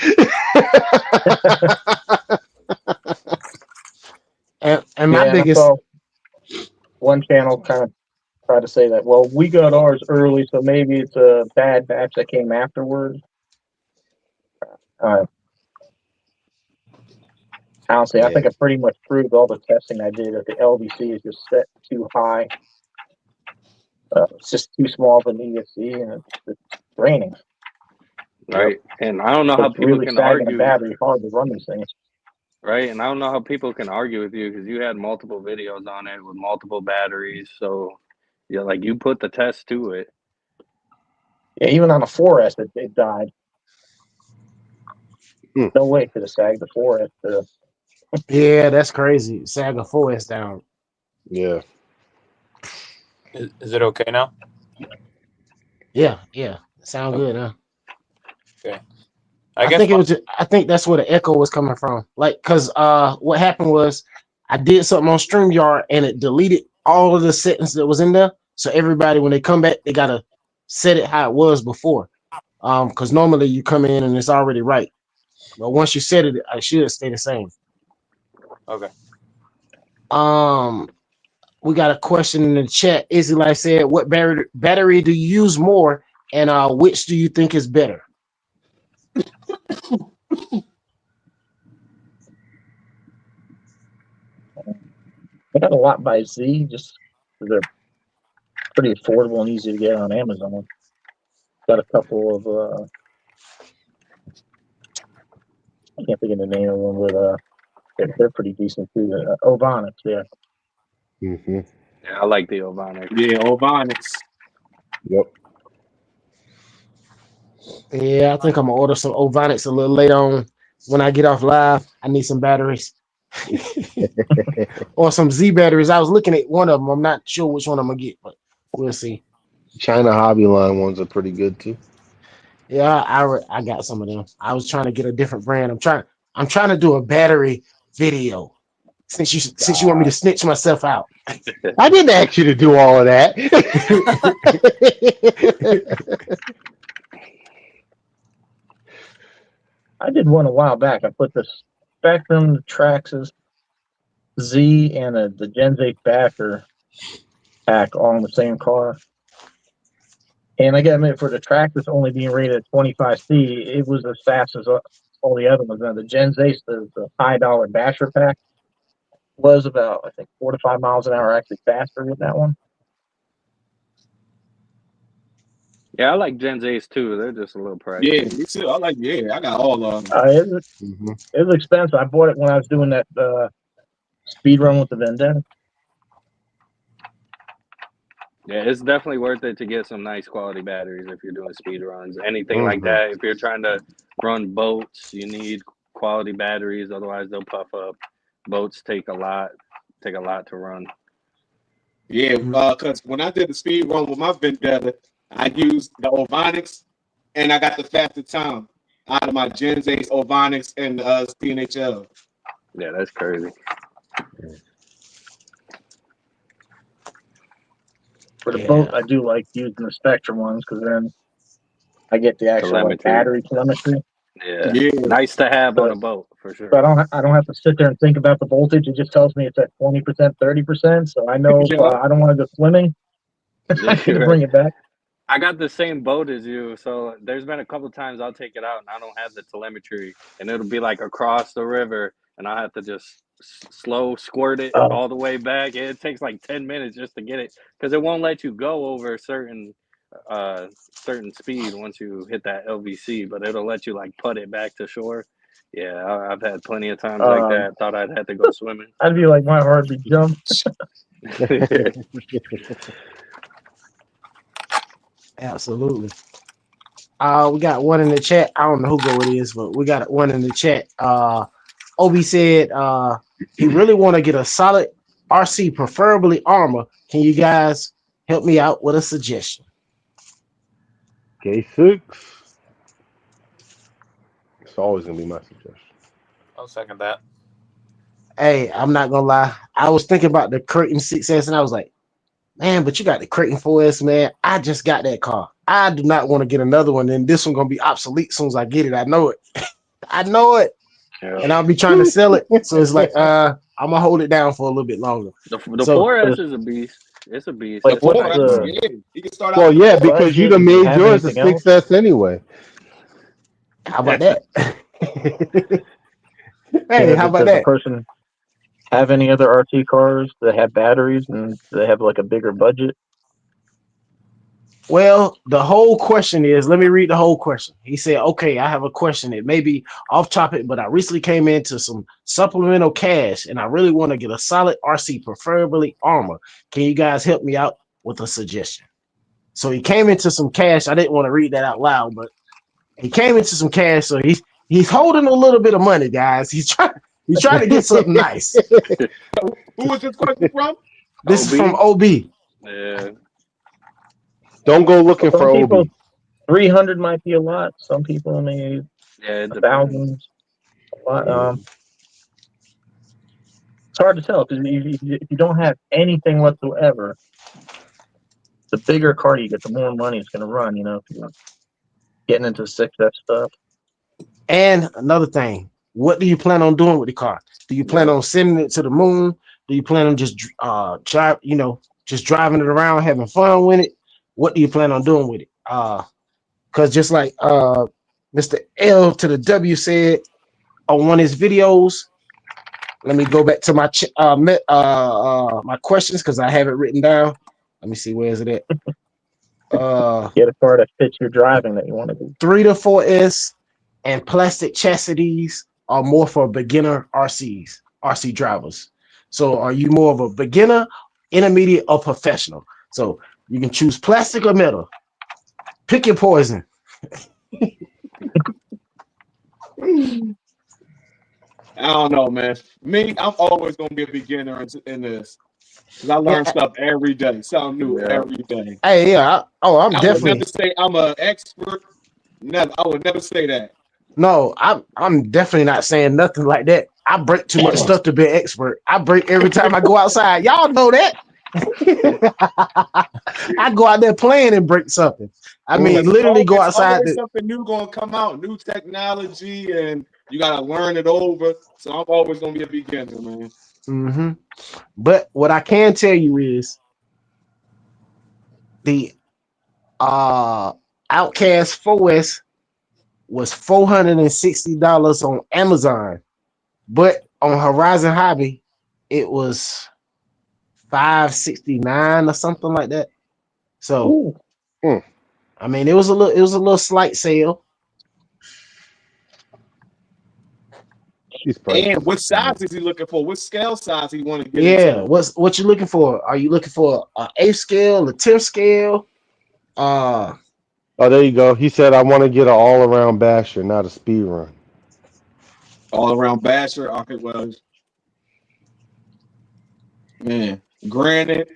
and my biggest one channel kind of tried to say that, well, we got ours early, so maybe it's a bad batch that came afterwards. Honestly, I think I pretty much proved all the testing I did that the LVC is just set too high. It's just too small of an ESC, and it's draining. Right, and I don't know how people really can sagging argue. A battery hard to run these things. Right, and I don't know how people can argue with you because you had multiple videos on it with multiple batteries. So, like you put the test to it. Yeah, even on a 4S, it died. No way could have sagged the 4S. Yeah, that's crazy. Sag a 4S down. Yeah. Is it okay now? Yeah. Sound good, huh? Okay. I think that's where the echo was coming from. Like, cause what happened was I did something on StreamYard and it deleted all of the settings that was in there. So everybody, when they come back, they gotta set it how it was before. Cause normally you come in and it's already right. But once you set it, I should stay the same. Okay. We got a question in the chat. Izzy Life said, what battery do you use more, and which do you think is better? got a lot by Z, just 'cause they're pretty affordable and easy to get on Amazon. Got a couple of I can't think of the name of them, but they're pretty decent too. Ovonics, yeah. Mm-hmm. Yeah, I like the Ovonics. Yeah, Ovonics. Yep. Yeah, I think I'm gonna order some Ovonics a little later on when I get off live. I need some batteries. Or some Z batteries. I was looking at one of them. I'm not sure which one I'm gonna get, but we'll see. China Hobby Line ones are pretty good too. Yeah, I got some of them. I was trying to get a different brand. I'm trying to do a battery video. Since you want me to snitch myself out. I didn't ask you to do all of that. I did one a while back. I put the Spectrum, the Traxxas, Z, and the Gen 8 backer pack all in the same car. And I got admit, for the Traxxas only being rated at 25C, it was as fast as all the other ones. Now the Gen 8, the high dollar basher pack, was about, I think, 4 to 5 miles an hour actually faster with that one. Yeah, I like Gen A's too. They're just a little pricey. Yeah, me too. I got all of them. It was expensive. I bought it when I was doing that speed run with the Vendetta. Yeah, it's definitely worth it to get some nice quality batteries if you're doing speed runs. Anything like that. If you're trying to run boats, you need quality batteries. Otherwise, they'll puff up. Boats take a lot to run. Yeah, because when I did the speed run with my Vendetta, I used the Ovonics, and I got the faster time out of my Gen 8 Ovonics and PNHL. Yeah, that's crazy. For the boat, I do like using the Spectrum ones because then I get the actual Telemetry. battery telemetry. Yeah, nice to have on a boat for sure. So I don't have to sit there and think about the voltage. It just tells me it's at 20%, 30%. So I know if I don't want to go swimming, I can bring it back. I got the same boat as you, so there's been a couple of times I'll take it out and I don't have the telemetry, and it'll be like across the river, and I have to just slow squirt it all the way back. It takes like 10 minutes just to get it because it won't let you go over certain speed once you hit that LVC, but it'll let you like put it back to shore. Yeah, I've had plenty of times like that. Thought I'd have to go swimming. I'd be like, my heart would jump. Absolutely. We got one in the chat. I don't know who it is, but we got one in the chat. Obi said he really want to get a solid RC, preferably Arma. Can you guys help me out with a suggestion? K6. It's always gonna be my suggestion. I'll second that. Hey, I'm not gonna lie. I was thinking about the Creighton 6S, and I was like, man, but you got the Creighton 4S, man. I just got that car. I do not want to get another one, and this one gonna be obsolete as soon as I get it. I know it. I know it. Yeah. And I'll be trying to sell it. So it's like, I'm gonna hold it down for a little bit longer. The 4S is a beast. It's a beast. Like, you can start well, yeah, because you done made yours a 6S anyway. How about that? Hey, how about that? Person have any other RC cars that have batteries and they have like a bigger budget? Well, the whole question is, let me read the whole question. He said, okay, I have a question. It may be off topic, but I recently came into some supplemental cash and I really want to get a solid RC, preferably Arma. Can you guys help me out with a suggestion? So he came into some cash. I didn't want to read that out loud, but he came into some cash. So he's holding a little bit of money, guys. He's trying to get something nice. Who was this question from? This is from OB. Yeah. Don't go looking for OB. 300 might be a lot. Some people, I mean, 1,000. A lot. It's hard to tell because if you don't have anything whatsoever, the bigger car you get, the more money it's going to run. You know, if you're getting into 6S stuff. And another thing, what do you plan on doing with the car? Do you plan on sending it to the moon? Do you plan on just just driving it around, having fun with it? What do you plan on doing with it? Because just like Mr. L2theW said on one of his videos, Let me go back to my my questions because I have it written down. Let me see, where is it at? Get a car that fits your driving that you want to do. 3 to 4S and plastic chassis are more for beginner RC drivers. So are you more of a beginner, intermediate, or professional? So you can choose plastic or metal. Pick your poison. I don't know, man. Me, I'm always gonna be a beginner in this. Cause I learn stuff every day, something new every day. Hey, yeah. I'm I definitely. would never say I'm an expert. Never. I would never say that. No, I'm definitely not saying nothing like that. I break too much stuff to be an expert. I break every time I go outside. Y'all know that. I go out there playing and break something. I mean, literally go outside. Something new gonna come out, new technology, and you gotta learn it over. So I'm always gonna be a beginner, man. Mm-hmm. But what I can tell you is the Outcast 4S was $460 on Amazon, but on Horizon Hobby it was $569 or something like that. So I mean, it was a little slight sale. And what size is he looking for? What scale size he want to get? Yeah, into? what you looking for? Are you looking for an 8th scale, a 10th scale? Oh, there you go. He said, I want to get an all-around basher, not a speed run. All-around basher? Okay, well, man, granted.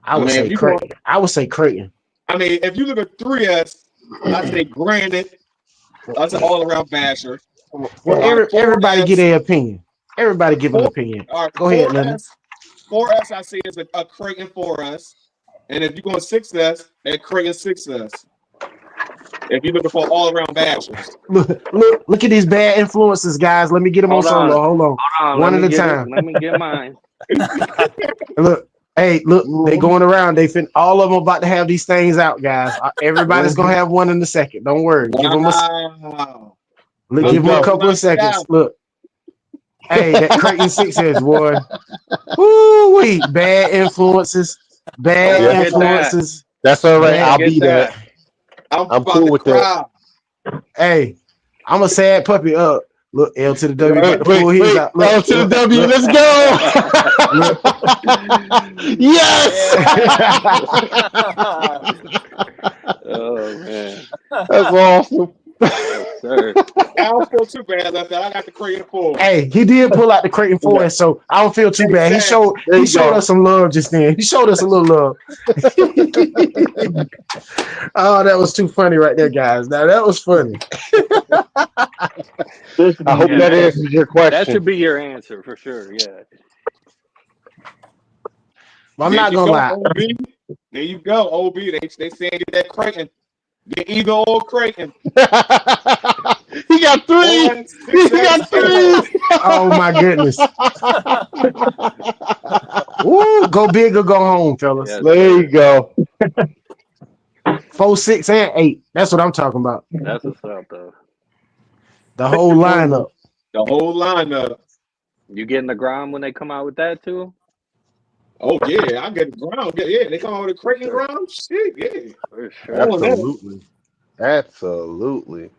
I would say Creighton. I would say Creighton. I mean, if you look at 3S, I'd say granted. That's an all-around basher. Well, everybody get their opinion. Everybody give an opinion. All right, go ahead, Linden. 4S, I see, is a Creighton 4S. And if you're going 6S, that Creighton 6S. If you're looking for all-around bashers. Look at these bad influences, guys. Let me get them on solo. Hold on. One at a time. Let me get mine. Look. Hey, look, they going around. All of them about to have these things out, guys. Everybody's gonna have one in a second. Don't worry. Give them give them a couple of seconds. Look. Hey, that Creighton 6S, boy. Woo-wee. Bad influences. Bad influences. That's all right. I'll be that. I'm cool with that. Hey, I'm a sad puppy up. Look, L to the W. Wait, out. Look, L to the W. Let's go. Yes. Oh man, that's awesome. Yes, sir. I don't feel too bad about that. I got the Creighton 4. Hey, he did pull out the Creighton 4, so I don't feel too bad. He showed us some love just then. He showed us a little love. Oh, that was too funny right there, guys. Now that was funny. I hope that answers your question. That should be your answer for sure. Yeah. I'm not gonna lie. OB. There you go, OB. They saying get that Creighton. Get either or Creighton. He got 3. He got 3. Oh my goodness. Woo, go big or go home, fellas. Yeah, there you go. 4, 6, and 8. That's what I'm talking about. That's what's up, though. The whole lineup. The whole lineup. You getting the ground when they come out with that too? Oh yeah, I get the ground. Yeah, they come out with a Creighton ground. Shit, yeah. For sure. Absolutely. Absolutely.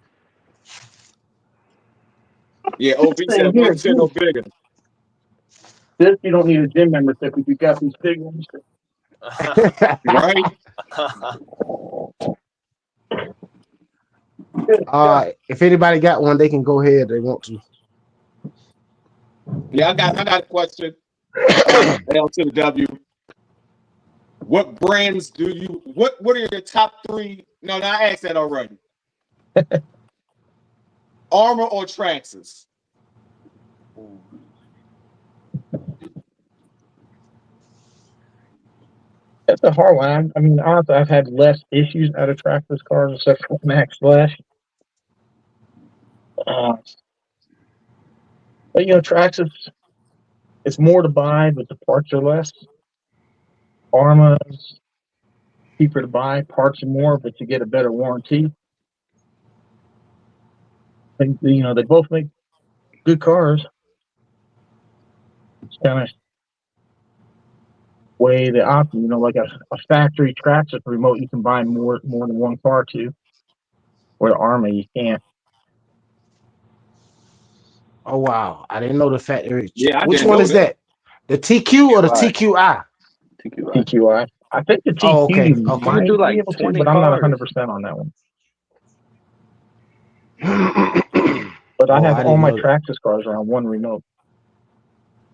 Yeah, OB said 1% no bigger. This you don't need a gym membership if you got these big ones. Right? If anybody got one, they can go ahead. They want to. Yeah, I got a question. L to the W. What brands do you? What are your top 3? No, I asked that already. Arma or Traxxas? That's a hard one. I mean, honestly, I've had less issues out of Traxxas cars except for Max Flash. But Traxxas, it's more to buy, but the parts are less. Arma's cheaper to buy, parts are more, but you get a better warranty. They both make good cars. It's kind of way the option, like a factory Traxxas remote, you can buy more than one car to. Or the Arma, you can't. Oh wow, I didn't know the factory. Yeah, I Which didn't one know is that? The TQ or the TQI? TQI. I think the TQ Oh, okay, you okay. might do be like able to, 20 but I'm not cars. 100% on that one. But I Oh, have I all didn't my know that. Traxxas cars are on one remote.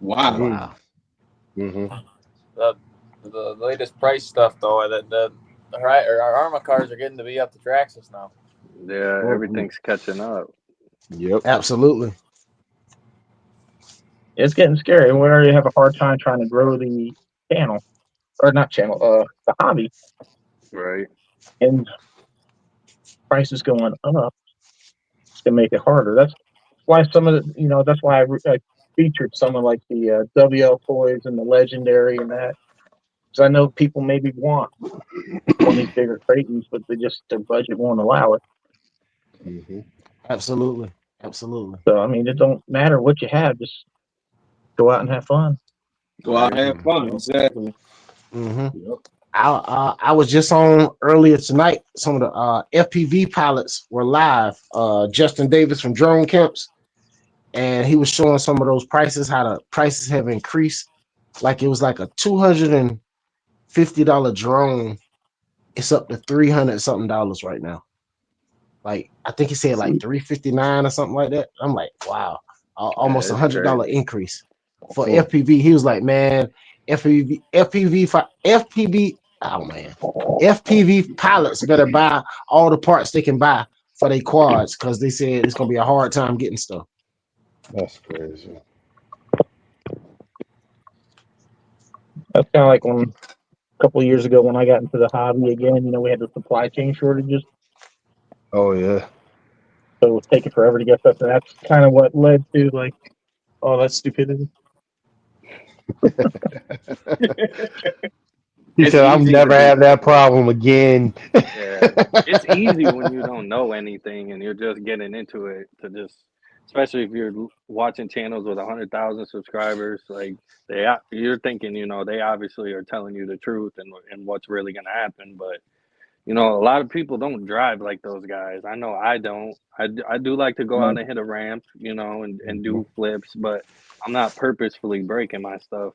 Wow. Wow. Mm-hmm. The latest price stuff though, our Arma cars are getting to be up to Traxxas now. Yeah, everything's catching up. Yep. Absolutely. It's getting scary. We already have a hard time trying to grow the channel, or not channel, the hobby, Right. and prices going up. It's gonna make it harder. That's why some of the, that's why I featured some of like the WL toys and the Legendary and that, because I know people maybe want one of these bigger Cratons, but their budget won't allow it. Mm-hmm. Absolutely. Absolutely. So I mean, it don't matter what you have, just go out and have fun. Go out and have fun. Exactly. Mm-hmm. Yep. I was just on earlier tonight. Some of the FPV pilots were live. Justin Davis from Drone Camps, and he was showing some of those prices, how the prices have increased. Like it was like a $250 drone. It's up to $300 something right now. Like I think he said like $359 or something like that. I'm like, wow, almost it's $100 crazy. increase for FPV. He was like, man, FPV. Oh man, FPV pilots better buy all the parts they can buy for their quads because they said it's gonna be a hard time getting stuff. That's crazy. That's kind of like when a couple of years ago when I got into the hobby again. We had the supply chain shortages, Oh yeah. so it was taking forever to get stuff, and that's kind of what led to like, oh, that's stupidity. He It's said, "I'm easy to never do have that problem again." Yeah, it's easy when you don't know anything and you're just getting into it to just, especially if you're watching channels with 100,000 subscribers, like you're thinking, they obviously are telling you the truth and what's really going to happen. But, a lot of people don't drive like those guys. I know I don't. I do like to go out and hit a ramp, and do flips, but I'm not purposefully breaking my stuff.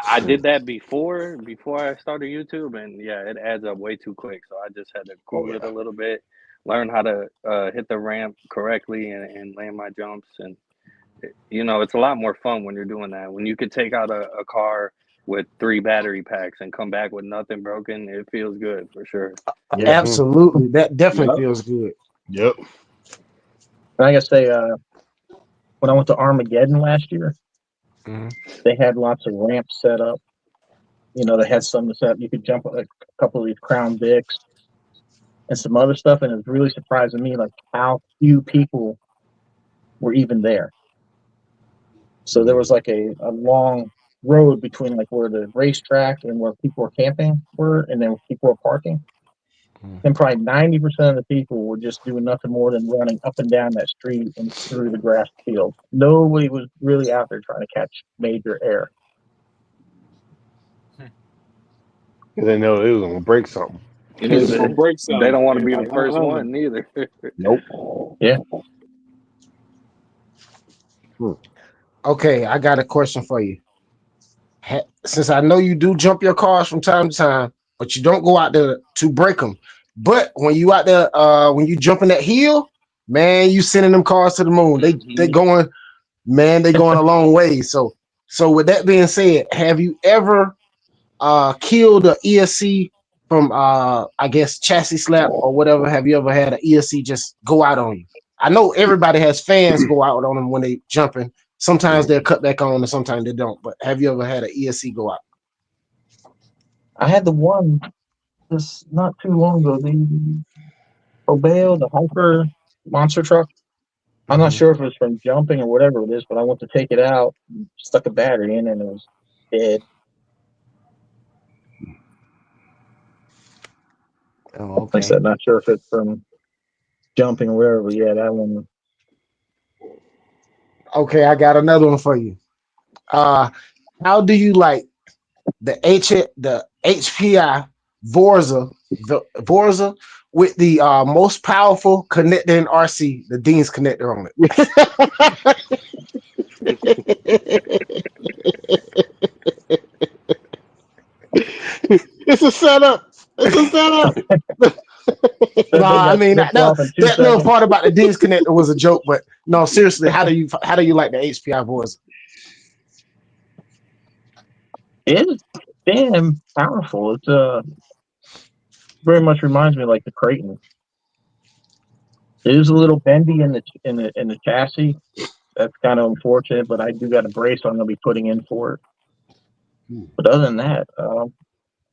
I did that before I started YouTube, and yeah, it adds up way too quick. So I just had to cool it a little bit, learn how to hit the ramp correctly and land my jumps. And it's a lot more fun when you're doing that. When you could take out a car with 3 battery packs and come back with nothing broken, it feels good for sure. Yeah. Absolutely, that definitely Yep. feels good. Yep. And I gotta say, when I went to Armageddon last year, they had lots of ramps set up. They had some set up. You could jump a couple of these Crown Vics and some other stuff, and it was really surprising me like how few people were even there. So there was like a long road between like where the racetrack and where people were camping were, and then where people were parking. And probably 90% of the people were just doing nothing more than running up and down that street and through the grass field. Nobody was really out there trying to catch major air. They know it was gonna break something. It's gonna break something. They don't want to be the Like, first one neither. Nope. Yeah. Okay, I got a question for you. Since I know you do jump your cars from time to time, but you don't go out there to break them. But when you out there, when you jumping that hill, man, you sending them cars to the moon. They going, man, they going a long way. So with that being said, have you ever killed a ESC from I guess chassis slap or whatever? Have you ever had an ESC just go out on you? I know everybody has fans go out on them when they jumping. Sometimes they're cut back on and sometimes they don't. But have you ever had an ESC go out? I had the one just not too long ago, the Obeo, the Hyper monster truck. I'm not sure if it was from jumping or whatever it is, but I went to take it out, stuck a battery in, and it was dead. Oh, Like I okay. said, not sure if it's from jumping or whatever, but yeah, that one Okay, I got another one for you. How do you like the HPI Vorza with the most powerful connector in RC, the Dean's connector on it? It's a setup. It's a setup. I mean that little part about the Dean's connector was a joke, but no, seriously, how do you like the HPI Vorza? It's damn powerful. It's very much reminds me of like the Creighton. It is a little bendy in the chassis. That's kind of unfortunate, but I do got a brace I'm going to be putting in for it. But other than that,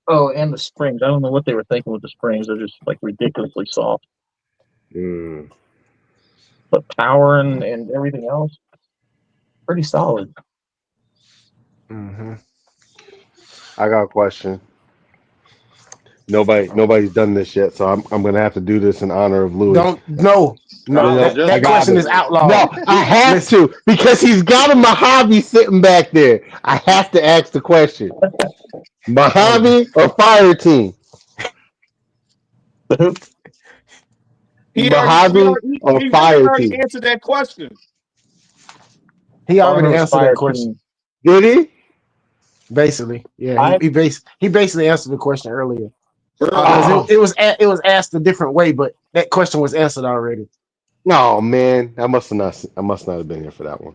and the springs. I don't know what they were thinking with the springs. They're just like ridiculously soft. But power and everything else, pretty solid. Mm-hmm. I got a question. Nobody's done this yet, so I'm gonna have to do this in honor of Louie. That question is outlawed. No, I have to because he's got a Mojave sitting back there. I have to ask the question: Mojave or Fire Team? Mojave or Fire Team? He answered that question. He already answered that question. Did he? Basically, yeah. He basically answered the question earlier. It was asked a different way, but that question was answered already. No, man, I must not have been here for that one.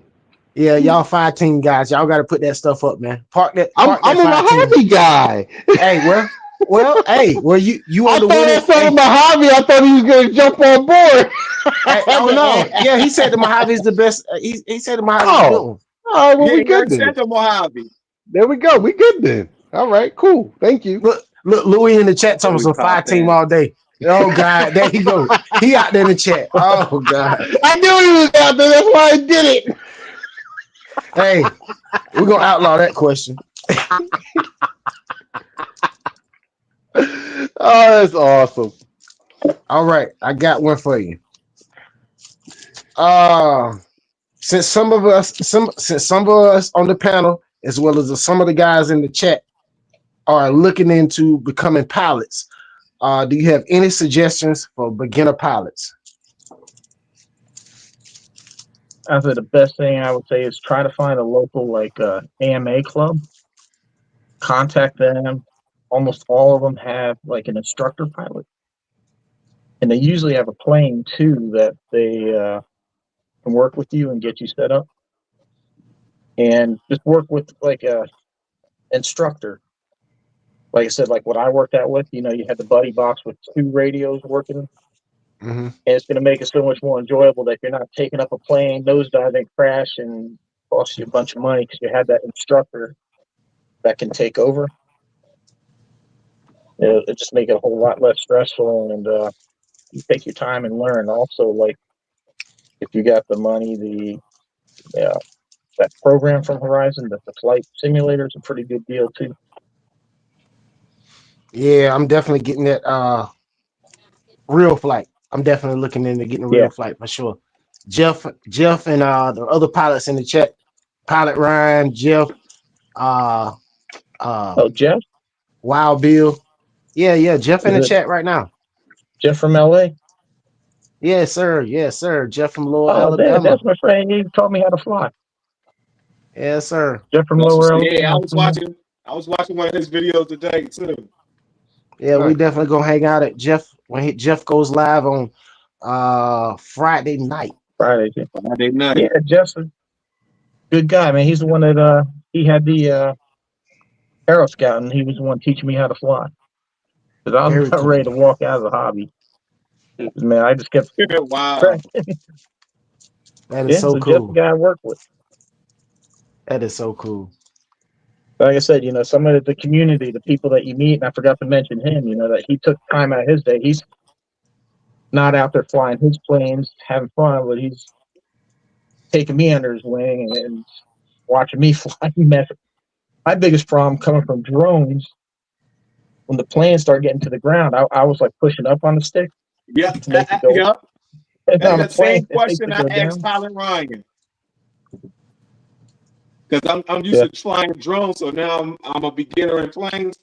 Yeah, y'all Fire Team guys, y'all got to put that stuff up, man. I'm a Mojave guy. Hey, you on the winning. Mojave, I thought he was gonna jump on board. Yeah, he said the Mojave is the best. He said the Mojave is the good one. Oh, well, we good then. The Mojave. There we go. We good then. All right, cool. Thank you. Look, Louie in the chat talking some Fire Team all day. Oh God, there he go. He out there in the chat. Oh God, I knew he was out there. That's why I did it. Hey, we're gonna outlaw that question. Oh, that's awesome. All right, I got one for you. Since some of us on the panel, as well as some of the guys in the chat, are looking into becoming pilots, do you have any suggestions for beginner pilots? I think the best thing I would say is try to find a local AMA club. Contact them. Almost all of them have like an instructor pilot, and they usually have a plane too that they can work with you and get you set up. And just work with like a instructor. Like I said, like what I worked out with, you had the buddy box with 2 radios working. Mm-hmm. And it's going to make it so much more enjoyable that you're not taking up a plane, nosediving, crash, and cost you a bunch of money because you have that instructor that can take over. It just make it a whole lot less stressful, and you take your time and learn. Also, like if you got the money, that program from Horizon, the flight simulator is a pretty good deal too. Yeah, I'm definitely getting that real flight. I'm definitely looking into getting a real flight for sure. Jeff and the other pilots in the chat, Pilot Ryan, Jeff, Jeff? Wild Bill. Yeah, Jeff in the chat right now. Jeff from LA? Yes, sir. Jeff from Lower Alabama. That's my friend. He taught me how to fly. Yes, sir. Jeff from Lower Alabama. Yeah, I was watching one of his videos today too. Yeah, we definitely gonna hang out at Jeff when Jeff goes live on Friday night. Friday night. Yeah, Jeff's a good guy, man. He's the one that he had the Aero Scout, and he was the one teaching me how to fly. Because I was about ready to walk out of the hobby. Man, I just kept wow. That is so cool. Jeff's the guy I work with. That is so cool. Like I said, some of the community, the people that you meet, and I forgot to mention him, that he took time out of his day. He's not out there flying his planes, having fun, but he's taking me under his wing and watching me fly. My biggest problem coming from drones, when the planes start getting to the ground, I was like pushing up on the stick. Yeah, to make it go. That's the same question I asked Pilot Ryan. because I'm used to flying drones, so now I'm a beginner in planes.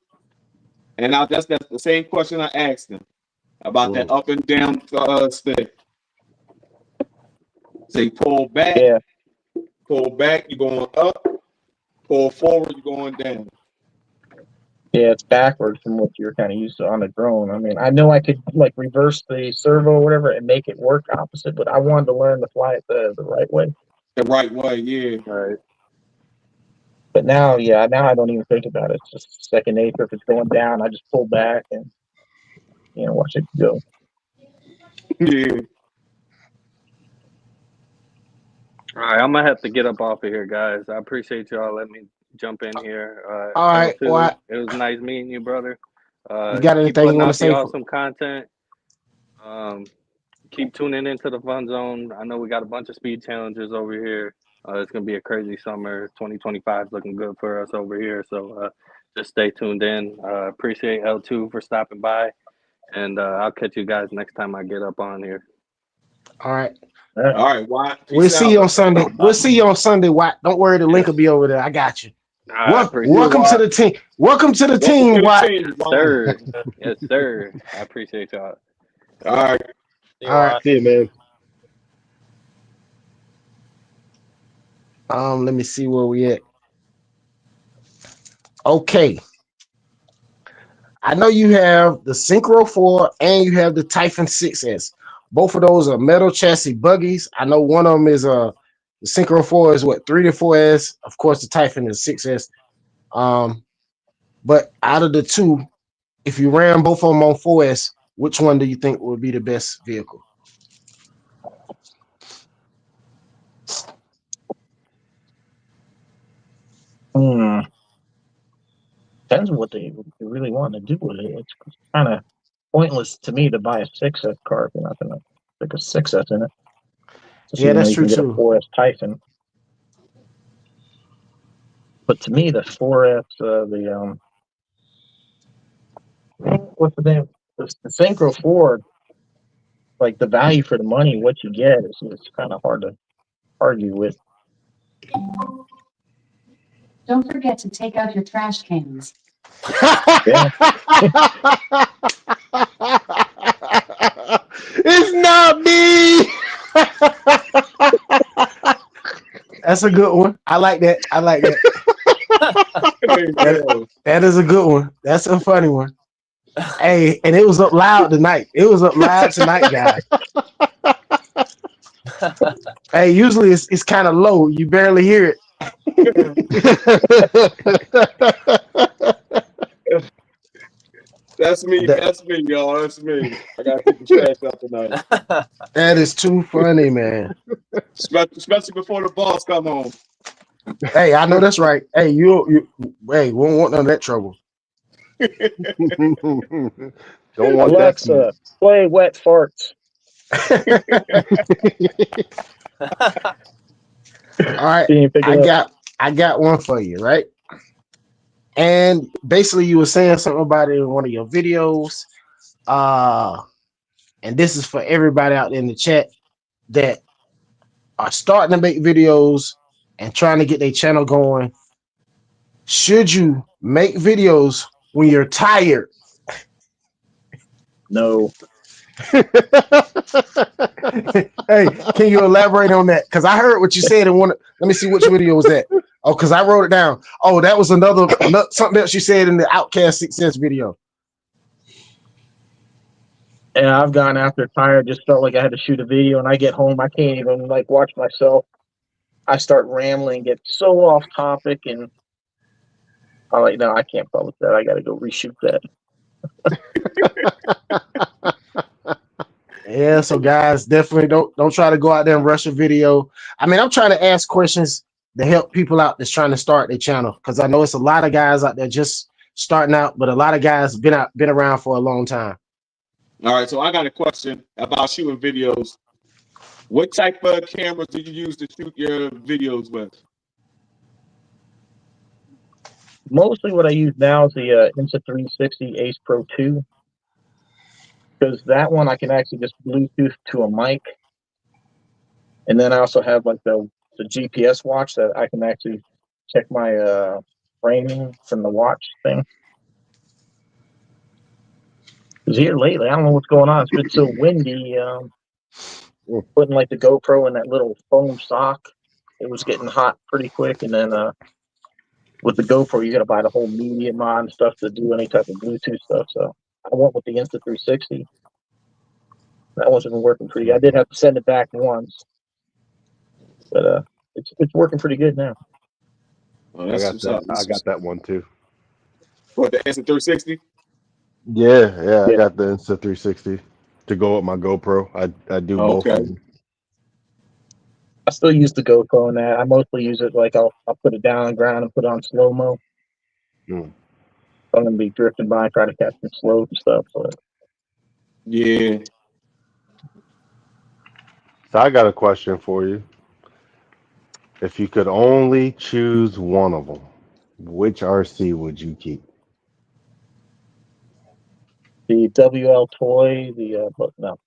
And now that's the same question I asked him about that up and down stick. Say pull back, you're going up. Pull forward, you're going down. Yeah, it's backwards from what you're kind of used to on a drone. I mean, I know I could like reverse the servo or whatever and make it work opposite, but I wanted to learn to fly it the right way. The right way, yeah. Right. But now, now I don't even think about it. It's just second nature. If it's going down, I just pull back and watch it go. Yeah. All right, I'm gonna have to get up off of here, guys. I appreciate y'all letting me jump in here. All right, L2, it was nice meeting you, brother. You got anything you want to say? Awesome content. Keep tuning into the Fun Zone. I know we got a bunch of speed challenges over here. It's gonna be a crazy summer. 2025 is looking good for us over here. So just stay tuned in. Appreciate L2 for stopping by, and I'll catch you guys next time I get up on here. All right. All right, Watt. We'll see you on Sunday. We'll see you on Sunday, Watt. Don't worry, the link will be over there. I got you. Welcome to the team. Welcome to the team, Watt. Yes, sir. Yes, sir. I appreciate y'all. All right. All right. See you, man. Let me see where we at. Okay. I know you have the Synchro 4 and you have the Typhon 6S. Both of those are metal chassis buggies. I know one of them is the Synchro 4 is what, 3 to 4S. Of course, the Typhon is 6S. But out of the two, if you ran both of them on 4S, which one do you think would be the best vehicle? Depends on what they really want to do with it. It's kind of pointless to me to buy a 6S car if you're not going to stick a 6S in it. Yeah, that's true too. A 4S Typhon. But to me, the 4S, what's the name? The Synchro 4, like the value for the money, what you get is kind of hard to argue with. Don't forget to take out your trash cans. It's not me. That's a good one. I like that. That is a good one. That's a funny one. Hey, and it was up loud tonight. Guys. Hey, usually it's kind of low. You barely hear it. That's me, y'all. That's me. I gotta keep the trash out tonight. That is too funny, man. Especially before the boss come home. Hey, I know that's right. Hey, you won't want none of that trouble. Don't want Alexa, that. play wet farts. All right, I got one for you, right? And basically, you were saying something about it in one of your videos. And this is for everybody out there in the chat that are starting to make videos and trying to get their channel going. Should you make videos when you're tired? No. Hey, can you elaborate on that? Because I heard what you said in one. Let me see which video was that. Oh, because I wrote it down. Oh, that was another something else you said in the Outcast 6S video. And I've gone after tired, just felt like I had to shoot a video, and I get home, I can't even like watch myself. I start rambling, get so off topic, and I'm like, no, I can't publish that. I got to go reshoot that. Yeah, so guys, definitely don't try to go out there and rush a video. I mean, I'm trying to ask questions to help people out that's trying to start their channel, because I know it's a lot of guys out there just starting out, but a lot of guys been around for a long time. All right, so I got a question about shooting videos. What type of cameras do you use to shoot your videos with? Mostly what I use now is the Insta360 Ace Pro 2, because that one I can actually just Bluetooth to a mic. And then I also have like the GPS watch that I can actually check my framing from the watch thing. Because here lately, I don't know what's going on. It's been so windy. Putting like the GoPro in that little foam sock, it was getting hot pretty quick. And then with the GoPro, you got to buy the whole media mod and stuff to do any type of Bluetooth stuff. So I went with the Insta360. That one's been working pretty good. I did have to send it back once, but it's working pretty good now. Oh, I got that one too. What, the Insta360? Yeah. I got the Insta360 to go with my GoPro. I do both of them. I still use the GoPro in that. I mostly use it like I'll put it down on the ground and put it on slow mo. I'm gonna be drifting by, try to catch some slope and stuff. But Yeah. So I got a question for you. If you could only choose one of them, which RC would you keep? the WL toy, but no.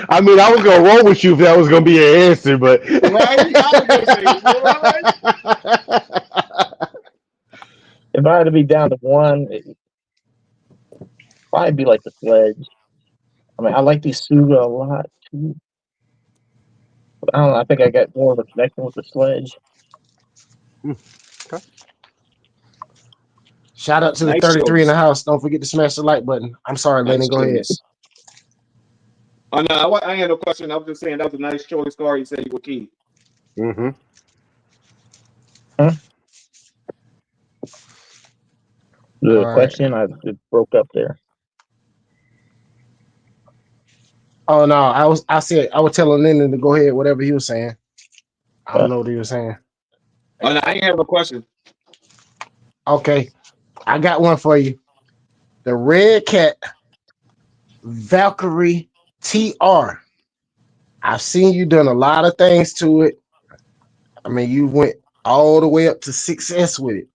I mean, I was gonna roll with you if that was gonna be your answer, but if I had to be down to one, it'd probably be like the Sledge. I mean, I like the Suga a lot too. But I don't know, I think I got more of a connection with the Sledge. Okay. Shout out to the Nice 33 in choice. the house. Don't forget to smash the like button. I'm sorry, Lenny. Nice Go ahead. choice. Oh no, I had no question. I was just saying that was a nice choice car. You said you would keep. The All right. question, it broke up there. Oh no, I was telling Lenny to go ahead, whatever he was saying. I don't know what he was saying. Oh no, I ain't have a question. Okay. I got one for you. The Red Cat Valkyrie TR. I've seen you done a lot of things to it. I mean, you went all the way up to 6S with it.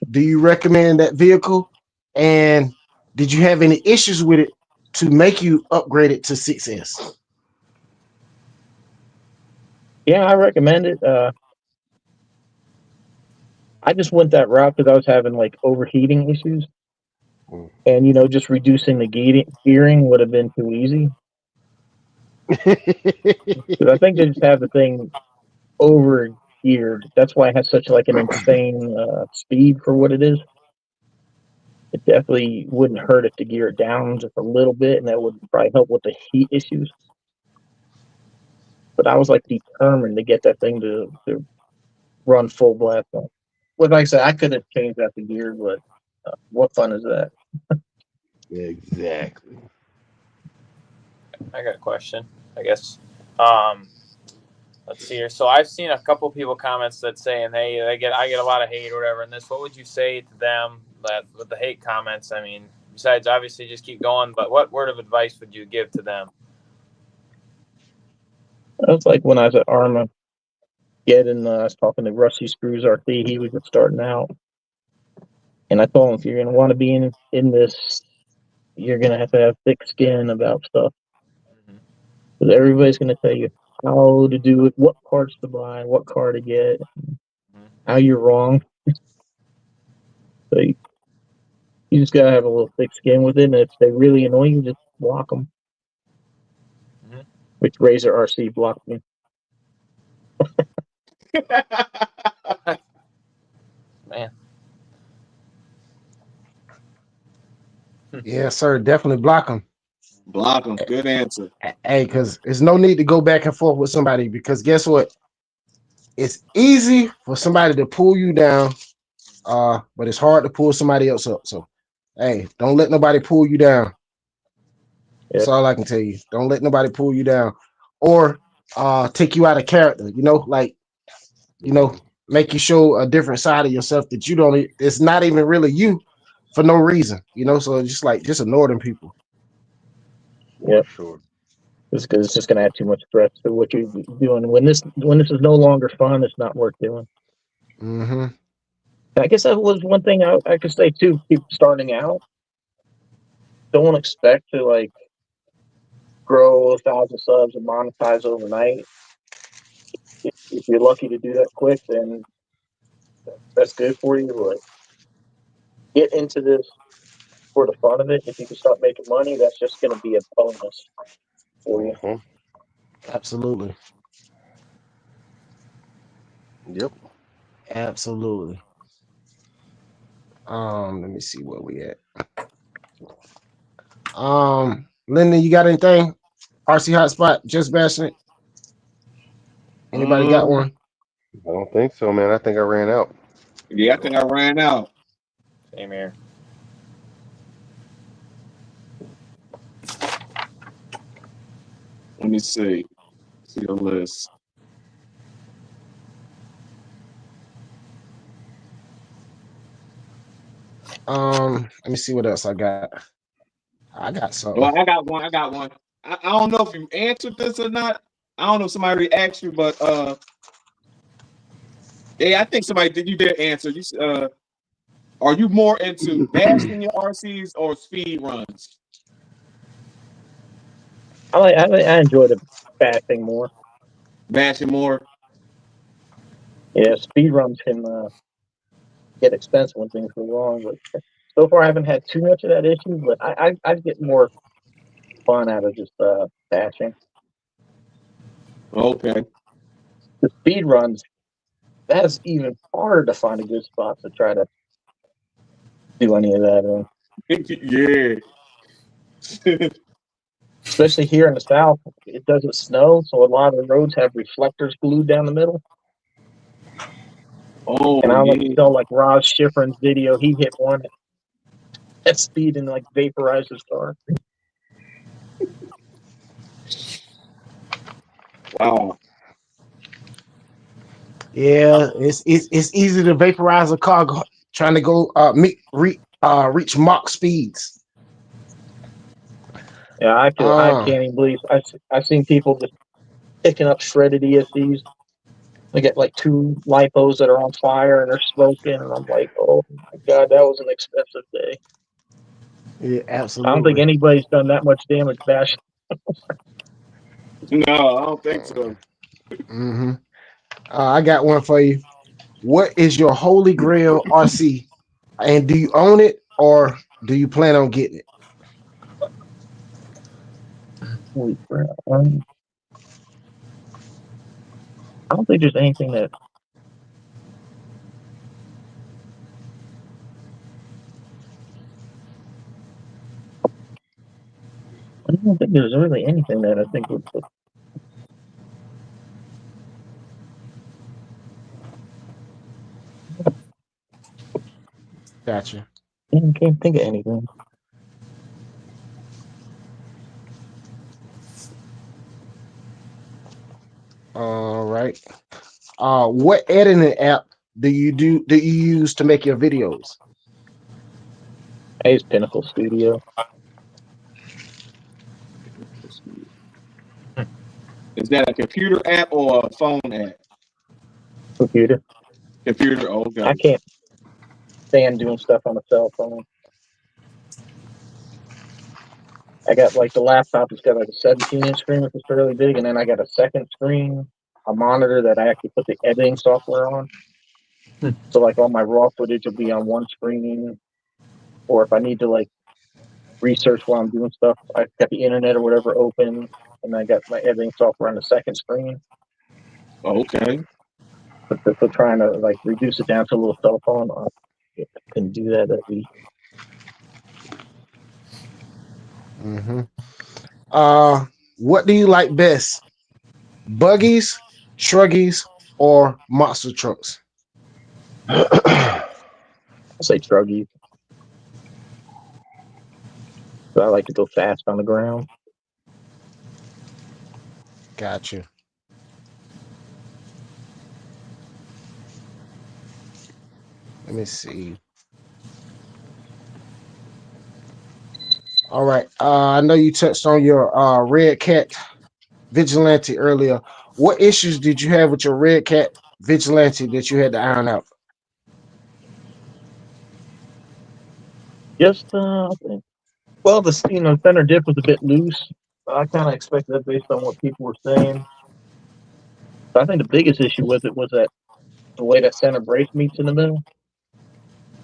Do you recommend that vehicle? And did you have any issues with it to make you upgrade it to 6S? Yeah, I recommend it. I just went that route because I was having like overheating issues. And, just reducing the gearing would have been too easy. Because I think they just have the thing over geared. That's why it has such like an insane speed for what it is. It definitely wouldn't hurt if to gear it down just a little bit, and that would probably help with the heat issues. But I was like determined to get that thing to run full blast on. Like I said, I could have changed that to gear, but what fun is that? Exactly. I got a question, I guess. Let's see here. So I've seen a couple people comments that saying, "Hey, I get a lot of hate or whatever." And this, what would you say to them that with the hate comments? I mean, besides obviously just keep going, but what word of advice would you give to them? It's like when I was at Arma, I was talking to Rusty Screws RC. He was just starting out, and I told him, if you're gonna want to be in this, you're gonna have to have thick skin about stuff. Because everybody's gonna tell you how to do it, what parts to buy, what car to get, how you're wrong. So you just gotta have a little thick skin with it, and if they really annoy you, just block them. Which Razor RC blocked me. Man. Yeah, sir. Definitely block them. Block them. Good answer. Hey, because there's no need to go back and forth with somebody, because guess what? It's easy for somebody to pull you down, but it's hard to pull somebody else up. So, hey, don't let nobody pull you down. That's all I can tell you. Don't let nobody pull you down or take you out of character. Make you show a different side of yourself that you don't. It's not even really you for no reason. So just ignore them people. Yeah, sure. Because it's just gonna add too much stress to what you're doing. When this is no longer fun, it's not worth doing. I guess that was one thing I could say too. People starting out, don't expect to like grow 1,000 subs and monetize overnight. if you're lucky to do that quick, then that's good for you. But get into this for the fun of it. If you can start making money, that's just going to be a bonus for you. Mhm. Absolutely. Yep. Absolutely. Let me see where we at. Linden, you got anything? RC Hotspot, Just Bashinit. Anybody got one? I don't think so, man. I think I ran out. Yeah, I think I ran out. Same here. Let me see. See the list. Let me see what else I got. I got something. Well, I got one. I don't know if you answered this or not. I don't know if somebody asked you, but yeah, I think somebody did. You did answer. You are you more into bashing your RCs or speed runs? I enjoy the bashing more. Bashing more. Yeah, speed runs can get expensive when things go wrong. But so far, I haven't had too much of that issue. But I get more fun out of just bashing. Okay. The speed runs, that's even harder to find a good spot to try to do any of that in. Yeah. Especially here in the South, it doesn't snow, so a lot of the roads have reflectors glued down the middle. Oh, and I like yeah. to tell like Roz Schifrin's video, he hit one at speed and like vaporized his car. Wow. Yeah, it's easy to vaporize a car trying to go reach Mach speeds. Yeah, I can't even believe I've seen people just picking up shredded ESCs. They get like 2 lipos that are on fire and they're smoking, and I'm like, oh my god, that was an expensive day. Yeah, absolutely. I don't think anybody's done that much damage bashing. No, I don't think so. Mm-hmm. I got one for you. What is your holy grail RC? And do you own it or do you plan on getting it? Holy crap. I don't think there's anything that I don't think there's really anything that I think would put. Gotcha. I can't think of anything. All right. What editing app do you use to make your videos? I use Pinnacle Studio. Is that a computer app or a phone app? Computer. Computer. Okay. I can't stand doing stuff on a cell phone. I got like the laptop has got like a 17-inch screen, which is fairly big, and then I got a second screen, a monitor that I actually put the editing software on. So like all my raw footage will be on one screen, or if I need to like research while I'm doing stuff, I've got the internet or whatever open, and I got my editing software on the second screen. Okay. But for trying to like reduce it down to a little cell phone, I couldn't do that. That'd be. Mm-hmm. What do you like best? Buggies, truggies, or monster trucks? I'll say truggies. So I like to go fast on the ground. Gotcha. Let me see. All right. I know you touched on your Red Cat Vigilante earlier. What issues did you have with your Red Cat Vigilante that you had to iron out? Just well, the center diff was a bit loose. I kind of expected that based on what people were saying. I think the biggest issue with it was that the way that center brace meets in the middle.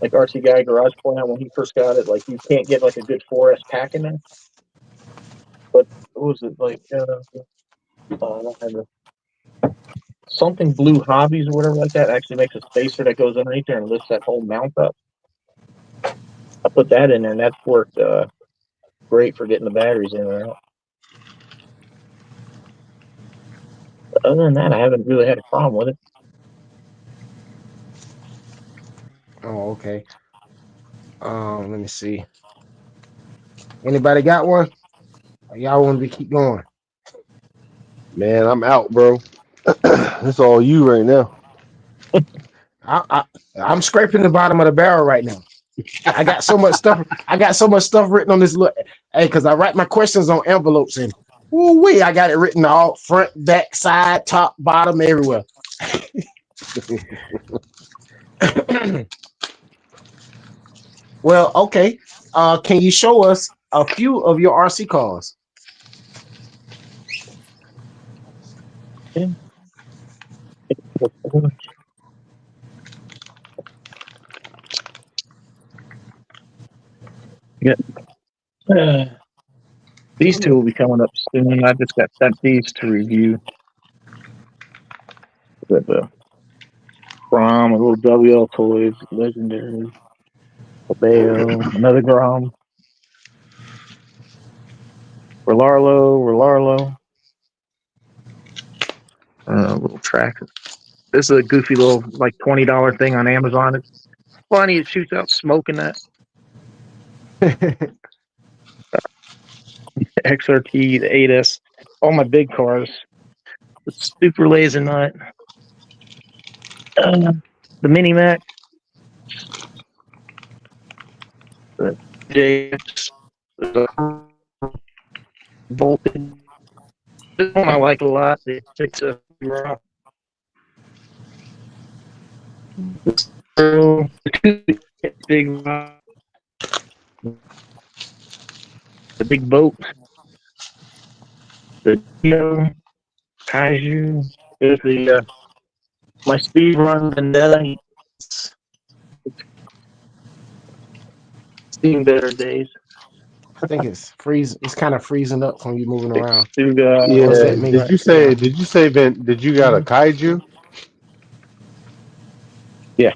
Like RC Guy Garage Point, when he first got it, like you can't get like a good 4S pack in there. But what was it like? I don't have something Blue Hobbies or whatever like that actually makes a spacer that goes underneath there and lifts that whole mount up. I put that in there, and that's worked great for getting the batteries in and out. But other than that, I haven't really had a problem with it. Oh, okay. Let me see. Anybody got one? Or y'all want me to keep going? Man, I'm out, bro. That's all you right now. I'm scraping the bottom of the barrel right now. I got so much stuff. I got so much stuff written on this. Look, hey, because I write my questions on envelopes and woo-wee, I got it written all front, back, side, top, bottom, everywhere. Well, okay. Can you show us a few of your RC cars? Yeah. These two will be coming up soon. I just got sent these to review. With Grom, a little WL Toys, Legendary, a Bayo, another Grom, Relarlo, a little Traxxas. This is a goofy little like $20 thing on Amazon. It's funny. It shoots out smoke in that. XRT, the 8S, all my big cars. The super laser nut, the Miniax, the JX, the Voltage. This one I like a lot. The 6 big, the big boat, the Kaiju. There's the my speed run Vendetta. It's seen better days. I think it's freezing. It's kind of freezing up from you moving around. Yeah. What does that mean? Did you say Vin? Did you got a kaiju? Yeah.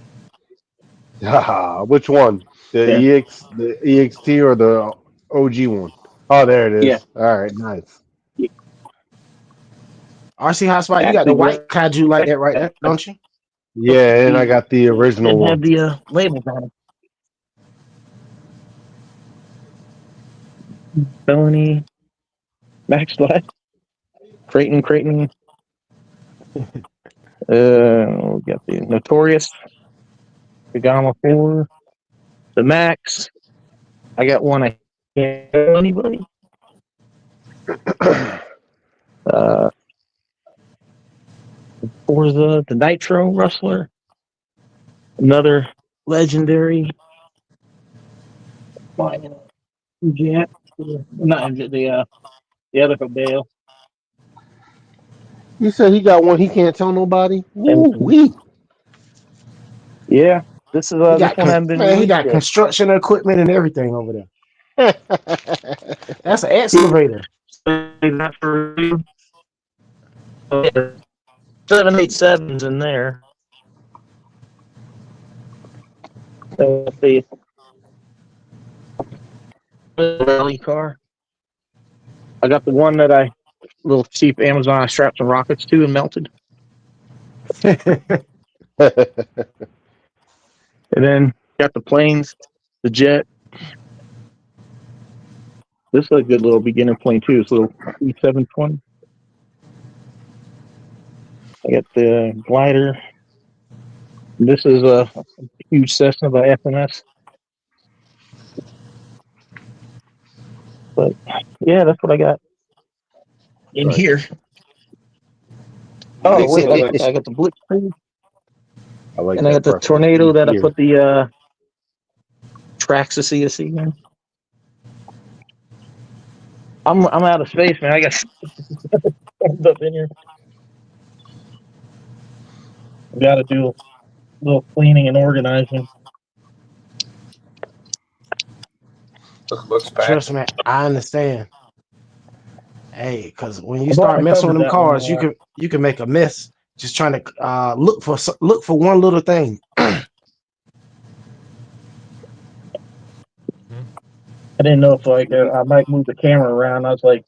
Which one? The EXT or the OG one? Oh, there it is. Yeah. All right, nice. RC HOTSPOT, you got the white kaiju like that right there, don't you? Yeah, and I got the original Didn't one. have the labels on it. Felony, Max Black, Creighton. We got the Notorious, the Gamma 4, the Max. I got one I can't tell anybody. Forza, the Nitro Rustler, another Legendary. Jet, not the other for Bale. You said he got one he can't tell nobody? Woo-wee. Yeah, this is this one hasn't been he got yet. construction equipment and everything over there. That's an excavator. Not for 787s in there. The rally car. I got the one that I little cheap Amazon I strapped some rockets to and melted. And then got the planes, the jet. This is a good little beginner plane too. It's a little E720. I got the glider. This is a huge Cessna by FNS. But yeah, that's what I got in here. Oh wait, I got the Blitzkrieg. I like and I got the Tornado that I put the Traxxas CSC in. I'm out of space, man. I got up in here. got to do a little cleaning and organizing. Looks Trust packed. me, I understand. Hey, because when you I'm glad start I messing with covered them that one. cars, you can make a mess just trying to look for one little thing. I didn't know if like I might move the camera around. I was like,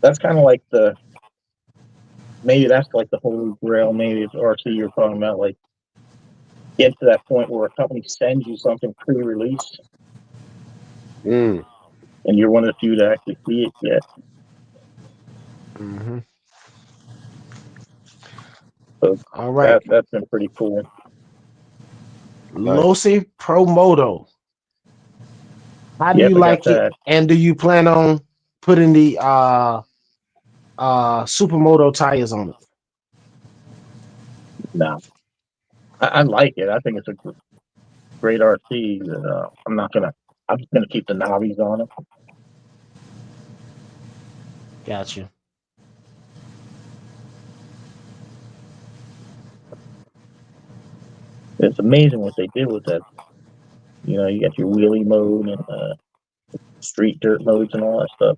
that's kind of like maybe that's like the holy grail. Maybe it's RC you're talking about, like get to that point where a company sends you something pre-release Mm. and you're one of the few to actually see it yet. Mm-hmm. So All right, that's been pretty cool. Losi Pro Moto. How do Yep, you I got like it? that. And do you plan on putting the Supermoto tires on it? No, I like it. I think it's a great RC. I'm just gonna keep the knobbies on it. Gotcha. It's amazing what they did with that. You know, you got your wheelie mode and street dirt modes and all that stuff.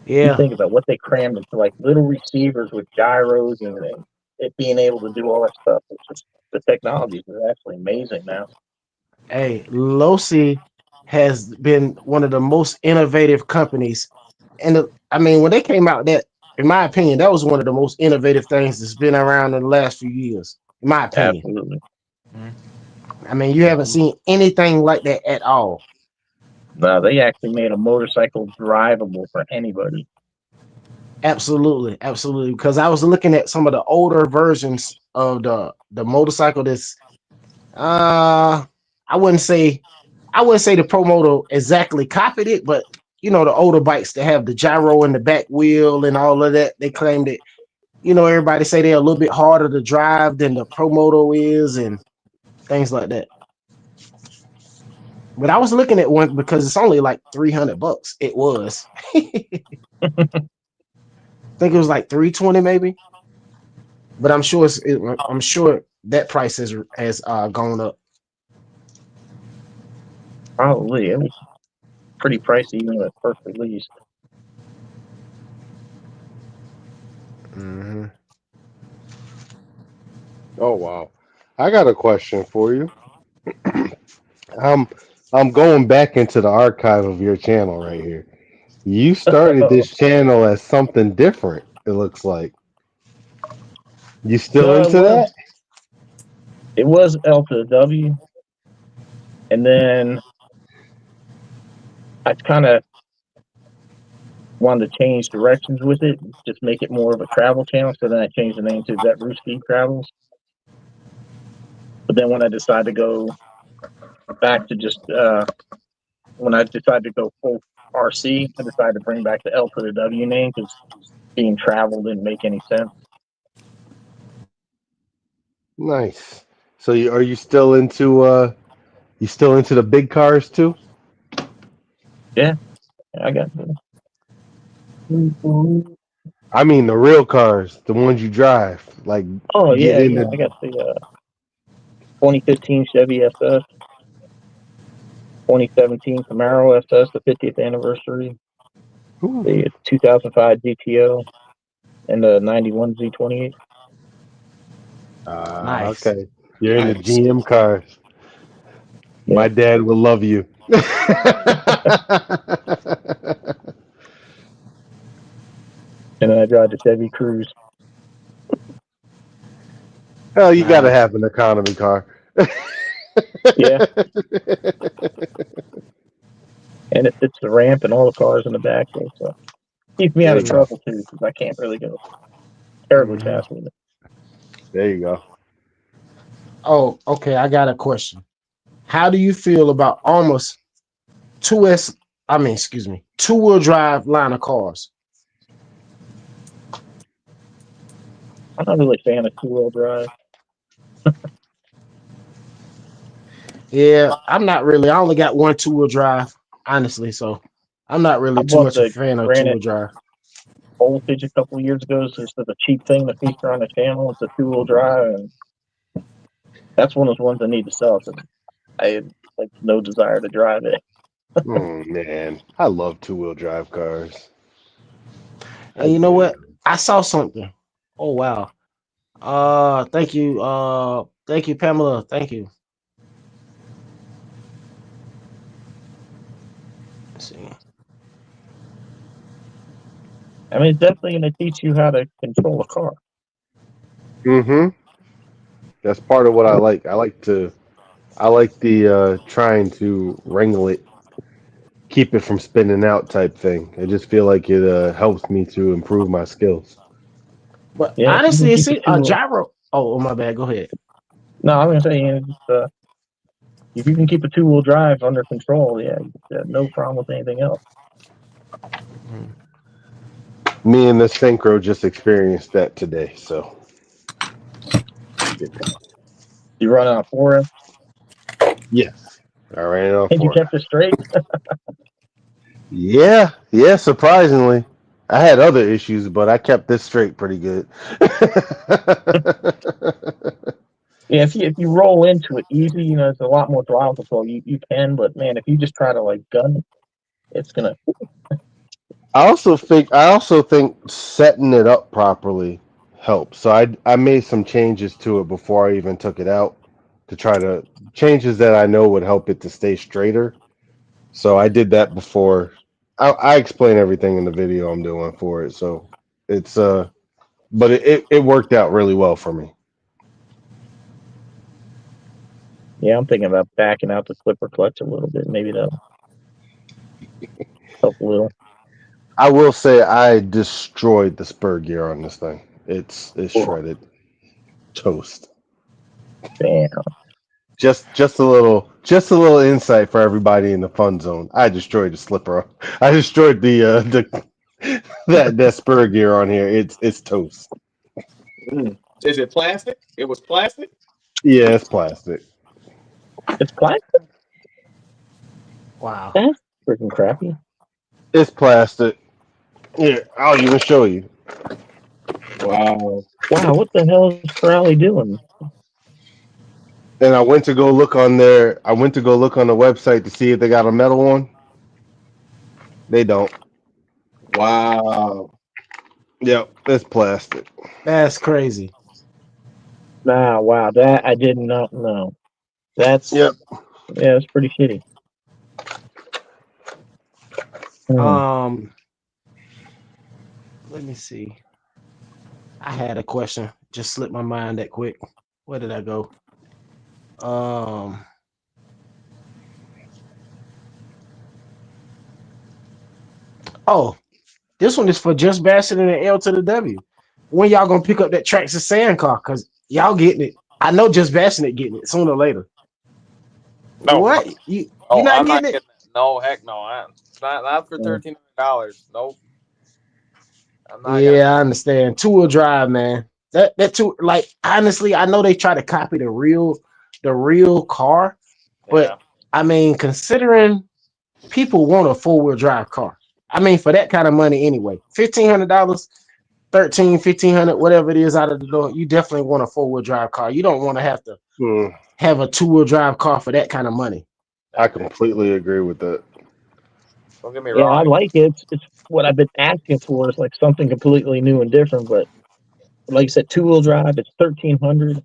You Yeah. think about what they crammed into like little receivers with gyros and it being able to do all that stuff. It's just the technology is actually amazing now. Hey, Losi has been one of the most innovative companies. And I mean, when they came out, that, in my opinion, that was one of the most innovative things that's been around in the last few years, in my opinion. Absolutely. I mean, you haven't seen anything like that at all. No, they actually made a motorcycle drivable for anybody. Absolutely, absolutely. Because I was looking at some of the older versions of the motorcycle that's I wouldn't say the Pro Moto exactly copied it, but you know, the older bikes that have the gyro in the back wheel and all of that, they claim that, you know, everybody say they're a little bit harder to drive than the Pro Moto is and things like that. But I was looking at one because it's only like $300. It was. I think it was like 320 maybe. But I'm sure I'm sure that price has gone up. Probably. It was pretty pricey even when it first released. Mm-hmm. Oh wow. I got a question for you. I'm going back into the archive of your channel right here. You started this channel as something different, it looks like. You still No, into that? it was L2theW. And then I kind of wanted to change directions with it, just make it more of a travel channel. So then I changed the name to That Rooski Travels. But then when I decided to go back to just when I decided to go full RC, I decided to bring back the L2theW name because being travel didn't make any sense. Nice. So are you still into the big cars too? Yeah, I got the. I mean the real cars, the ones you drive, like Oh get yeah, into. I got the 2015 Chevy SS, 2017 Camaro SS, the 50th anniversary, Ooh. the 2005 GTO, and the 91 Z28. Nice. Okay. You're in the Nice. GM cars. Yeah. My dad will love you. And then I drive the Chevy Cruze. Hell, you gotta Nice. have an economy car. Yeah, and it fits the ramp and all the cars in the back there, so keeps me There out you of go. trouble too because I can't really go terribly Mhm. fast with it. There you go. Oh, okay. I got a question. How do you feel about almost 2S? I mean, excuse me, 2-wheel drive line of cars? I'm not really a fan of 2-wheel drive. Yeah, I'm not really. I only got one 2-wheel drive, honestly. So I'm not I really too bought much a the fan of 2-wheel Granite. drive. Voltage a couple of years ago. So it's a cheap thing to feature on the channel. It's a 2-wheel drive, and that's one of those ones I need to sell. So I had like no desire to drive it. Oh man, I love 2-wheel drive cars. And you know what? I saw something. Oh wow. Thank you. Thank you, Pamela. Thank you. Let's see. I mean, it's definitely going to teach you how to control a car. Mm-hmm. That's part of what I like. I like the trying to wrangle it, keep it from spinning out type thing. I just feel like it helps me to improve my skills. But Yeah, honestly, it's a two-wheel- gyro. Oh, my bad. Go ahead. No, I'm going to say, you know, just, if you can keep a 2-wheel drive under control, yeah, you have no problem with anything else. Me and the Synchro just experienced that today. So You run out for it, yes, I ran it off and you for it. kept it straight. Yeah, surprisingly. I had other issues, but I kept this straight pretty good. Yeah, if you roll into it easy, you know, it's a lot more throttle control. You can, but man, if you just try to like gun it, it's gonna. I also think setting it up properly helps. So I made some changes to it before I even took it out to try to changes that I know would help it to stay straighter. So I did that before. I explain everything in the video I'm doing for it. So it's but it worked out really well for me. Yeah, I'm thinking about backing out the clipper clutch a little bit. Maybe that'll help a little. I will say I destroyed the spur gear on this thing. It's shredded, toast. Damn. Just a little insight for everybody in the fun zone. I destroyed the slipper. I destroyed the that spur gear on here. It's toast. Is it plastic? It was plastic? Yeah, it's plastic. It's plastic. Wow. That's freaking crappy. It's plastic. Here, I'll even show you. Wow. Wow, what the hell is Pirelli doing? And I went to go look on the website to see if they got a metal one. They don't. Wow. Yep, it's plastic. That's crazy. Nah, wow, that I did not know. That's Yep. Yeah, it's pretty shitty. Let me see. I had a question. Just slipped my mind that quick. Where did I go? Oh, this one is for JustBashinit and L2theW. When y'all gonna pick up that Traxxas sand car? Cause y'all getting it. I know JustBashinit getting it sooner or later. No. What? You Oh, not I'm getting not it? getting it. No, heck no. Not for $1,300. Nope. I'm not Yeah, I understand. 2-wheel drive, man. That two, like, honestly, I know they try to copy the real car, but Yeah. I mean, considering people want a 4-wheel drive car, I mean, for that kind of money anyway, $1,500, $1,500, whatever it is out of the door, you definitely want a 4-wheel drive car. You don't want to have a 2-wheel drive car for that kind of money. I completely agree with that. Don't get me Yeah, wrong. I like it. It's what I've been asking for is like something completely new and different. But like I said, 2-wheel drive, it's $1,300.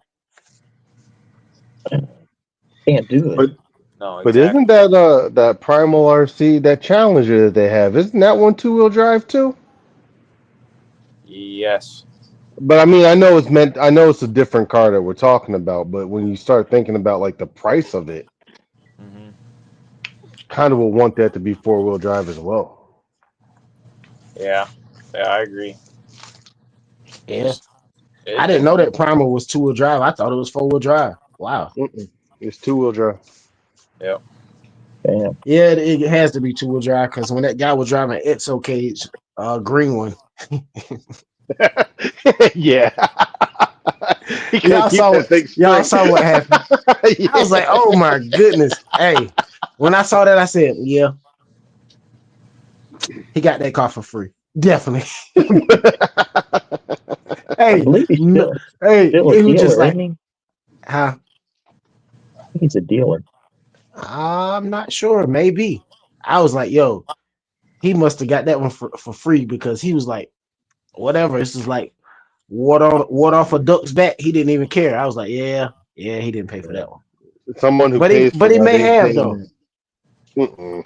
Can't do it. No, But exactly. isn't that Primal RC, that Challenger that they have, isn't that one 2-wheel drive too? Yes. But I mean, I know it's a different car that we're talking about, but when you start thinking about like the price of it, kind of will want that to be 4-wheel drive as well. Yeah, I agree. Yeah. I didn't know that Primal was 2-wheel drive. I thought it was 4-wheel drive. Wow. It's 2-wheel drive. Yep. Damn. Yeah, it has to be 2-wheel drive because when that guy was driving Exo Cage, green one. Yeah. Y'all saw what happened. Yeah. I was like, oh my goodness. Hey, when I saw that, I said, yeah. He got that car for free. Definitely. I Hey, believe he's hey, still a he was just dealer, like, isn't he? huh? I think he's a dealer. I'm not sure. Maybe. I was like, yo, he must have got that one for free because he was like, whatever. This is like water off a duck's back. He didn't even care. I was like, yeah, he didn't pay for that one. Someone who But he pays for but he that may ain't have paying though. that. Mm-mm.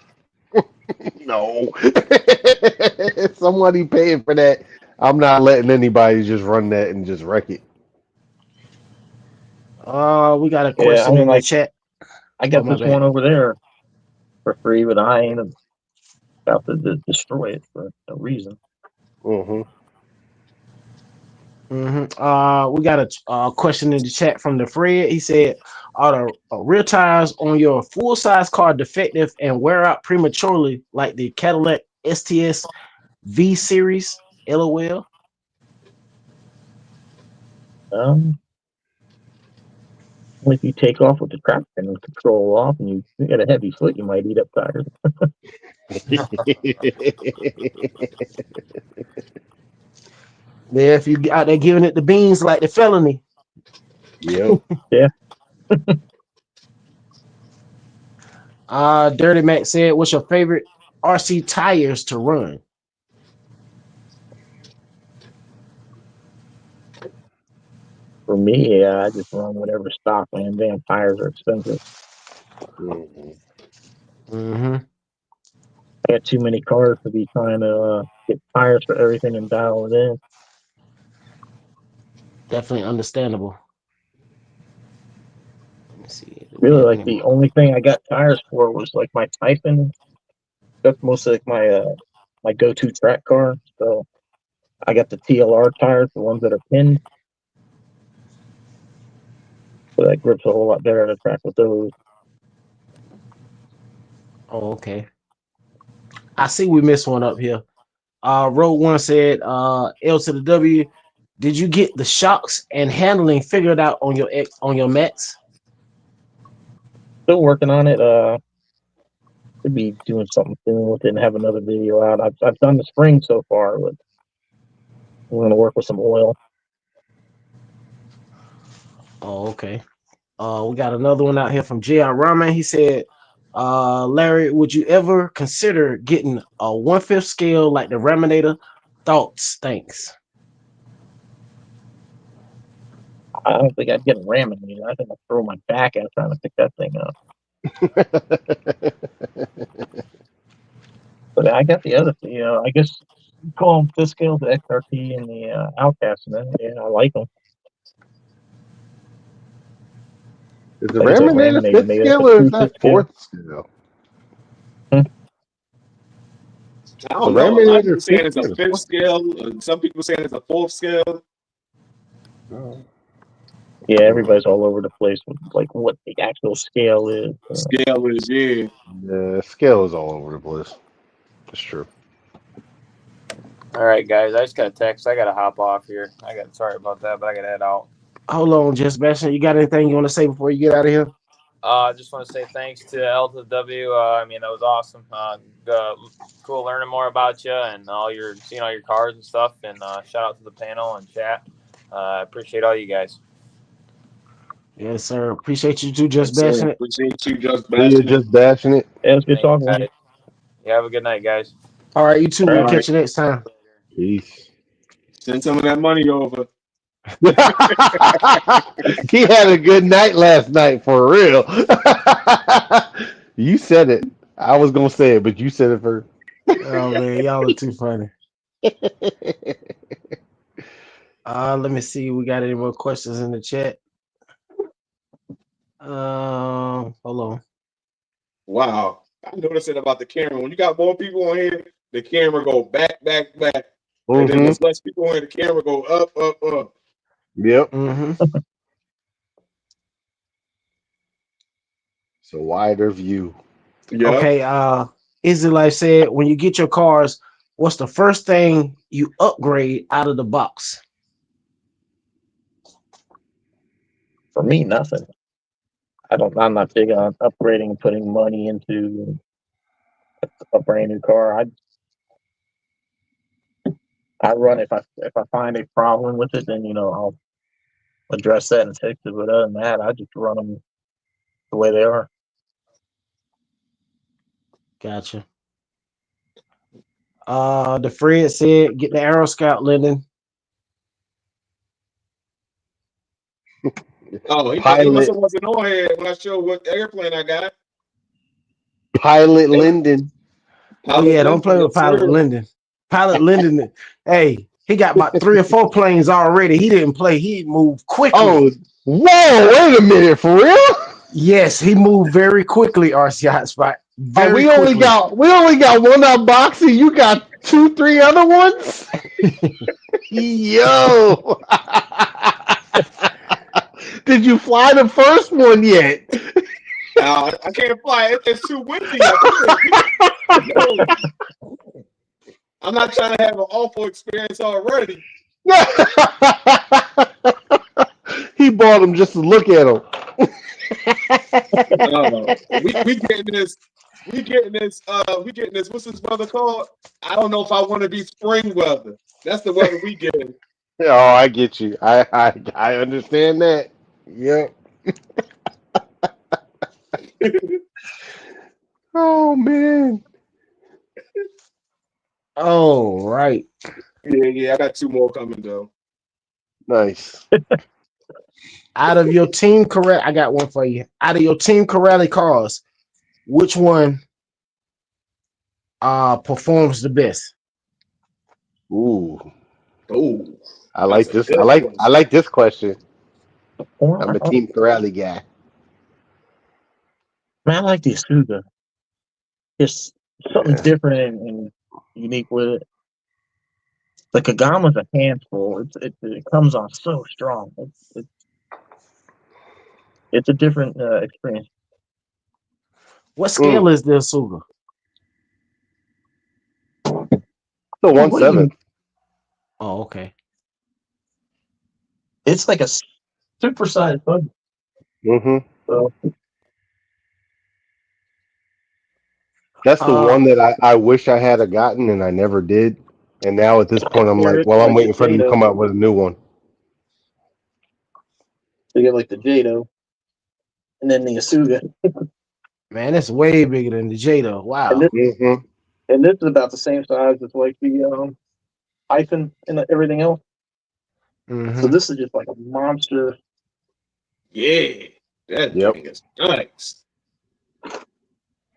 No. Somebody paying for that. I'm not letting anybody just run that and just wreck it. We got a Yeah, I question mean, in the like, chat. I Oh got my this bad. one over there for free, but I ain't about to destroy it for no reason. Mm-hmm. We got a question in the chat from the Fred. He said, "Are the rear tires on your full size car defective and wear out prematurely, like the Cadillac STS V Series?" LOL. If you take off with the traction and control off, and you got a heavy foot, you might eat up tires. Yeah, if you out there giving it the beans like the felony. Yep. Yeah, Dirty Mac said, "What's your favorite RC tires to run?" for me, yeah, I just run whatever stock, man. Damn, tires are expensive. Mm-hmm. Mm-hmm. I got too many cars to be trying to get tires for everything and dial it in. Definitely understandable. Let me see. Do we Really, have like any the more? only thing I got tires for was like my Typhon. That's mostly like my go-to track car. So I got the TLR tires, the ones that are pinned. So that grips a whole lot better on the track with those. Oh, okay. I see we missed one up here. Road One said, L to the W, did you get the shocks and handling figured out on your mats? Still working on it. Could be doing something soon with it and have another video out. I've done the spring so far, but I'm going to work with some oil. Oh, okay. We got another one out here from Arma. He said, Larry, would you ever consider getting a 1/5 scale like the Raminator? Thoughts, thanks. I don't think I'd get a ramming. I think I'd throw my back out trying to pick that thing up. But I got the other, I guess you call them fifth scales, the XRT and the Outcast, man. Yeah, I like them. Is the Like I said, Raminator laminated, fifth maybe that's a scale or is true that fifth scale. fourth scale? I The don't know. A lot of people Raminator saying fifth it's a scale. fifth scale. Some people saying it's a fourth scale. Oh. Yeah, everybody's all over the place with like what the actual scale is. Scale is, yeah. The scale is all over the place. That's true. All right, guys. I just got a text. I got to hop off here. Sorry about that, but I got to head out. Hold on, JustBashinit. You got anything you want to say before you get out of here? I just want to say thanks to L2theW. I mean, that was awesome. Cool learning more about you and seeing all your cars and stuff. And shout out to the panel and chat. I appreciate all you guys. Yes, sir. Appreciate you too, Yes, sir. JustBashinit. Appreciate you, just See you, bashing it. just bashing it. Yeah, it's good Thanks, talking with guys. you. You have a good night, guys. All right, you too. All We'll right. catch you next time. Peace. Send some of that money over. He had a good night last night for real. You said it. I was gonna say it, but you said it first. Oh man, y'all are too funny. Let me see. We got any more questions in the chat? Hold on. Wow. I noticed it about the camera. When you got more people on here, the camera go back, back, back. And then when less people on here, the camera go up, up, up. Yep. Mm-hmm. It's a wider view. Yeah. Okay. Easy Life said, when you get your cars, what's the first thing you upgrade out of the box? For me, nothing. I'm not big on upgrading and putting money into a brand new car. I run if I find a problem with it, then I'll address that and fix it. But other than that, I just run them the way they are. Gotcha. The Fred said, get the Aero Scout, Linden. Oh, he Pilot. must have wasn't on here when I showed what airplane I got. Pilot Linden. Oh yeah, don't play with Pilot Linden. Pilot Linden, hey, he got about 3 or 4 planes already. He didn't play. He moved quickly. Oh, whoa! Wait a minute, for real? Yes, he moved very quickly. RC Hotspot. Very we only got one unboxing. You got 2, 3 other ones. Yo, did you fly the first one yet? I can't fly. It's too windy. I'm not trying to have an awful experience already. He bought them just to look at them. We getting this. We getting this. What's this weather called? I don't know if I want to be spring weather. That's the weather we getting. Oh, I get you. I understand that. Yep. Oh man. Oh right. Yeah. I got 2 more coming though. Nice. Out of your Team Corral, I got one for you. Out of your Team Corrali cars, which one performs the best? Ooh. I That's like a this. good I like this question. Man, I'm a Team Corrali guy. I like the Asuga. Just something different and unique with it. The Kagama's a handful. It comes on so strong. It's a different experience. What scale is the Asuga? The 1/7. Oh, okay. It's like a supersized buggy. Mm-hmm. So That's the one that I wish I had gotten and I never did. And now at this point, I'm like, well, I'm waiting for them to come out with a new one. you get like the Jado, and then the Asuga. Man, it's way bigger than the Jada. Wow. And this is about the same size as like the Ikonz and everything else. So this is just like a monster. Yeah, that thing is nice.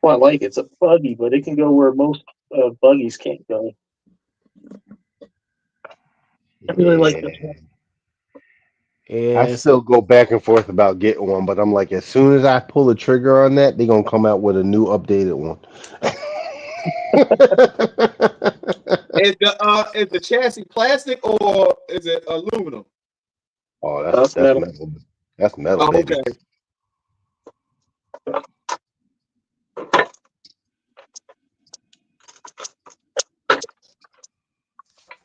Well, I like it. It's a buggy, but it can go where most buggies can't go. I really like this one. I still go back and forth about getting one, but I'm like, as soon as I pull the trigger on that, they're gonna come out with a new updated one. Is the chassis plastic or is it aluminum? Oh, that's metal. That's metal, baby. Okay.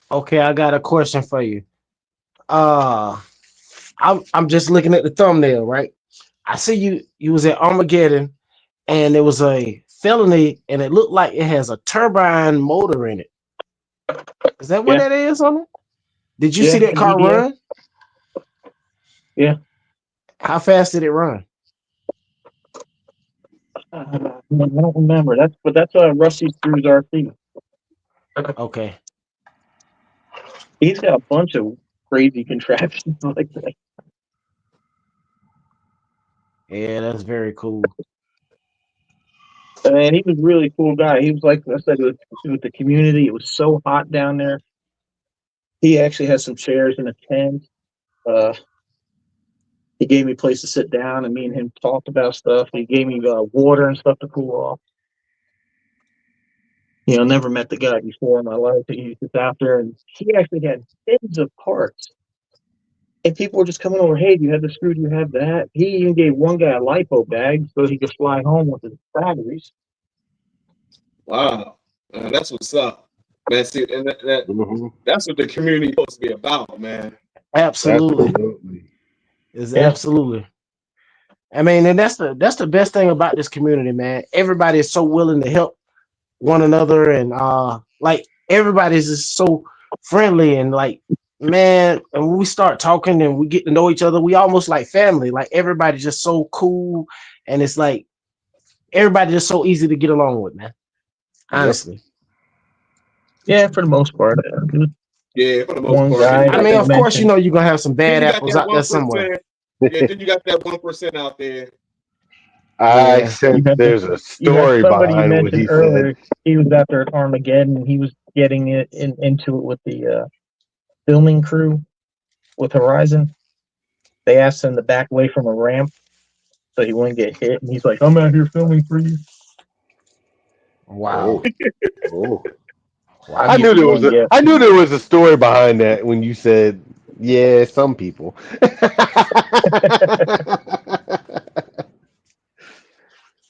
Okay, I got a question for you. I'm just looking at the thumbnail, right? I see you was at Armageddon, and there was a felony, and it looked like it has a turbine motor in it. Is that what that is on it? Did you see that car run? Yeah. How fast did it run? I don't remember. That's Rusty Screws RC. Okay. He's got a bunch of crazy contraptions like that. Yeah, that's very cool. And he was a really cool guy. He was like I said, with the community. It was so hot down there. He actually had some chairs in a tent. He gave me a place to sit down, and me and him talked about stuff. He gave me water and stuff to cool off. Never met the guy before in my life. He was just out there, and he actually had bins of parts. And people were just coming over, hey, do you have the screw? Do you have that? He even gave one guy a LiPo bag so he could fly home with his batteries. Wow. That's what's up. Man, see, and that's what the community is supposed to be about, man. Absolutely. Absolutely. I mean, and that's the best thing about this community, man. Everybody is so willing to help one another, and like everybody's just so friendly and like, man, and when we start talking and we get to know each other, we almost like family. Like everybody's just so cool, and it's like everybody just so easy to get along with, man. Honestly. Yeah, for the most part. Yeah, for the most One part. guy. I mean, of course, you know you're gonna have some Then bad you got apples that out there somewhere. 1%. Yeah, then you got that 1% out there. I Yeah. sense there's a You got story somebody you behind what mentioned he earlier. said. He was out there at Armageddon. He was getting it into it with the filming crew with Horizon. They asked him to back away from a ramp so he wouldn't get hit, and he's like, "I'm out here filming for you." Wow. Oh. Wow. I knew there was Yeah. I knew there was a story behind that when you said, yeah, some people.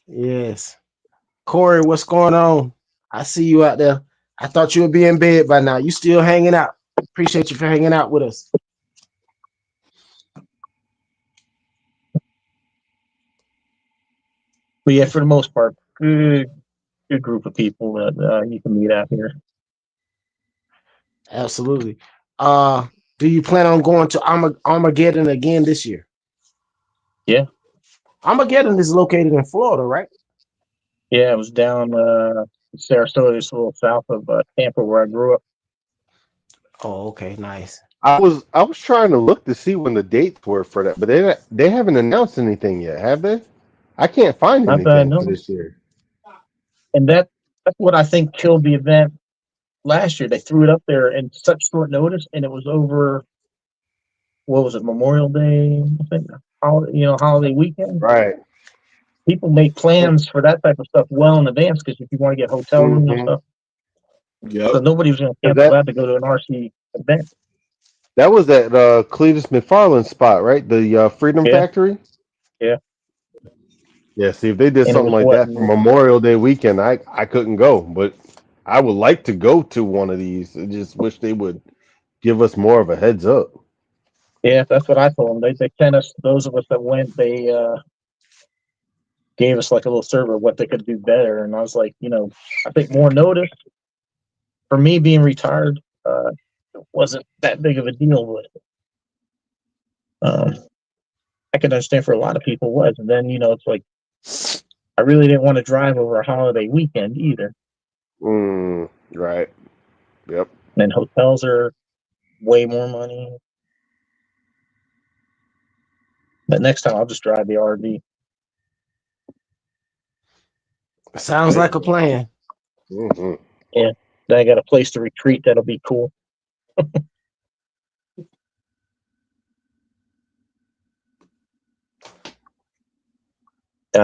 Yes. Corey, what's going on? I see you out there. I thought you would be in bed by now. You still hanging out. Appreciate you for hanging out with us. But yeah, for the most part, good group of people that you can meet out here. Absolutely. Do you plan on going to Armageddon again this year? Yeah. Armageddon is located in Florida, right? Yeah, it was down Sarasota, just a little south of Tampa, where I grew up. Oh, okay, nice. I was trying to look to see when the dates were for that, but they haven't announced anything yet, have they? I can't find Not that I anything know. for this year. And that's what I think killed the event last year. They threw it up there in such short notice, and it was over. What was it? Memorial Day, I think. Holiday weekend. Right. People make plans for that type of stuff well in advance because if you want to get hotel rooms and stuff, Yep. so nobody was going to cancel that to go to an RC event. That was at Cletus McFarland's spot, right? The Freedom Factory. Yeah. Yeah. See, if they did And it something was like that for Memorial Day weekend, I couldn't go, but I would like to go to one of these. I just wish they would give us more of a heads up. Yeah, that's what I told them. They sent us, those of us that went, they gave us like a little survey of what they could do better. And I was like, I think more notice. For me being retired, it wasn't that big of a deal, but I can understand for a lot of people it was. And then, it's like, I really didn't want to drive over a holiday weekend either. Right. Yep. And then hotels are way more money. But next time I'll just drive the RV. Sounds like a plan. Mm-hmm. Yeah. Then I got a place to retreat. That'll be cool. I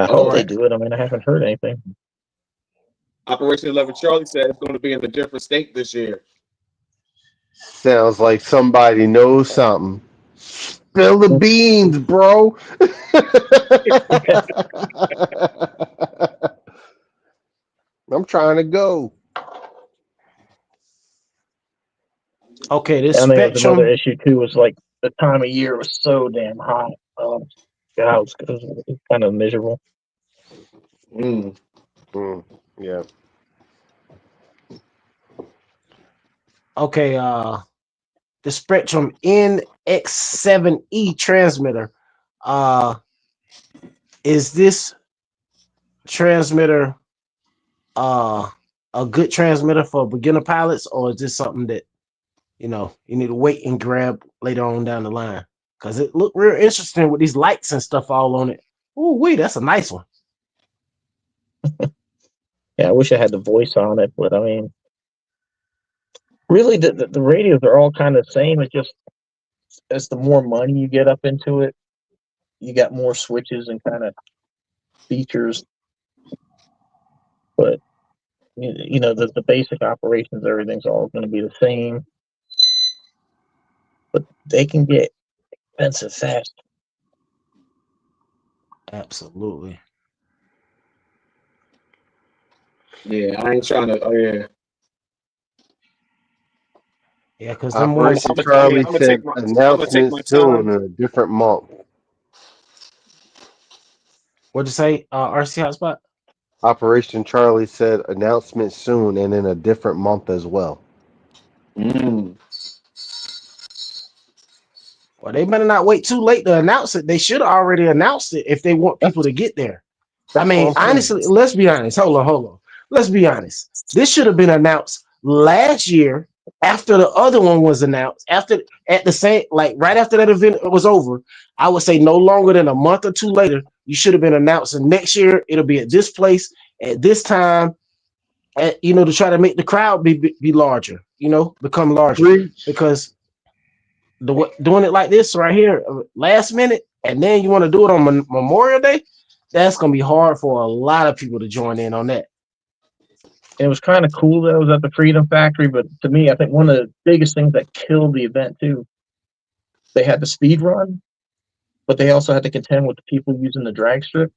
hope they do it. I mean, I haven't heard anything. Operation 11 Charlie said it's going to be in a different state this year. Sounds like somebody knows something. Spill the beans, bro. I'm trying to go. Okay, this I mean, it was Spectrum. another issue too. Was like the time of year was so damn hot. God, it was kind of miserable. Yeah. Okay, the Spectrum NX7E transmitter. Is this transmitter a good transmitter for beginner pilots, or is this something that you need to wait and grab later on down the line? Because it looked real interesting with these lights and stuff all on it. Oh, wait, that's a nice one. Yeah, I wish I had the voice on it, but I mean, really, the radios are all kind of the same. It's just as the more money you get up into it, you got more switches and kind of features. But the basic operations, everything's all going to be the same. But they can get expensive fast. Absolutely. Yeah, I ain't trying to. Oh yeah. Yeah, because Operation Charlie said announcement soon in a different month. What'd you say, RC Hotspot? Operation Charlie said announcement soon and in a different month as well. Mm. Well, they better not wait too late to announce it. They should have already announced it if they want people to get there. I mean, honestly, let's be honest. Hold on. Let's be honest. This should have been announced last year after the other one was announced. After at the same, like right after that event was over, I would say no longer than a month or two later, you should have been announcing next year it'll be at this place at this time, to try to make the crowd be larger, become larger because doing it like this right here, last minute, and then you want to do it on Memorial Day, that's gonna be hard for a lot of people to join in on that. And it was kind of cool that it was at the Freedom Factory, but to me, I think one of the biggest things that killed the event too, they had the speed run, but they also had to contend with the people using the drag strip.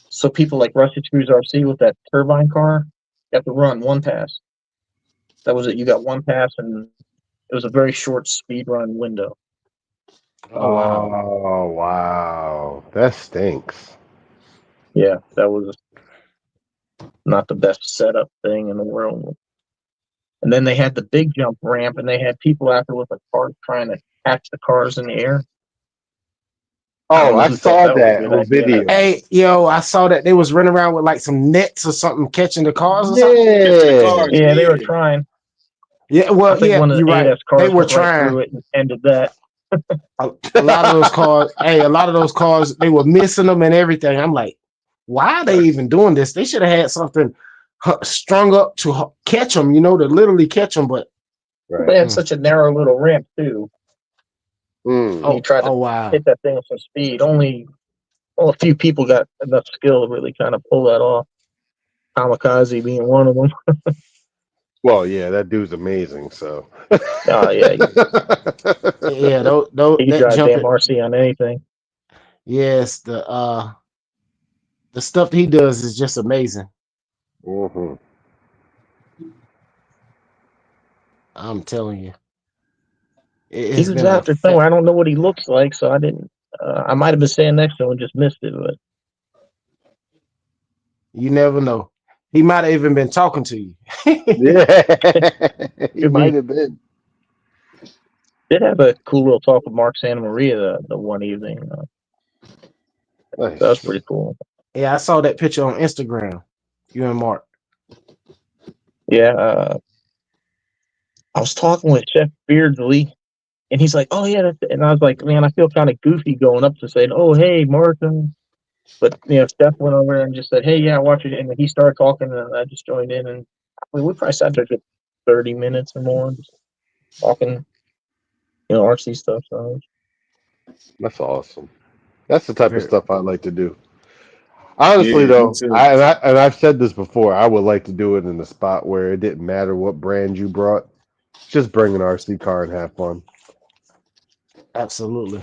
So people like Rusty Screws RC with that turbine car got to run one pass. That was it. You got one pass, and it was a very short speed run window. Oh wow! Oh wow! That stinks. Yeah, that was not the best setup thing in the world. And then they had the big jump ramp, and they had people out there with a cart trying to catch the cars in the air. Oh, I saw that on video. Hey, I saw that they was running around with like some nets or something catching the cars or something. Yeah, they were trying. Yeah, well, yeah, one of the you're right. Cars they were went trying. Right through it and ended that. a lot of those cars, they were missing them and everything. I'm like, why are they even doing this? They should have had something strung up to catch them, to literally catch them. But they had such a narrow little ramp too. You tried to hit that thing with some speed. Only a few people got enough skill to really kind of pull that off. Kamikaze being one of them. Well, yeah, that dude's amazing. So, yeah, yeah, he can drive damn RC on anything. Yes, the stuff that he does is just amazing. Mm-hmm. I'm telling you. He was out there somewhere. I don't know what he looks like, so I didn't. I might have been standing next to him and just missed it, but you never know. He might have even been talking to you. Yeah, he might have been. Did have a cool little talk with Mark Santa Maria the one evening. Nice. That was pretty cool. Yeah, I saw that picture on Instagram. You and Mark. Yeah, I was talking with Chef Beardsley. And he's like, oh, yeah. That's it. And I was like, man, I feel kind of goofy going up to saying, oh, hey, Martin. But, Steph went over and just said, hey, yeah, watch it. And he started talking, and I just joined in. And we probably sat there for 30 minutes or more, just talking, RC stuff. So that's awesome. That's the type of stuff I like to do. Honestly, though, I've said this before, I would like to do it in a spot where it didn't matter what brand you brought. Just bring an RC car and have fun. Absolutely.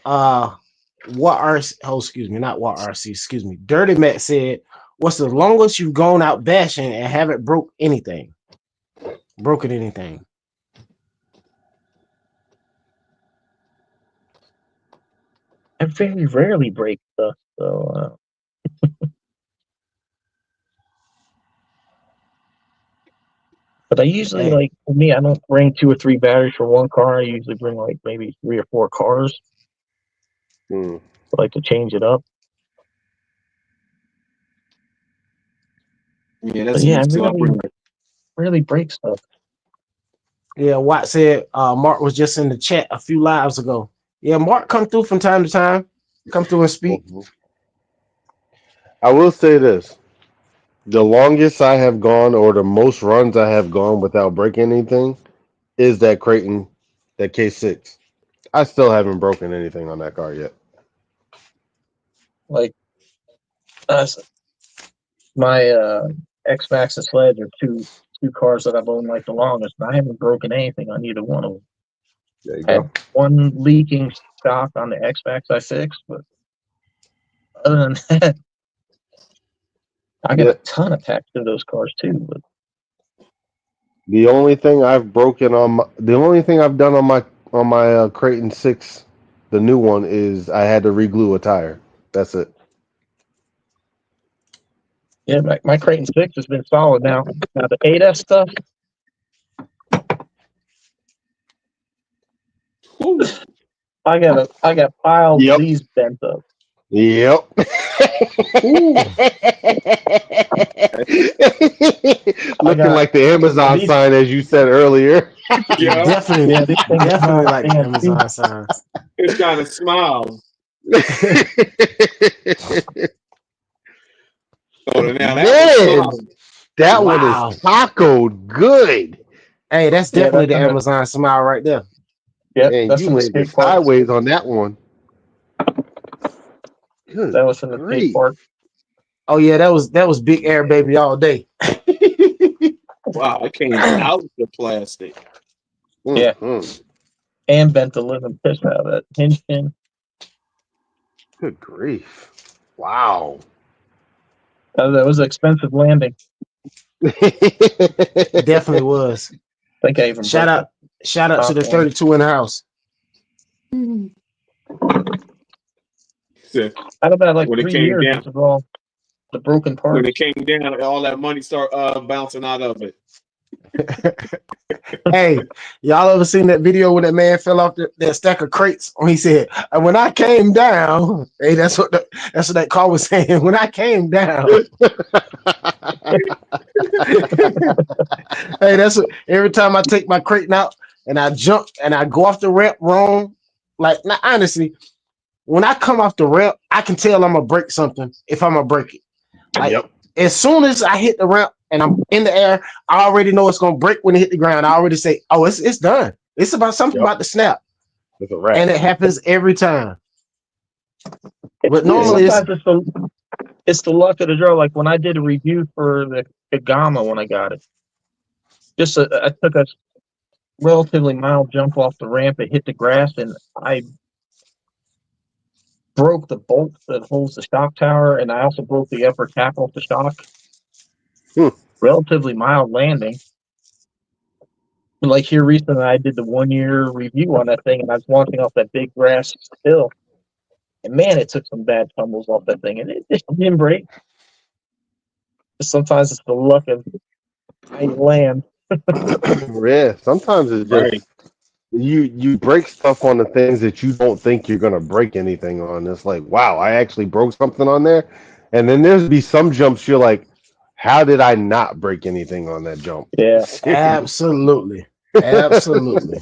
What RC? Oh, excuse me, not what RC. Excuse me. Dirty Matt said, "What's the longest you've gone out bashing and haven't broken anything? I very rarely break stuff, so but I usually for me, I don't bring 2 or 3 batteries for one car. I usually bring like maybe 3 or 4 cars. I like to change it up. Yeah, that's really break stuff. Yeah, Watt said Mark was just in the chat a few lives ago. Yeah, Mark come through from time to time. Come through and speak. I will say this. The longest I have gone, or the most runs I have gone without breaking anything, is that Creighton, that K6. I still haven't broken anything on that car yet. Like, my X-Max and Sledge are two cars that I've owned like the longest, and I haven't broken anything on either one of them. There you I go. had one leaking shock on the X-Max I fixed, but other than that, I got a ton of packs in those cars too. But the only thing I've broken the only thing I've done on my Creighton 6, the new one, is I had to re-glue a tire. That's it. Yeah, my Creighton 6 has been solid now. Now the 8S stuff, Ooh. I got piles Yep. of these bent up. Yep. Looking like the Amazon these- sign as you said earlier. Yeah, Definitely, Yeah, these things definitely not like the fancy. Amazon sign. it's got a smile. Oh, now that was Man, smile. that one Wow. is tacoed good. Hey, that's Yeah, definitely that's the in the- Amazon smile right there. Yep, And that's you from the landed skate park. sideways on that one. Good That was from the skate grief. park. Oh yeah, that was Big Air Baby all day. Wow, it came out the plastic. Yeah. Mhm. And bent the living piss out of that hinge pin. Good grief. Wow. That was an expensive landing. It definitely was. I think I even Shout broke out to the top one. 32 in the house. So, Out of that, like when it 3 came years, down, this is all the broken parts. when it came down, all that money start bouncing out of it. Hey, y'all ever seen that video when that man fell off that stack of crates? When he said, "And when I came down," hey, that's what that car was saying. When I came down, hey, that's what every time I take my crate out and I jump and I go off the ramp wrong. Like, now, honestly, when I come off the ramp, I can tell I'm gonna break something if I'm gonna break it. Like, Yep. as soon as I hit the ramp and I'm in the air, I already know it's gonna break when it hit the ground. I already say, "Oh, it's done. It's about something about the snap," It's a wrap. and it happens every time. But normally, sometimes it's the luck of the draw. Like when I did a review for the Gamma when I got it, I took a relatively mild jump off the ramp. It hit the grass, and I broke the bolt that holds the shock tower, and I also broke the upper cap off the shock. Relatively mild landing. Like here recently, I did the 1 year review on that thing, and I was launching off that big grass hill. And man, it took some bad tumbles off that thing, and it just didn't break. Sometimes it's the luck of how you land. Yeah, sometimes it's just Right. you break stuff on the things that you don't think you're gonna break anything on. It's like, wow, I actually broke something on there. And then there's be some jumps you're like, how did I not break anything on that jump? Yeah, absolutely, absolutely.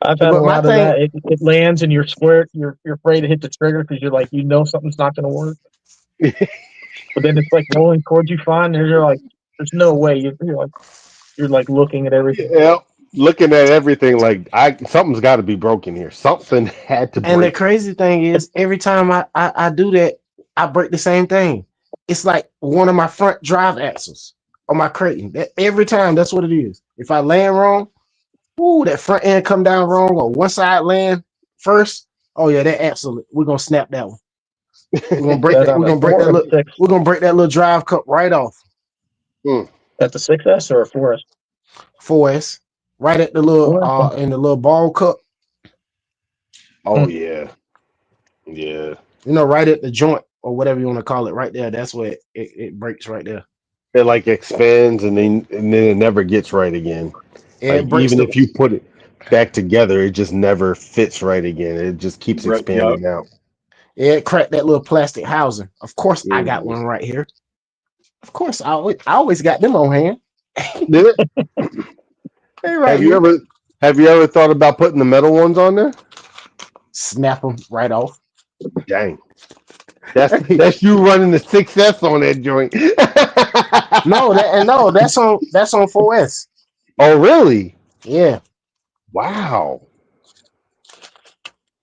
I've had But a my lot of thing- that. It lands and you're square. You're afraid to hit the trigger because you're like, something's not going to work. But then it's like rolling towards you fine, and you're like, there's no way. You're like looking at everything. Yeah, looking at everything like something's got to be broken here. Something had to And the break. crazy thing is, every time I do that, I break the same thing. It's like one of my front drive axles on my crate. Every time, that's what it is. If I land wrong, that front end come down wrong, or one side land first. Oh yeah, that axle, we're gonna snap that one. We're gonna break that. We're gonna break that little. We're gonna break that little drive cup right off. At the 6S or a 4S? 4S, right at the little in the little ball cup. Oh yeah, yeah. Right at the joint or whatever you want to call it, right there. That's where it breaks right there. It like expands and then it never gets right again. Like, even if you put it back together, it just never fits right again. It just keeps expanding out. Yeah, it cracked that little plastic housing. Of course, I got one right here. Of course, I always got them on hand. Did it? Hey, right Have you ever thought about putting the metal ones on there? Snap them right off. Dang. That's you running the 6S on that joint. No, that's on 4S. Oh, really? Yeah. Wow.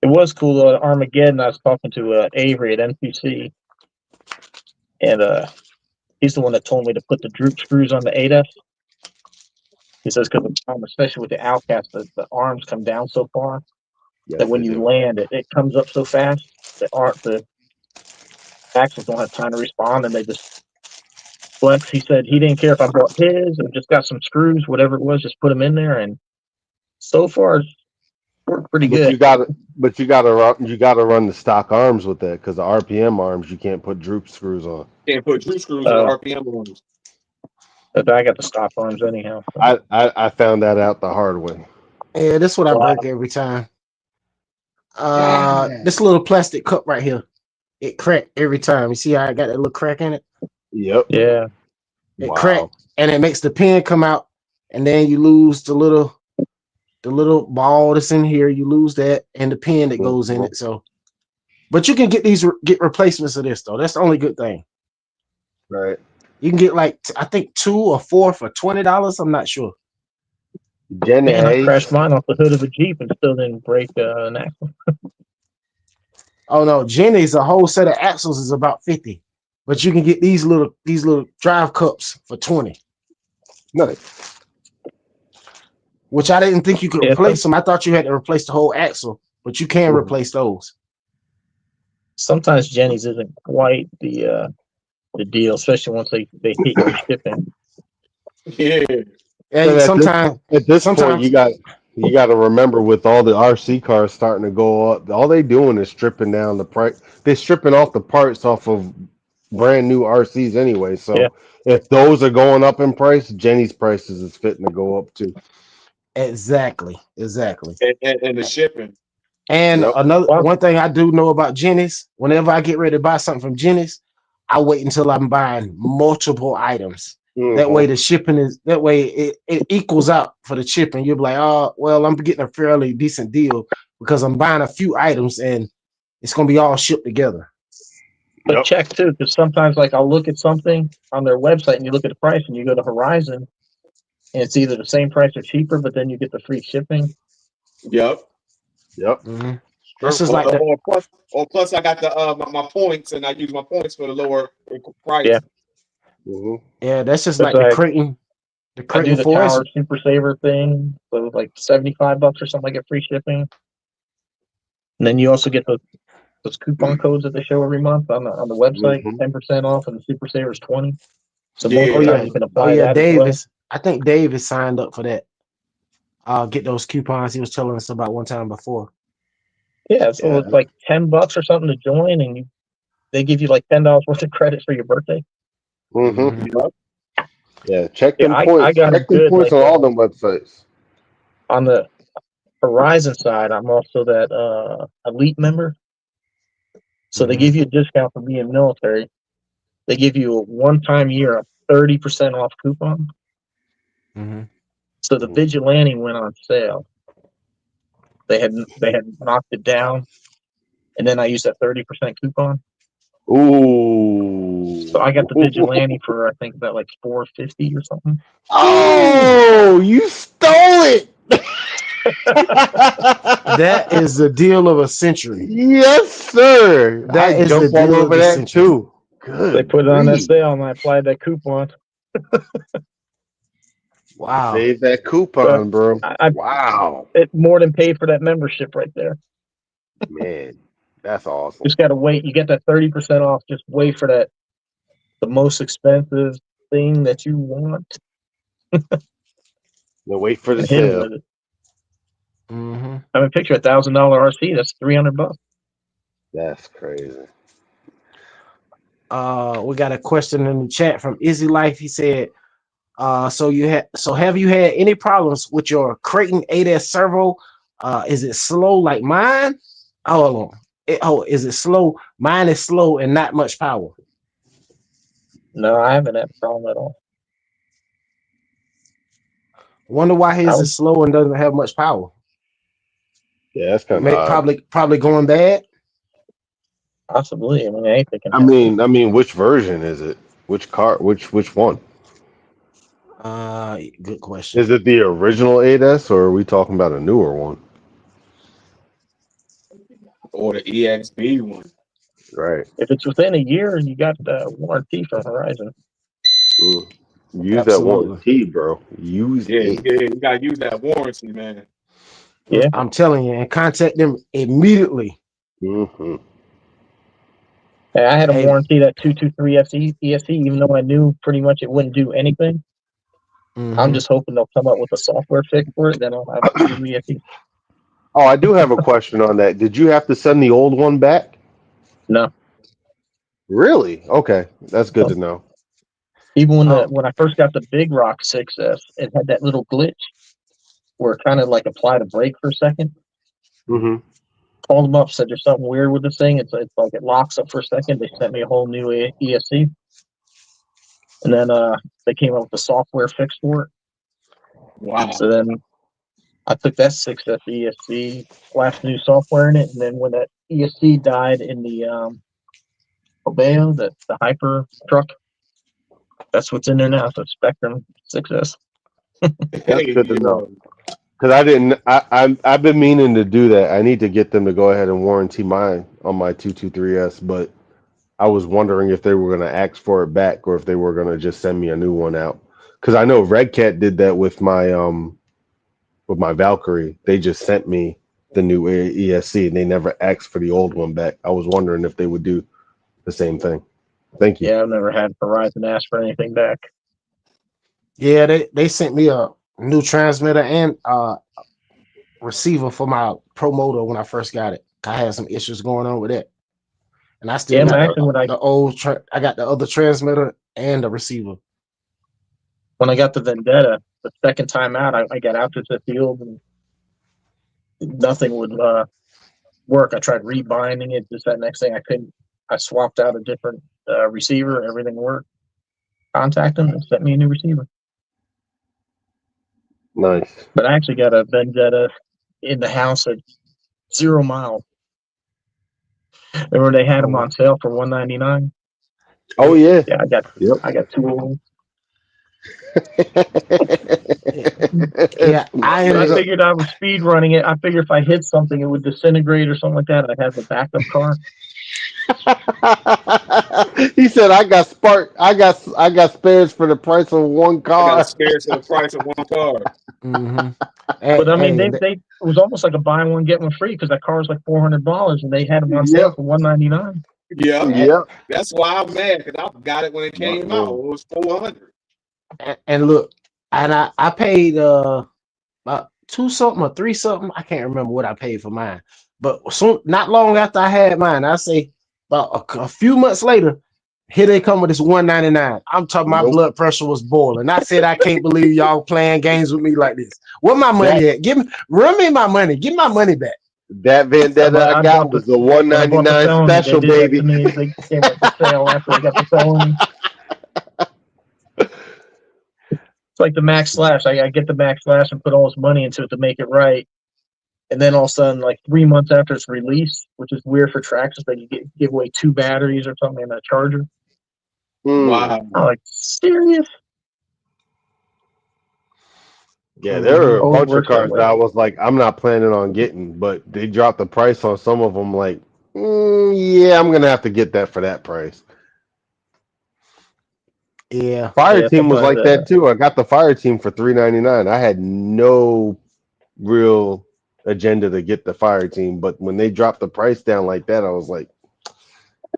It was cool at Armageddon. I was talking to Avery at NPC, and he's the one that told me to put the droop screws on the 8S. He says because especially with the Outcast, the arms come down so far that when you land, it comes up so fast that the axles don't have time to respond, and they just flex. He said he didn't care if I bought his or just got some screws, whatever it was, just put them in there, and so far it's worked pretty good. You gotta run the stock arms with that, because the RPM arms you can't put droop screws on. Can't put droop screws on RPM arms. But I got the stock arms anyhow. I found that out the hard way. Yeah, that's what I break every time. This little plastic cup right here, it cracked every time. You see how I got that little crack in it? Yep. Yeah. It Wow. cracked, and it makes the pin come out, and then you lose the little ball that's in here. You lose that, and the pin that goes in it. So, but you can get replacements of this though. That's the only good thing. Right. You can get like I think 2 or 4 for $20. I'm not sure. Gen Man, I A. crashed mine off the hood of a Jeep and still didn't break an axle. Oh no, Jenny's a whole set of axles is about 50, but you can get these little drive cups for 20. Nice. Which I didn't think you could replace them. I thought you had to replace the whole axle, but you can replace those. Sometimes Jenny's isn't quite the deal, especially once they hit your shipping. Yeah. And sometimes at this point you got to remember, with all the RC cars starting to go up, all they doing is stripping down the price. They're stripping off the parts off of brand new RCs anyway. So if those are going up in price, Jenny's prices is fitting to go up too. Exactly. And the shipping. And one thing I do know about Jenny's, whenever I get ready to buy something from Jenny's, I wait until I'm buying multiple items. That way the shipping it equals out for the shipping. You'll be like, oh, well, I'm getting a fairly decent deal because I'm buying a few items and it's going to be all shipped together. But check too, because sometimes like I'll look at something on their website and you look at the price and you go to Horizon and it's either the same price or cheaper, but then you get the free shipping. Yep. Mm-hmm. This is like plus I got the my points, and I use my points for the lower price. Yeah. Yeah, that's just like the Creighton. The Creighton I do the Tower Super Saver thing, so it was like $75 or something. I get free shipping, and then you also get those coupon codes that they show every month on the website, 10% off, and the Super Saver is 20. So most of the time you can apply that. Davis. I think Davis signed up for that. Get those coupons he was telling us about one time before. Yeah, so it's like $10 or something to join, and they give you like $10 worth of credit for your birthday. Yeah, check them points. I got check them points on all them websites. On the Horizon side, I'm also that elite member. So they give you a discount for being military. They give you a one-time year of 30% off coupon. So the Vigilante went on sale. They had knocked it down, and then I used that 30% coupon. Ooh! So I got the Vigilante for I think about like $450 or something. Oh, you stole it! That is the deal of a century. Yes, sir. That is jumped the deal all over that century. too. Good. They put it on that sale, and I applied that coupon. Wow. Save that coupon, bro. Wow. It more than paid for that membership right there. Man, that's awesome. Just got to wait. You get that 30% off. Just wait for that, the most expensive thing that you want. No, wait for the sale. I mean, picture $1,000 RC. That's $300. That's crazy. We got a question in the chat from Izzy Life. He said, so have you had any problems with your Creighton 8S servo? Is it slow like mine? Is it slow? Mine is slow and not much power. No, I haven't had a problem at all. Wonder why his is slow and doesn't have much power. Yeah, that's kind of probably going bad. Possibly. I mean, anything can happen. I mean, which version is it? Which car? Which one? Good question. Is it the original 8S, or are we talking about a newer one? Or the EXB one. Right. If it's within a year, you got the warranty from Horizon. Use that warranty, bro. Use it. Yeah, you gotta use that warranty, man. Yeah, I'm telling you, and contact them immediately. Hey, I had a warranty that 223 ESC, even though I knew pretty much it wouldn't do anything. I'm just hoping they'll come up with a software fix for it. Then I'll have 223 ESC. Oh, I do have a question on that. Did you have to send the old one back? No. Really? Okay, that's good to know. Even when I first got the Big Rock 6S, it had that little glitch where it kind of like applied a brake for a second. Called them up, said there's something weird with this thing. It's like it locks up for a second. They sent me a whole new ESC, and then they came up with a software fix for it. Wow. So then I took that 6S ESC, flashed new software in it, and then when that ESC died in the Obeo, the hyper truck, that's what's in there now. So Spectrum 6S. That's good to know. Because I've been meaning to do that. I need to get them to go ahead and warranty mine on my 223S, but I was wondering if they were going to ask for it back or if they were going to just send me a new one out. Because I know Red Cat did that with my Valkyrie. They just sent me the new ESC and they never asked for the old one back. I was wondering if they would do the same thing. Thank you. Yeah, I've never had Verizon ask for anything back. Yeah, they sent me a new transmitter and receiver for my Pro Motor when I first got it. I had some issues going on with it, and I still got the old. I got the other transmitter and the receiver. When I got the Vendetta, the second time out, I got out to the field and nothing would work. I tried rebinding it. Just that next thing, I couldn't. I swapped out a different receiver. Everything worked. Contact them and sent me a new receiver. Nice. But I actually got a Vendetta in the house at 0 miles. Remember they had them on sale for $199? Oh yeah. Yeah, I got 2 of them. Yeah, I figured I was speed running it. I figured if I hit something, it would disintegrate or something like that. I'd have a backup car. He said, "I got spares for the price of one car." I got spares for the price of one car. Mm-hmm. But I mean, it was almost like a buy one get one free because that car was like $400 and they had them on sale for $199. Yeah. That's why I'm mad because I got it when it came out. It was $400. And look, and I paid about $2 something or $3 something. I can't remember what I paid for mine. But not long after I had mine, I say about a few months later, here they come with this $199. I'm talking my blood pressure was boiling. I said, I can't believe y'all playing games with me like this. Where my money at? Run me my money. Give my money back. That Vendetta I got was the $199 special, baby. They came with the sale after I got the felony. It's like the Max Slash. I get the Max Slash and put all this money into it to make it right. And then all of a sudden, like 3 months after its release, which is weird for Traxxas, that you give away 2 batteries or something and a charger. Wow. I'm like, serious? Yeah, there were a bunch of cars that I was like, I'm not planning on getting, but they dropped the price on some of them. Like, yeah, I'm gonna have to get that for that price. Yeah, Fire Team was like that too. I got the Fire Team for $399. I had no real agenda to get the Fire Team, but when they dropped the price down like that, I was like,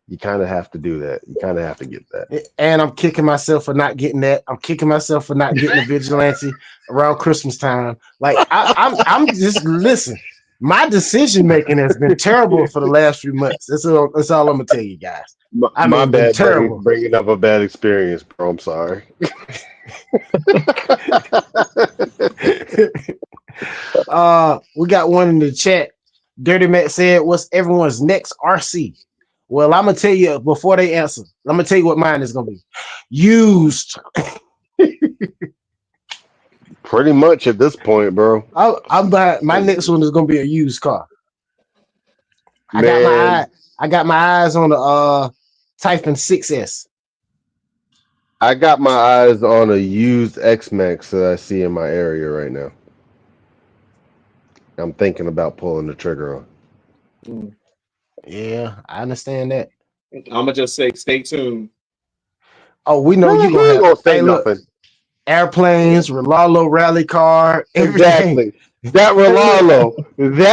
you kind of have to do that. You kind of have to get that. And I'm kicking myself for not getting that. I'm kicking myself for not getting the Vigilante around Christmas time. Like I'm just listen. My decision making has been terrible for the last few months. That's all I'm gonna tell you guys. My bad, terrible. Bringing up a bad experience, bro. I'm sorry. We got one in the chat. Dirty Matt said, "What's everyone's next RC?" Well, I'm gonna tell you before they answer. I'm gonna tell you what mine is gonna be. Used. Pretty much at this point, bro. I'm buying my next one is gonna be a used car. I got my eyes on the Typhon 6S. I got my eyes on a used X-Max that I see in my area right now. I'm thinking about pulling the trigger on. Yeah, I understand that. I'm gonna just say, stay tuned. Oh, we know you gonna say nothing. Airplanes, Rolalo rally car, everything. Exactly. That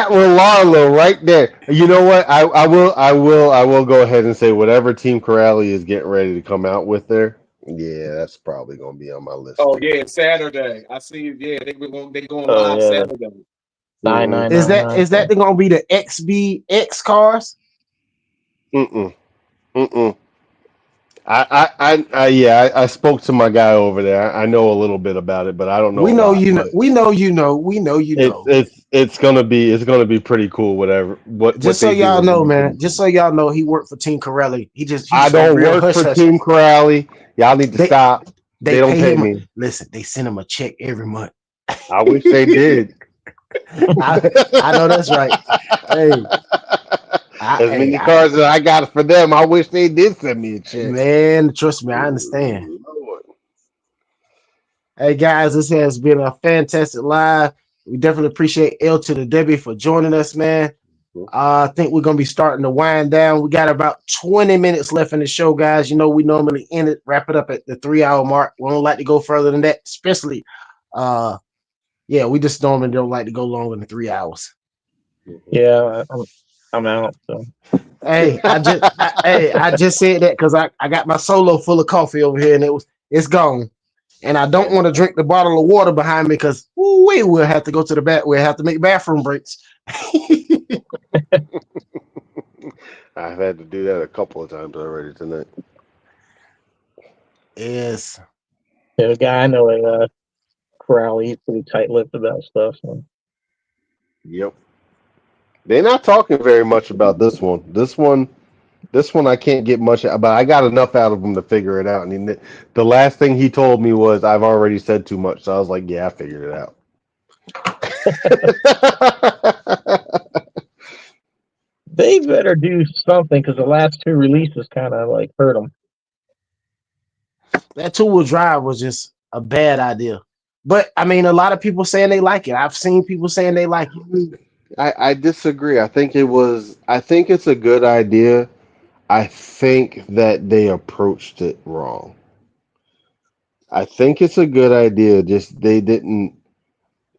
Rolalo right there. You know what? I will go ahead and say whatever Team Corrali is getting ready to come out with there. Yeah, that's probably gonna be on my list. Oh yeah, Saturday. I see. Yeah, they going live Saturday. 999. Is that gonna be the XBX cars? I spoke to my guy over there. I know a little bit about it, but I don't know We a know lot. you know. But We know you know. We know you know. it's gonna be pretty cool. Whatever what Just so they do y'all with know, YouTube. man. Just so y'all know, he worked for Team Corelli. He I just like don't real work hush for hush. Team Corrali. Y'all need to They stop. They they don't pay pay him. me. Listen, they send him a check every month. I wish they did. I I know that's right. Hey, As many cars as I got for them, I wish they did send me a check. man, trust me, I understand. Lord. Hey guys, this has been a fantastic live. We definitely appreciate L2theW for joining us, man. I think we're gonna be starting to wind down. We got about 20 minutes left in the show, guys. You know, we normally end it, wrap it up at the 3 hour mark. We don't like to go further than that, especially yeah, we just normally don't like to go longer than 3 hours. Yeah, I'm out. So Hey, I just said that because I got my solo full of coffee over here and it's gone. And I don't want to drink the bottle of water behind me because we will have to go to the back. We'll have to make bathroom breaks. I've had to do that a couple of times already tonight. Yes. yeah, the guy I know at Corral, he's pretty tight-lipped about stuff. So. Yep. They're not talking very much about this one. This one I can't get much, but I got enough out of him to figure it out. And the last thing he told me was, "I've already said too much." So I was like, "Yeah, I figured it out." They better do something because the last two releases kind of like hurt them. That two-wheel drive was just a bad idea. But I mean, a lot of people saying they like it. I've seen people saying they like it. I disagree. I think it's a good idea. I think that they approached it wrong. I think it's a good idea. Just they didn't.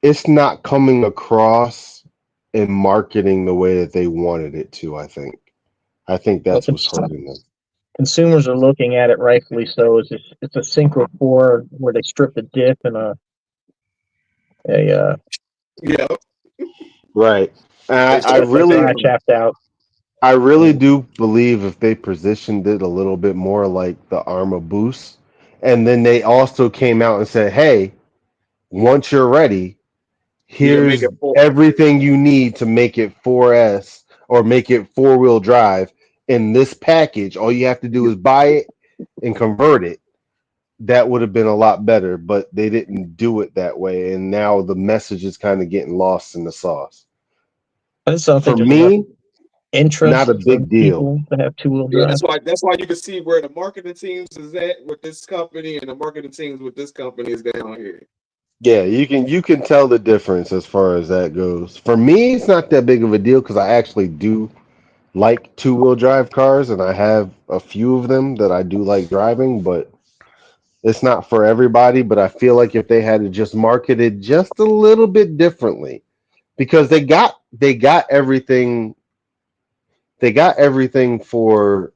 It's not coming across in marketing the way that they wanted it to. I think. I think Well, that's what's hurting them. consumers are looking at it rightfully so. It's a Synchro 4 where they strip the diff and a Yeah. Right. I stuff that's really, not chapped out. I really do believe if they positioned it a little bit more like the Arma Boost, and then they also came out and said, "Hey, once you're ready, You can make here's it full. everything you need to make it 4S or make it four-wheel drive in this package. All you have to do is buy it and convert it." That would have been a lot better, but they didn't do it that way, and now the message is kind of getting lost in the sauce. I just don't For think there's enough me, interest not a from big deal. people to have two-wheel Yeah, drive. that's why you can see where the marketing teams is at with this company and the marketing teams with this company is down here. Yeah, you can tell the difference as far as that goes. For me, it's not that big of a deal because I actually do like two-wheel drive cars, and I have a few of them that I do like driving, but it's not for everybody. But I feel like if they had to just market it just a little bit differently, because they got everything for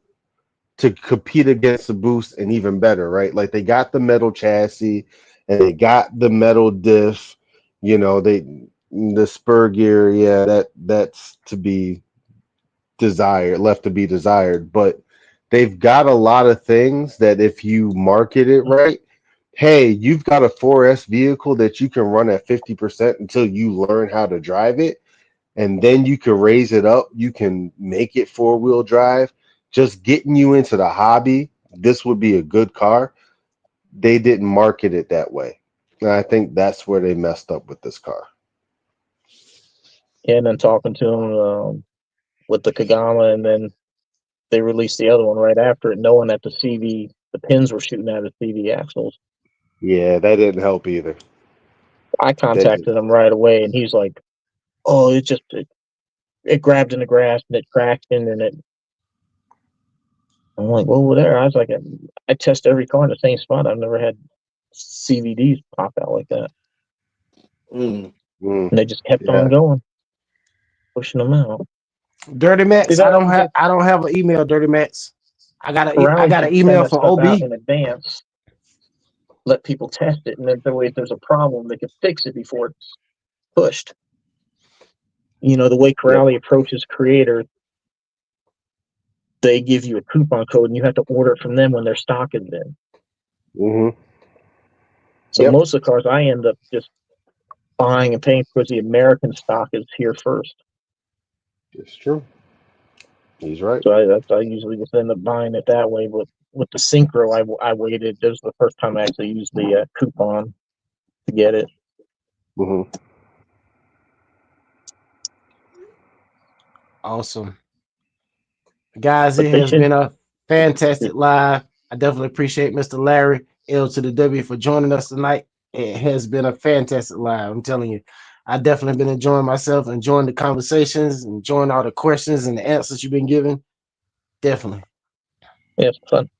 to compete against the Boost and even better, right? Like they got the metal chassis and they got the metal diff. The spur gear, yeah, that's to be desired, left to be desired. But they've got a lot of things that if you market it right, hey, you've got a 4S vehicle that you can run at 50% until you learn how to drive it, and then you can raise it up. You can make it four-wheel drive. Just getting you into the hobby, this would be a good car. They didn't market it that way. And I think that's where they messed up with this car. And then talking to them with the Kagama, and then they released the other one right after it, knowing that the pins were shooting out of CV axles. Yeah, that didn't help either. I contacted him right away, and he's like, "Oh, it grabbed in the grass and it cracked and it." I'm like, "Well, whatever." I was like, "I test every car in the same spot. I've never had CVDs pop out like that." And they just kept on going, pushing them out. Dirty Max, See, I don't have an email, Dirty Max. I got an email that from stuff OB. out in advance. Let people test it, and then that way, if there's a problem, they can fix it before it's pushed. The way Corrali approaches creators, they give you a coupon code and you have to order it from them when their stock is in. Mm-hmm. So Yep. most of the cars I end up just buying and paying because the American stock is here first. It's true. He's right. So I usually just end up buying it that way. But with the Synchro, I waited. This was the first time I actually used the coupon to get it. Mm-hmm. Awesome. Guys, it has been a fantastic live. I definitely appreciate Mr. Larry L2theW for joining us tonight. It has been a fantastic live. I'm telling you, I definitely been enjoying myself, enjoying the conversations, enjoying all the questions and the answers you've been giving. Definitely. Yeah, it's fun.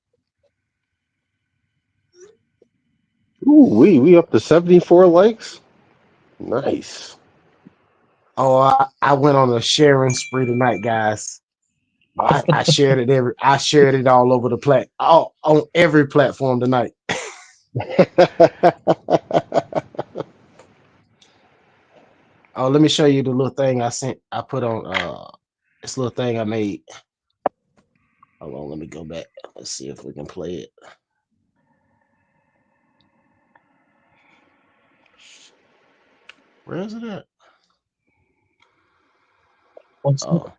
Ooh, we up to 74 likes. Nice. Oh, I went on a sharing spree tonight, guys. I shared it I shared it all over the on every platform tonight. Oh, let me show you the little thing I put on this little thing I made. Hold on, let me go back. Let's see if we can play it. Where is it at? Oh,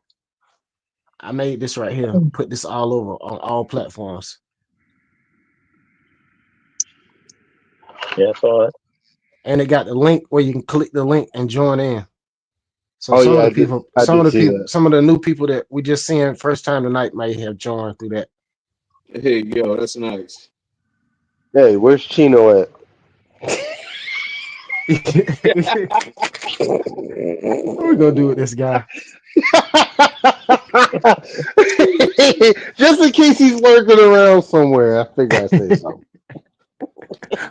I made this right here. Put this all over on all platforms. Yeah, I saw it. And it got the link where you can click the link and join in. So Oh, some yeah, of the people, I some of did the see people, that. some of the new people that we just seeing first time tonight might have joined through that. Hey, yo, that's nice. Hey, where's Chino at? What are we gonna do with this guy? Just in case he's lurking around somewhere, I figure I'd say something.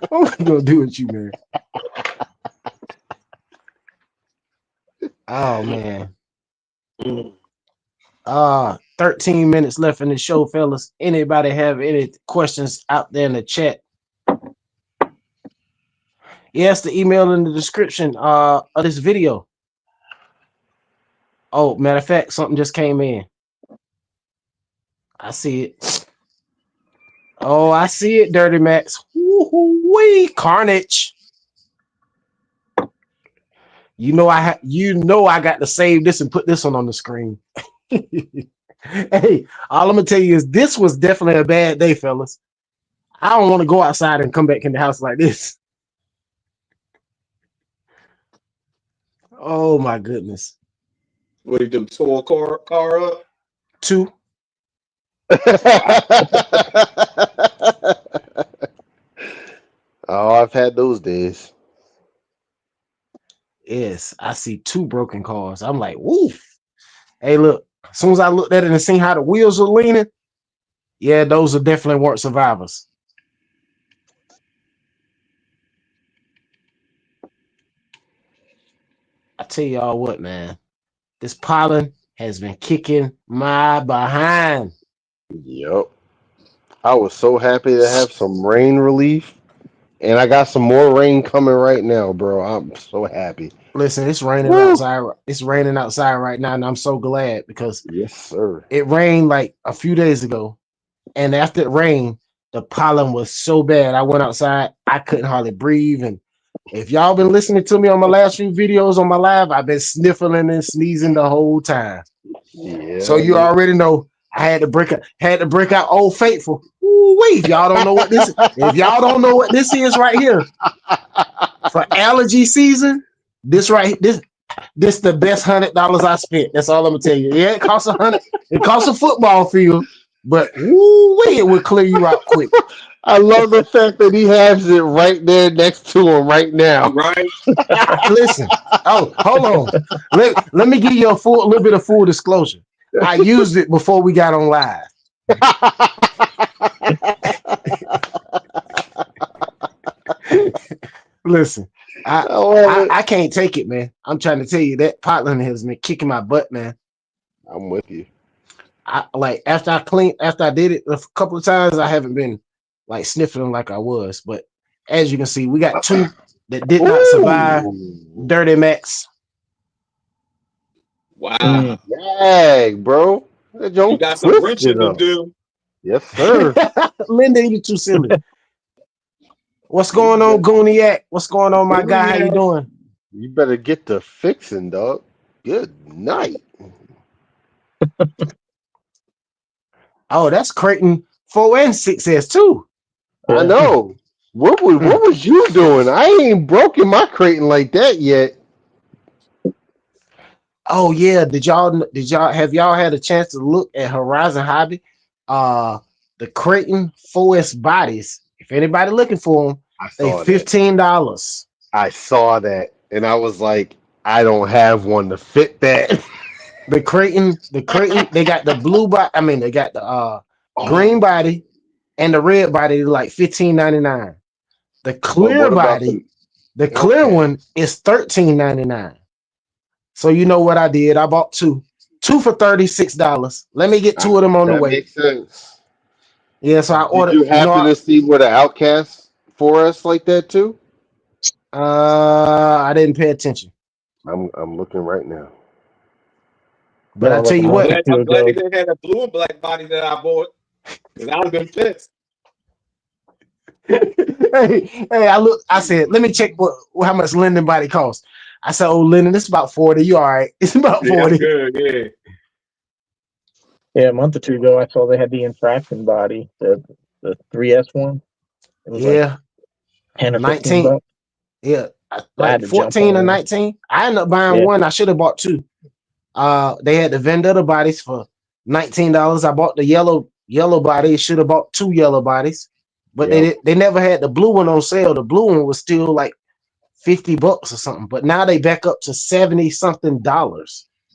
What are we gonna do with you, man? Oh man. 13 minutes left in the show, fellas. Anybody have any questions out there in the chat? Yes, the email in the description of this video. Oh, matter of fact, something just came in. I see it. Oh, I see it, Dirty Max. Woo-wee, carnage. You know I got to save this and put this one on the screen. Hey, all I'm gonna tell you is this was definitely a bad day, fellas. I don't want to go outside and come back in the house like this. Oh my goodness. What do you do? Tore a car up? 2. Oh, I've had those days. Yes, I see 2 broken cars. I'm like, woof. Hey, look, as soon as I looked at it and seen how the wheels were leaning, yeah, those are definitely weren't survivors. I tell y'all what, man, this pollen has been kicking my behind. Yep. I was so happy to have some rain relief, and I got some more rain coming right now, bro. I'm so happy. Listen, it's raining outside. It's raining outside right now, and I'm so glad because Yes, sir. it rained like a few days ago, and after it rained, the pollen was so bad. I went outside, I couldn't hardly breathe. And if y'all been listening to me on my last few videos on my live, I've been sniffling and sneezing the whole time. Yeah. So you already know I had to break out Old Faithful. Wait, if y'all don't know what this is right here for allergy season, this the best $100 I spent. That's all I'm gonna tell you. Yeah, it costs $100. It costs a football field, but wait, it will clear you out quick. I love the fact that he has it right there next to him right now. Right? Listen. Oh, hold on. Let me give you a little bit of full disclosure. I used it before we got on live. Listen, I can't take it, man. I'm trying to tell you that pollen has been kicking my butt, man. I'm with you. After I did it a couple of times, I haven't been like sniffing like I was. But as you can see, we got 2 that did not survive. Dirty Max. Wow. Dang, bro. That You joke got some wrenching twisted to up. do. Yes, sir. Linden, you too silly. What's going on, Gooniac? What's going on, my guy? How you doing? You better get to fixing, dog. Good night. Oh, that's Creighton 4 and 6S too. I know. What was you doing? I ain't broken my Creighton like that yet. Oh yeah, have y'all had a chance to look at Horizon Hobby? The Creighton 4S bodies. If anybody looking for them, they $15. I saw that, and I was like, I don't have one to fit that. The Creighton, they got the blue body. I mean, they got the green body and the red body, like $15.99. The clear body, the clear one is $13.99. So you know what I did? I bought two for $36. Let me get two of them on the way. Makes sense. Yeah, so I ordered. Did you happen to see what the Outcast for us like that too? I didn't pay attention. I'm looking right now. But I tell you what, I'm glad they didn't have a blue and black body that I bought, because I would have been pissed. hey, I said, let me check how much Linden body costs. I said, oh, Linden, it's about 40. You all right? It's about 40. Good, yeah. A month or two ago, I saw they had the infraction body, the 3S one. It was like 10 or 15 bucks. Yeah, like 14 or 19. I ended up buying one. I should have bought two. They had the Vendetta bodies for $19. I bought the yellow body. Should have bought two yellow bodies, but they never had the blue one on sale. The blue one was still like $50 or something, but now they back up to $70 something.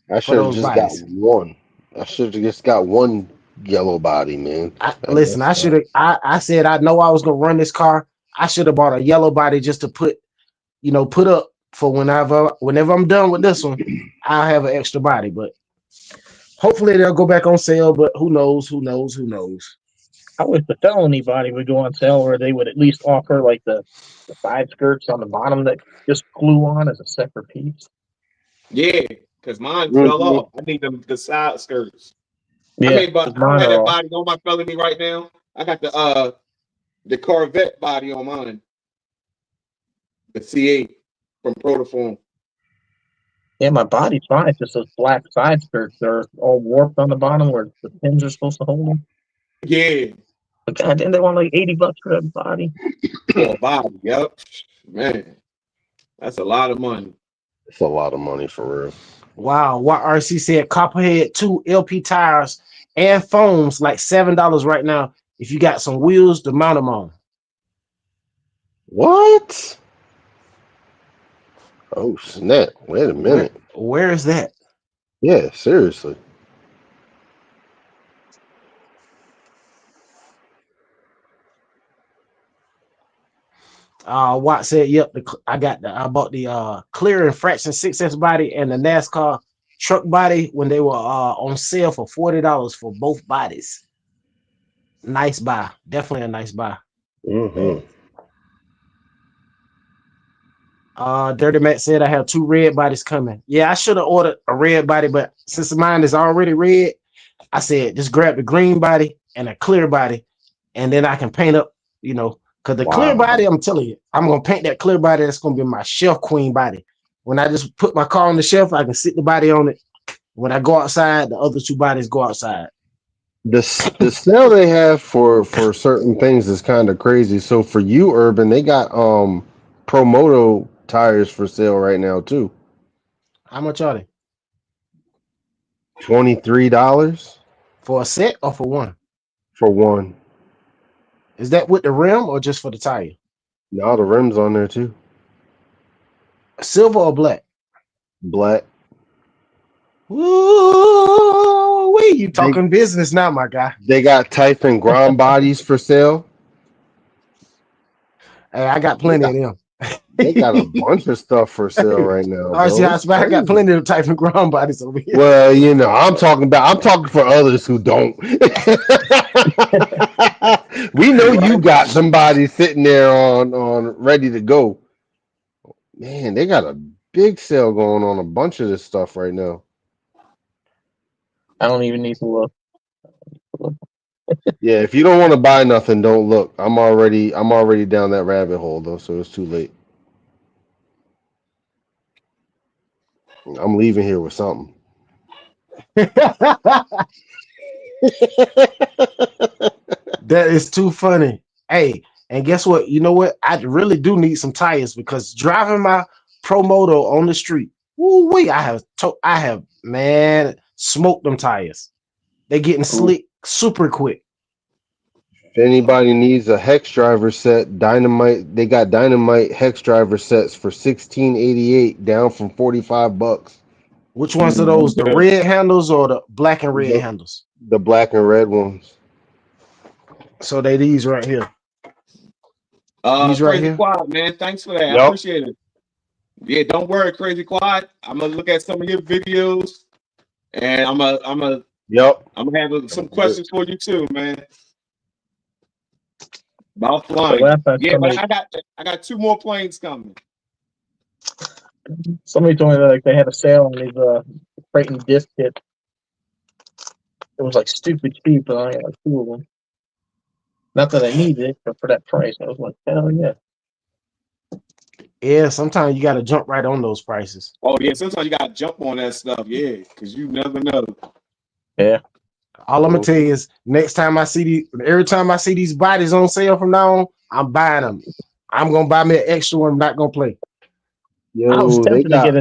I should have just got one. I should have just got one yellow body, man. Listen, I should have. I said I know I was gonna run this car. I should have bought a yellow body just to put up for whenever I'm done with this one. I'll have an extra body, but hopefully they'll go back on sale. But who knows? Who knows? Who knows? I wish the felony body would go on sale, or they would at least offer like the side skirts on the bottom that just glue on as a separate piece. Yeah, because mine fell off. I need the side skirts. Yeah, I mean, but I don't have that body on my felony right now. I got the Corvette body on mine. The C8 from Protoform. Yeah, my body's fine. It's just those black side skirts. They're all warped on the bottom where the pins are supposed to hold them. Yeah. But goddamn, they want like $80 for that body. For a body, yep. Man, that's a lot of money. It's a lot of money for real. Wow. What RC said, Copperhead 2 LP tires and foams like $7 right now. If you got some wheels to mount them on. What? Oh snap! Wait a minute. Where is that? Yeah, seriously. Watt said, "Yep, I bought the clear infraction 6S body and the NASCAR truck body when they were on sale for $40 for both bodies. Nice buy, definitely a nice buy." Dirty Matt said, "I have two red bodies coming." Yeah, I should have ordered a red body, but since mine is already red, I said just grab the green body and a clear body, and then I can paint up, because the clear body, I'm telling you, I'm gonna paint that clear body. That's gonna be my shelf queen body. When I just put my car on the shelf, I can sit the body on it. When I go outside, the other two bodies go outside. The sale they have for certain things is kind of crazy. So for you, Urban, they got Promoto tires for sale right now too. How much are they? $23 for a set or for one? For one. Is that with the rim or just for the tire? No, the rim's on there too. Silver or black? Black. Ooh, you talking business now, my guy. They got Type and Grom bodies for sale. Hey, I got plenty of them. They got a bunch of stuff for sale right now. RC HOTSPOT, I got plenty of Type and Grom bodies over here. Well, I'm talking for others who don't. We know you got somebody sitting there on ready to go. Man, they got a big sale going on a bunch of this stuff right now. I don't even need to look. Yeah, if you don't want to buy nothing, don't look. I'm already down that rabbit hole though, so it's too late. I'm leaving here with something. That is too funny. Hey, and guess what? You know what? I really do need some tires because driving my Pro Moto on the street, woo-wee, I have man smoked them tires. They getting slick super quick. If anybody needs a hex driver set, Dynamite, they got Dynamite hex driver sets for $16.88, down from $45. Which ones are those? The red handles or the black and red handles? The black and red ones. So they these right here. These right Crazy here. Quad, man. Thanks for that. Yep. I appreciate it. Yeah, don't worry, Crazy Quad. I'm gonna look at some of your videos, and I'm gonna have some questions for you too, man. About flying. Yeah, but I got 2 more planes coming. Somebody told me that like they had a sale on these crate and disc kits. It was like stupid cheap, and I got like 2 of them. Not that I needed it, but for that price, I was like, hell yeah. Yeah, sometimes you gotta jump right on those prices. Oh yeah, sometimes you gotta jump on that stuff, yeah, because you never know. Yeah. All I'm gonna tell you is next time I see every time I see these bodies on sale from now on, I'm buying them. I'm gonna buy me an extra one. I'm not gonna play. I was tempted to get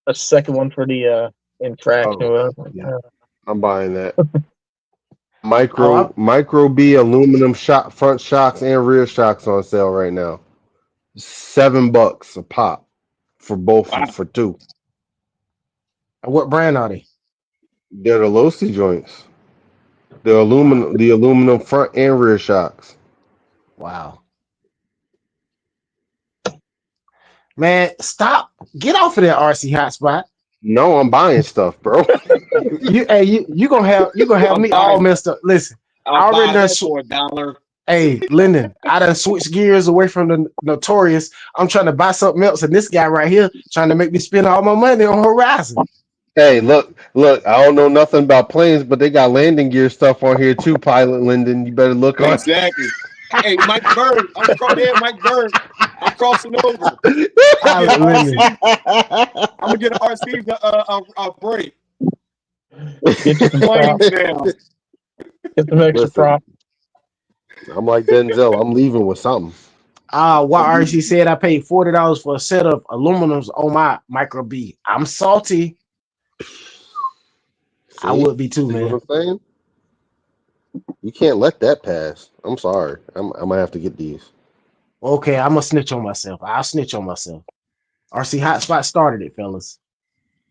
a second one for the infraction. Yeah. I'm buying that. Micro B aluminum front shocks and rear shocks on sale right now. $7 a pop for both for 2. What brand are they? They're the Louie joints. The aluminum front and rear shocks. Wow. Man, stop. Get off of that RC hotspot. No, I'm buying stuff, bro. you gonna have me all messed up. Listen, I already done for $1. Hey, Linden, I done switched gears away from the Notorious. I'm trying to buy something else, and this guy right here trying to make me spend all my money on Horizon. Hey, look, I don't know nothing about planes, but they got landing gear stuff on here too, Pilot Linden. You better look on. Exactly. Hey, Mike Bird. Mike Bird. I'm crossing over. I'm gonna get an RC a break. Get some props. Get some extra props. I'm like Denzel. I'm leaving with something. YRC said I paid $40 for a set of aluminums on my Micro B. I'm salty. See? I would be too, man. What I'm saying? You can't let that pass. I'm sorry. I'm gonna have to get these. Okay, I'm gonna snitch on myself. I'll snitch on myself. RC Hotspot started it, fellas.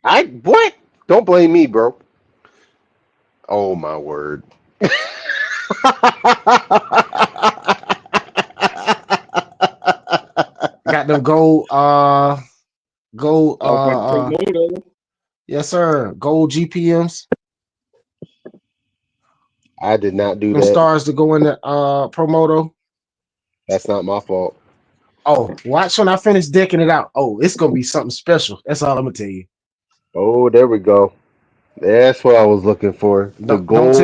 What? Don't blame me, bro. Oh my word. Got them gold yes sir, gold GPMs. I did not do them that. Stars to go in the Promoto. That's not my fault. Oh, watch when I finish decking it out. Oh, it's gonna be something special. That's all I'm gonna tell you. Oh, there we go. That's what I was looking for. The gold.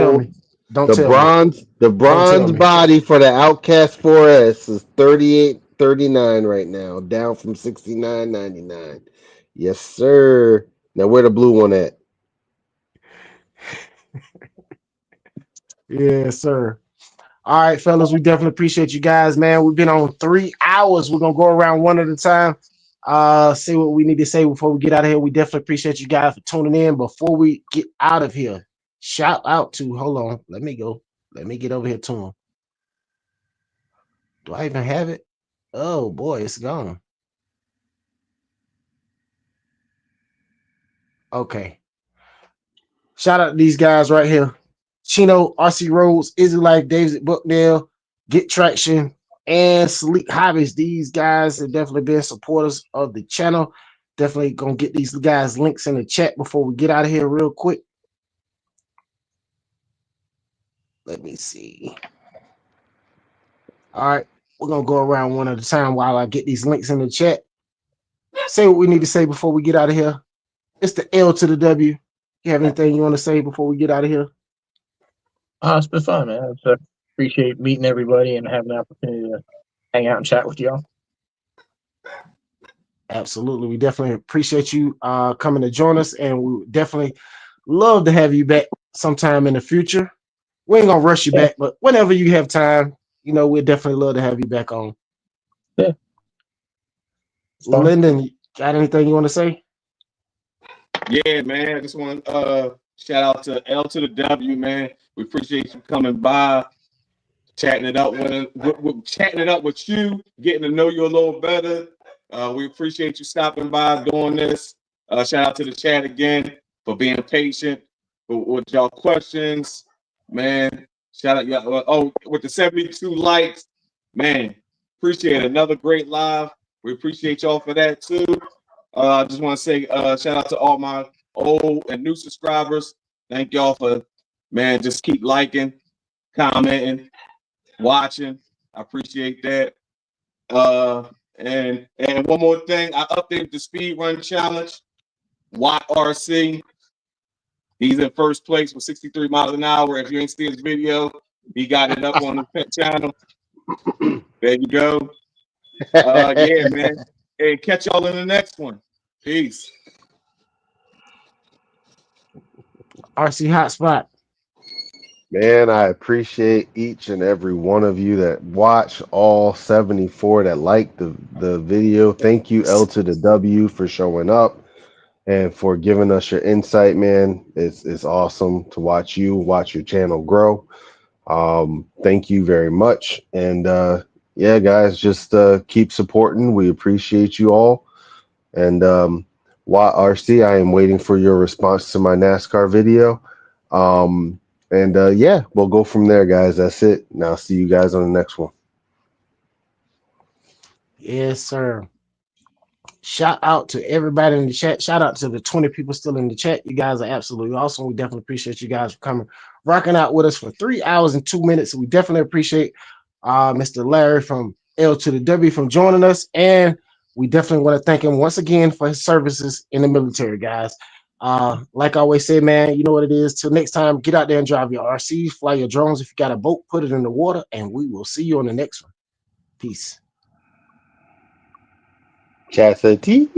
Don't tell me. The bronze body for the Outcast 4S is $38.39 right now, down from $69.99. Yes, sir. Now where the blue one at? Yes, sir. All right, fellas, we definitely appreciate you guys, man. We've been on 3 hours. We're gonna go around one at a time. See what we need to say before we get out of here. We definitely appreciate you guys for tuning in. Before we get out of here, shout out to hold on. Let me get over here to him. Do I even have it? Oh boy, it's gone. Okay. Shout out to these guys right here. Chino, RC Rhodes, Izzy Life, David Bookdale, Get Traction, and Sleek Hobbies. These guys have definitely been supporters of the channel. Definitely gonna get these guys links in the chat before we get out of here real quick. Let me see. All right, we're gonna go around one at a time while I get these links in the chat. Say what we need to say before we get out of here. It's the L to the W. You have anything you want to say before we get out of here? It's been fun, man. I appreciate meeting everybody and having the opportunity to hang out and chat with y'all. Absolutely. We definitely appreciate you coming to join us, and we would definitely love to have you back sometime in the future. We ain't gonna rush you back, but whenever you have time, you know, we'd definitely love to have you back on. Yeah. Linden, got anything you want to say? Yeah, man. I just want to shout out to L2theW, man. We appreciate you coming by, chatting it up with you, getting to know you a little better. We appreciate you stopping by, doing this. Shout out to the chat again for being patient with y'all questions, man. Shout out y'all. Oh, with the 72 likes, man. Appreciate it. Another great live. We appreciate y'all for that too. I just want to say shout out to all my old and new subscribers. Thank y'all for, man, just keep liking, commenting, watching. I appreciate that. And one more thing, I updated the speed run challenge. Watt RC, he's in first place with 63 miles an hour. If you ain't seen his video, he got it up on the pet channel. There you go. Yeah, man. And catch y'all in the next one. Peace. RC Hotspot. Man, I appreciate each and every one of you that watch, all 74 that liked the video. Thank you, L2theW, for showing up and for giving us your insight, man. It's awesome to watch your channel grow. Thank you very much. And yeah, guys, just keep supporting. We appreciate you all. And Watt RC, I am waiting for your response to my NASCAR video. And yeah, we'll go from there, guys. That's it. Now, see you guys on the next one. Yes, sir. Shout out to everybody in the chat. Shout out to the 20 people still in the chat. You guys are absolutely awesome. We definitely appreciate you guys for coming, rocking out with us for 3 hours and 2 minutes. We definitely appreciate Mr. Larry from L2theW from joining us. And we definitely want to thank him once again for his services in the military, guys. Like I always say, man, you know what it is. Till next time, get out there and drive your RCs, fly your drones. If you got a boat, put it in the water, and we will see you on the next one. Peace. Chastity.